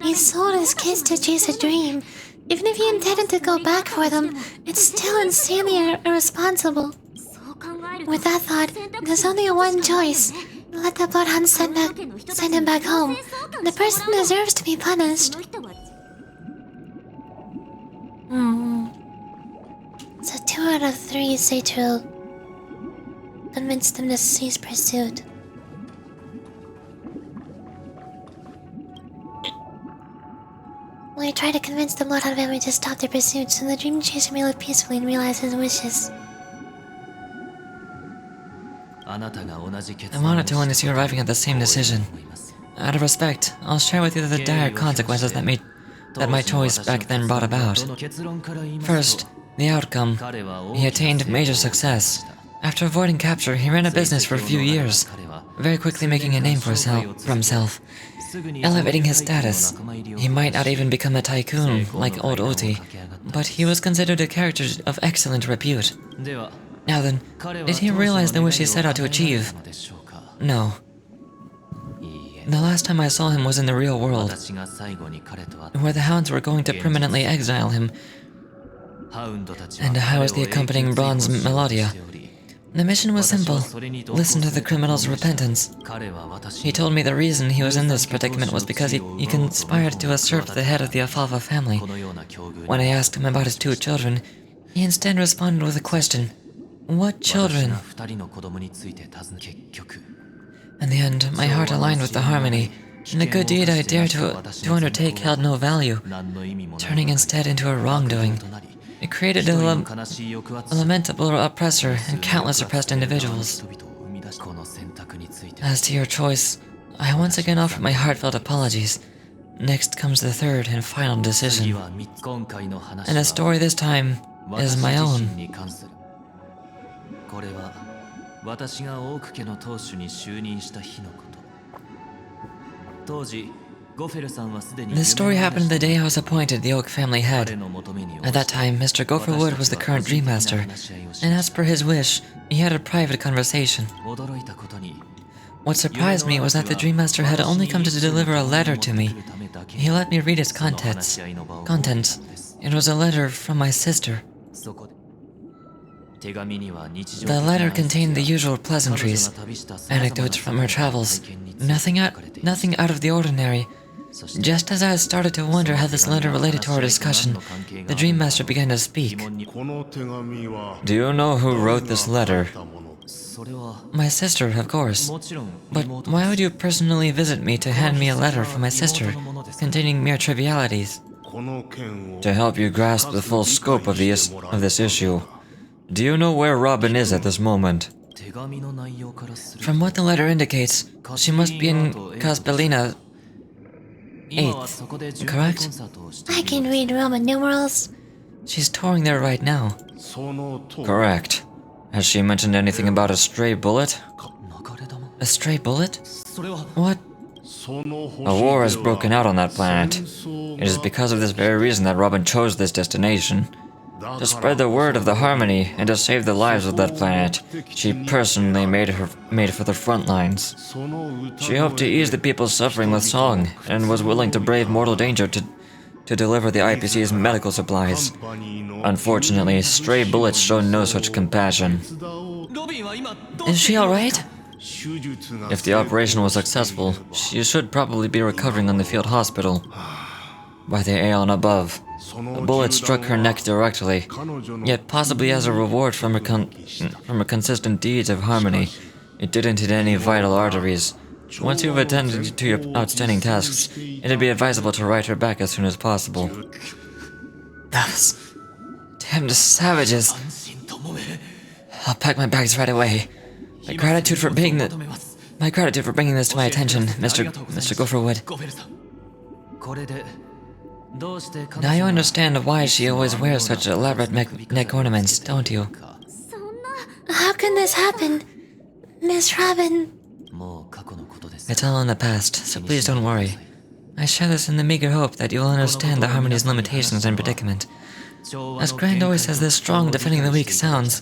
He sold his kids to chase a dream. Even if he intended to go back for them, it's still insanely irresponsible. With that thought, there's only one choice. Let the Bloodhounds send him back home. The person deserves to be punished. So 2 out of 3 say to convince them to cease pursuit. When I try to convince the Bloodhound family to stop their pursuits, and the Dream Chaser may live peacefully and realize his wishes. I wanted to witness you arriving at the same decision. Out of respect, I'll share with you the dire consequences that my choice back then brought about. First, the outcome. He attained major success. After avoiding capture, he ran a business for a few years, very quickly making a name for himself, elevating his status. He might not even become a tycoon like old Oti, but he was considered a character of excellent repute. Now then, did he realize the wish he set out to achieve? No. The last time I saw him was in the real world, where the hounds were going to permanently exile him, and I was the accompanying bronze Melodia. The mission was simple: listen to the criminal's repentance. He told me the reason he was in this predicament was because he conspired to usurp the head of the Alfalfa family. When I asked him about his 2 children, he instead responded with a question: what children? In the end, my heart aligned with the harmony, and the good deed I dared to undertake held no value, turning instead into a wrongdoing. It created a lamentable oppressor and countless oppressed individuals. As to your choice, I once again offer my heartfelt apologies. Next comes the third and final decision. And the story this time is my own. This story happened the day I was appointed the Oak family head. At that time, Mr. Gopher Wood was the current Dream Master, and as per his wish, he had a private conversation. What surprised me was that the Dream Master had only come to deliver a letter to me. He let me read its contents. It was a letter from my sister. The letter contained the usual pleasantries, anecdotes from her travels, nothing out of the ordinary. Just as I had started to wonder how this letter related to our discussion, the Dream Master began to speak. Do you know who wrote this letter? My sister, of course. But why would you personally visit me to hand me a letter from my sister, containing mere trivialities? To help you grasp the full scope of this issue. Do you know where Robin is at this moment? From what the letter indicates, she must be in Caspellina 8th, correct? I can read Roman numerals. She's touring there right now. Correct. Has she mentioned anything about a stray bullet? A stray bullet? What? A war has broken out on that planet. It is because of this very reason that Robin chose this destination. To spread the word of the harmony and to save the lives of that planet, she personally made for the front lines. She hoped to ease the people's suffering with song, and was willing to brave mortal danger to deliver the IPC's medical supplies. Unfortunately, stray bullets show no such compassion. Is she alright? If the operation was successful, she should probably be recovering in the field hospital. By the aeon above, a bullet struck her neck directly, yet possibly as a reward from her consistent deeds of harmony, it didn't hit any vital arteries. Once you've attended to your outstanding tasks, it'd be advisable to write her back as soon as possible. Those damned savages. I'll pack my bags right away. My gratitude for bringing this to my attention, Mr. Gopherwood. Now you understand why she always wears such elaborate neck ornaments, don't you? How can this happen? Miss Robin... It's all in the past, so please don't worry. I share this in the meager hope that you will understand the harmony's limitations and predicament. As Grand always says, this strong defending the weak sounds.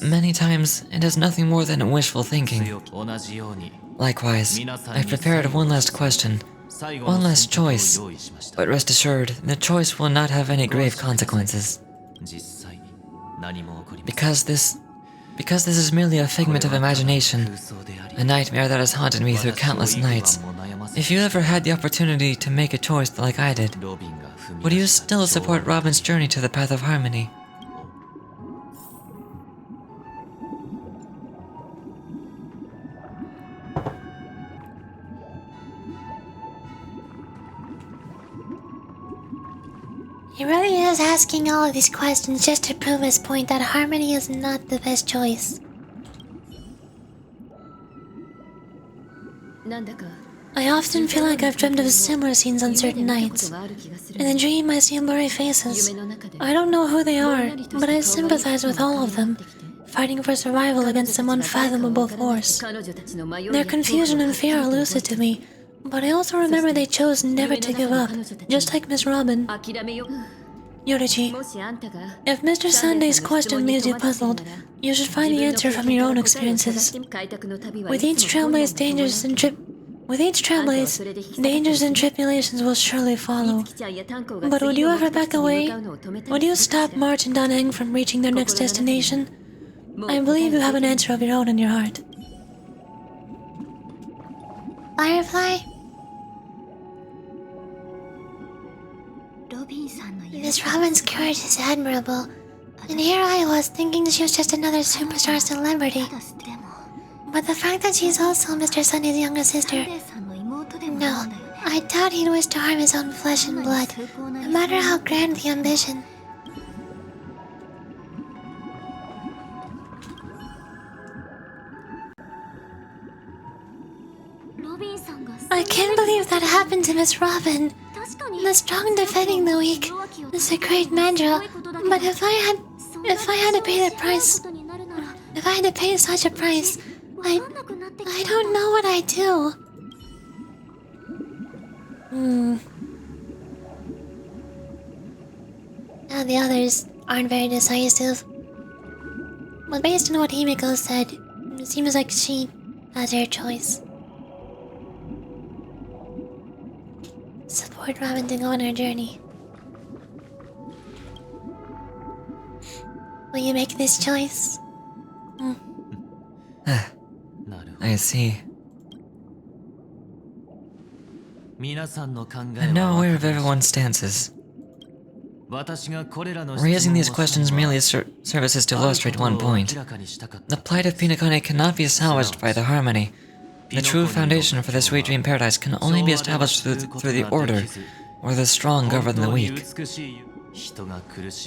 Many times, it is nothing more than wishful thinking. Likewise, I've prepared one last question. One last choice, but rest assured, the choice will not have any grave consequences. Because this is merely a figment of imagination, a nightmare that has haunted me through countless nights. If you ever had the opportunity to make a choice like I did, would you still support Robin's journey to the path of harmony? He really is asking all of these questions just to prove his point that harmony is not the best choice. I often feel like I've dreamt of similar scenes on certain nights. In the dream, I see blurry faces. I don't know who they are, but I sympathize with all of them, fighting for survival against some unfathomable force. Their confusion and fear are lucid to me, but I also remember they chose never to give up, just like Miss Robin. Yoruchi, if Mr. Sunday's question leaves you puzzled, you should find the answer from your own experiences. With each trailblaze, dangers and tribulations will surely follow. But would you ever back away? Would you stop March and Dunhang from reaching their next destination? I believe you have an answer of your own in your heart. Firefly? Miss Robin's courage is admirable, and here I was thinking she was just another superstar celebrity. But the fact that she's also Mr. Sunday's younger sister... No, I doubt he'd wish to harm his own flesh and blood, no matter how grand the ambition. I can't believe that happened to Miss Robin. The strong defending the weak is a great mantra, but if I had to pay the price, if I had to pay such a price, I don't know what I'd do. Now the others aren't very decisive. But based on what Himiko said, it seems like she has her choice. Support Robin to go on her journey. Will you make this choice? I see. I'm now aware of everyone's stances. Raising these questions merely serves to illustrate one point. The plight of penacony cannot be salvaged by the harmony. The true foundation for the sweet dream paradise can only be established through the order, where the strong govern the weak.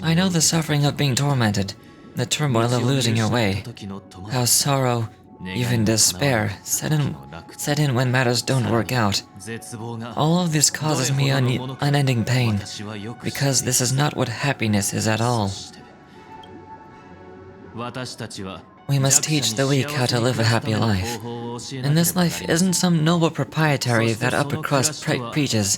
I know the suffering of being tormented, the turmoil of losing your way, how sorrow, even despair, set in when matters don't work out. All of this causes me unending pain, because this is not what happiness is at all. We must teach the weak how to live a happy life. And this life isn't some noble proprietary that upper crust preaches,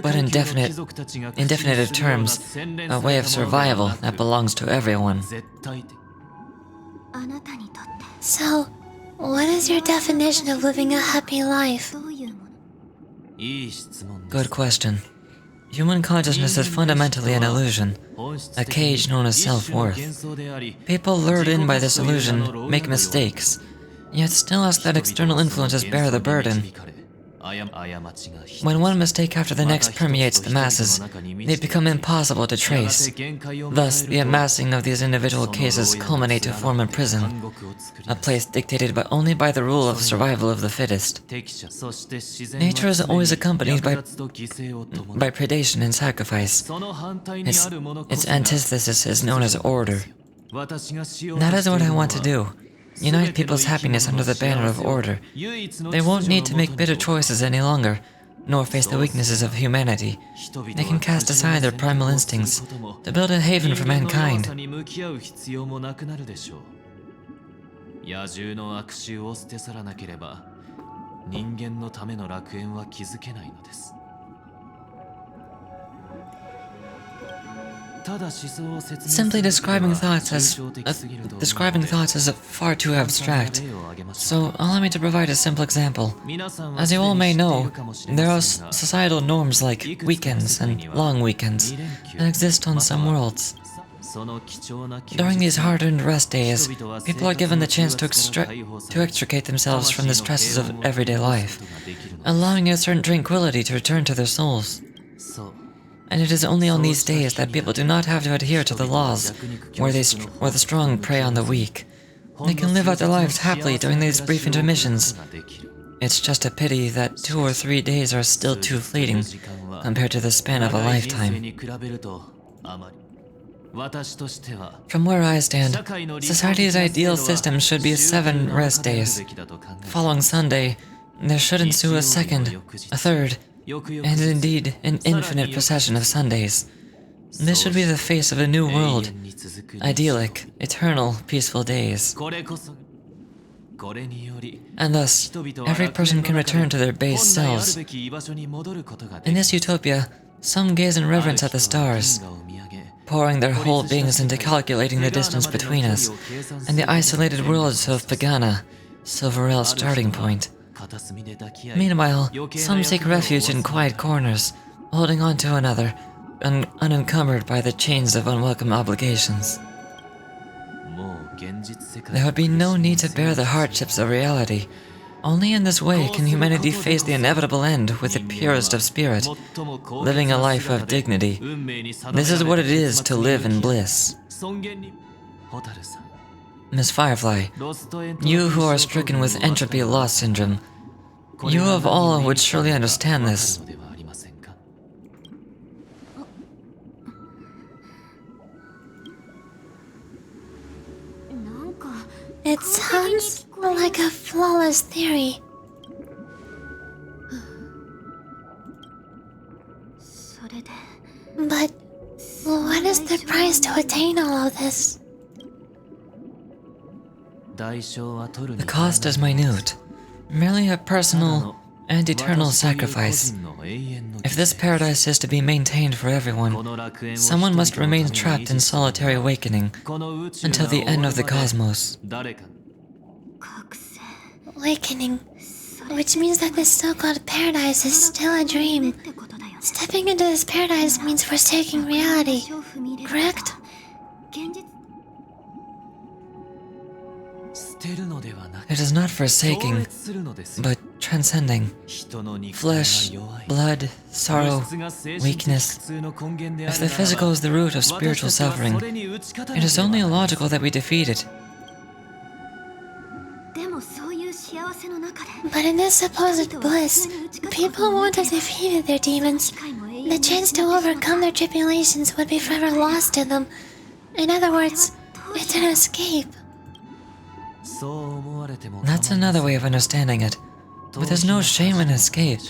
but in definitive terms, a way of survival that belongs to everyone. So, what is your definition of living a happy life? Good question. Human consciousness is fundamentally an illusion, a cage known as self-worth. People lured in by this illusion make mistakes, yet still ask that external influences bear the burden. When one mistake after the next permeates the masses, they become impossible to trace. Thus, the amassing of these individual cases culminate to form a prison, a place dictated only by the rule of survival of the fittest. Nature is always accompanied by predation and sacrifice. Its antithesis is known as order. That is what I want to do. Unite people's happiness under the banner of order. They won't need to make bitter choices any longer, nor face the weaknesses of humanity. They can cast aside their primal instincts to build a haven for mankind. Simply describing thoughts as far too abstract. So allow me to provide a simple example. As you all may know, there are societal norms like weekends and long weekends that exist on some worlds. During these hard-earned rest days, people are given the chance to extricate themselves from the stresses of everyday life, allowing a certain tranquility to return to their souls. And it is only on these days that people do not have to adhere to the laws, where the strong prey on the weak. They can live out their lives happily during these brief intermissions. It's just a pity that 2 or 3 days are still too fleeting compared to the span of a lifetime. From where I stand, society's ideal system should be 7 rest days. Following Sunday, there should ensue a second, a third, and indeed an infinite procession of Sundays. This should be the face of a new world. Idyllic, eternal, peaceful days. And thus, every person can return to their base selves. In this utopia, some gaze in reverence at the stars, pouring their whole beings into calculating the distance between us, and the isolated worlds of Pagana, Silver Rail's starting point. Meanwhile, some seek refuge in quiet corners, holding on to another, unencumbered by the chains of unwelcome obligations. There would be no need to bear the hardships of reality. Only in this way can humanity face the inevitable end with the purest of spirit, living a life of dignity. This is what it is to live in bliss. Miss Firefly, you who are stricken with entropy loss syndrome, you of all would surely understand this. It sounds like a flawless theory. But what is the price to attain all of this? The cost is minute, merely a personal and eternal sacrifice. If this paradise is to be maintained for everyone, someone must remain trapped in solitary awakening until the end of the cosmos. Awakening, which means that this so-called paradise is still a dream. Stepping into this paradise means forsaking reality, correct? It is not forsaking, but transcending. Flesh, blood, sorrow, weakness. If the physical is the root of spiritual suffering, it is only logical that we defeat it. But in this supposed bliss, people won't have defeated their demons. The chance to overcome their tribulations would be forever lost to them. In other words, it's an escape. That's another way of understanding it. But there's no shame in escape.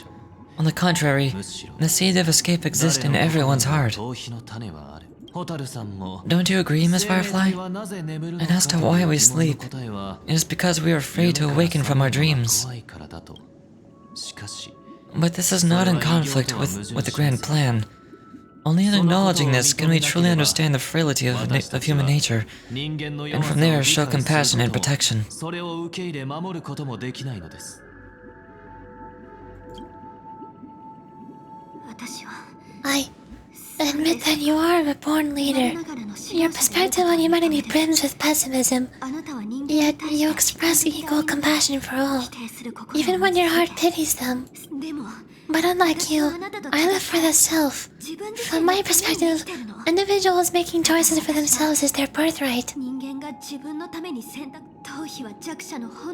On the contrary, the seed of escape exists in everyone's heart. Don't you agree, Miss Firefly? And as to why we sleep, it is because we are afraid to awaken from our dreams. But this is not in conflict with the grand plan. Only in acknowledging this can we truly understand the frailty of human nature, and from there show compassion and protection. I admit that you are a born leader. Your perspective on humanity brims with pessimism, yet you express equal compassion for all, even when your heart pities them. But unlike you, I live for the self. From my perspective, individuals making choices for themselves is their birthright.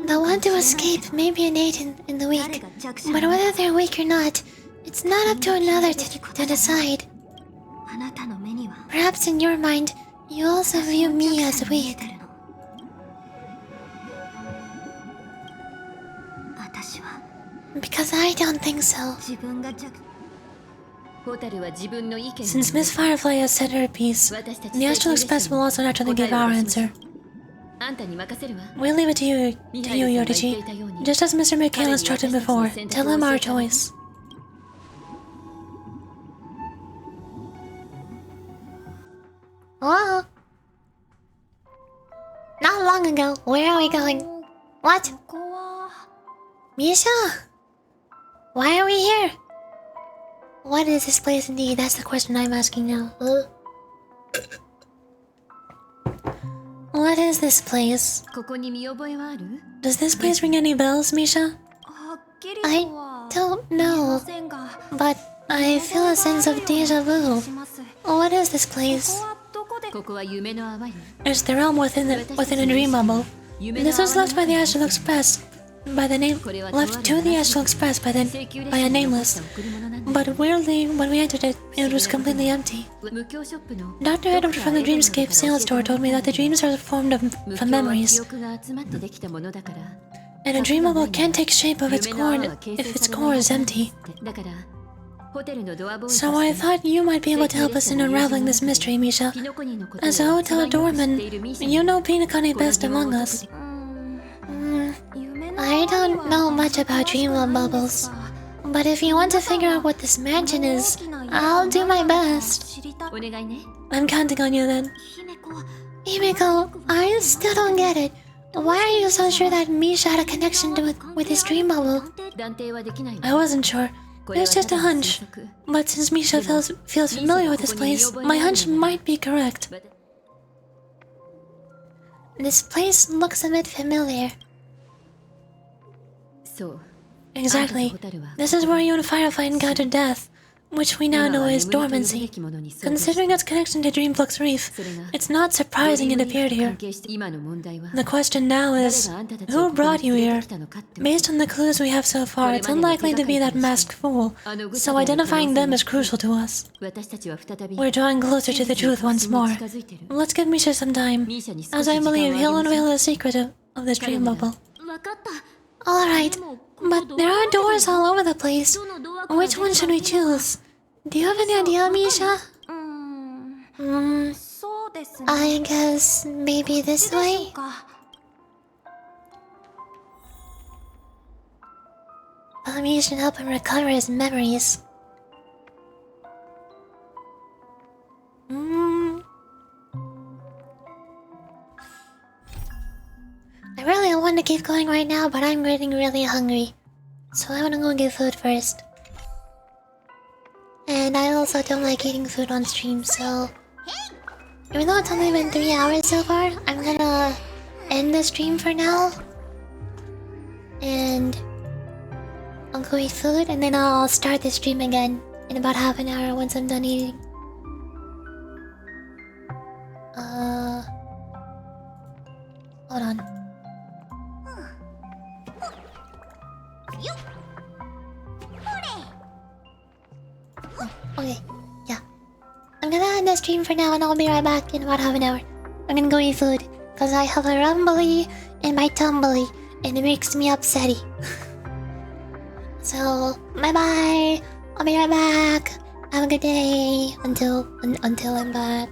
The want to escape may be innate in the weak, but whether they're weak or not, it's not up to another to decide. Perhaps in your mind, you also view me as weak. Because I don't think so. Since Miss Firefly has said her piece, the Astral Express will also naturally give our answer. We'll leave it to you, Yoriji. Just as Mr. McHale instructed before, tell him our choice. Hello? Not long ago, where are we going? What? Misha? Why are we here? What is this place indeed? That's the question I'm asking now. What is this place? Does this place ring any bells, Misha? I don't know. But I feel a sense of deja vu. What is this place? ここは夢の淡い It's the realm within a dream bubble. This was left by the Astral Express by the name left to the Astral Express by a nameless. But weirdly, when we entered it, it was completely empty. 無教ショップの Dr. Edward from the Dreamscape sales store told me that the dreams are formed from memories, 記憶が集まってできたものだから and a dream bubble can't take shape of its core if its core is empty. だからホテルのドアボーイ So I thought you might be able to help us in unraveling this mystery, Misha. キノコニのこと As a hotel doorman, you know penacony best among us. I don't know much about dreamland bubbles, but if you want to figure out what this mansion is, I'll do my best. お願いね I'm counting on you then. Himeko, I still don't get it. Why are you so sure that Misha had a connection with his dream bubble? 断定はできないわ I wasn't sure. It was just a hunch. But since Misha feels familiar with this place, my hunch might be correct. This place looks a bit familiar. そう Exactly. This is where you and Firefly encountered death, which we now know is dormancy. Considering its connection to Dreamflux Reef, it's not surprising it appeared here. 今の問題は The question now is, who brought you here? Based on the clues we have so far, it's unlikely to be that masked fool, so identifying them is crucial to us. 私たちは再び We're drawing closer to the truth once more. 近づいてる Let's give Misha some time, ミーシャに少し as 時 I 間をあ believe げ he'll ます unveil the secret of this dream bubble. わかった Alright, but there are doors all over the place. Which one should we choose? Do you have any idea, Misha? I guess maybe this way? Maybe should help him recover his memories. I really want to keep going right now, but I'm getting really hungry. So I want to go get food first. And I also don't like eating food on stream, so... Even though it's only been 3 hours so far, I'm gonna end the stream for now. And... I'll go eat food, and then I'll start the stream again in about half an hour once I'm done eating. Hold on. Okay, yeah. I'm gonna end the stream for now and I'll be right back in about half an hour. I'm gonna go eat food, cause I have a rumbly in my tumbly and it makes me upsetty. So, bye bye! I'll be right back! Have a good day until I'm back.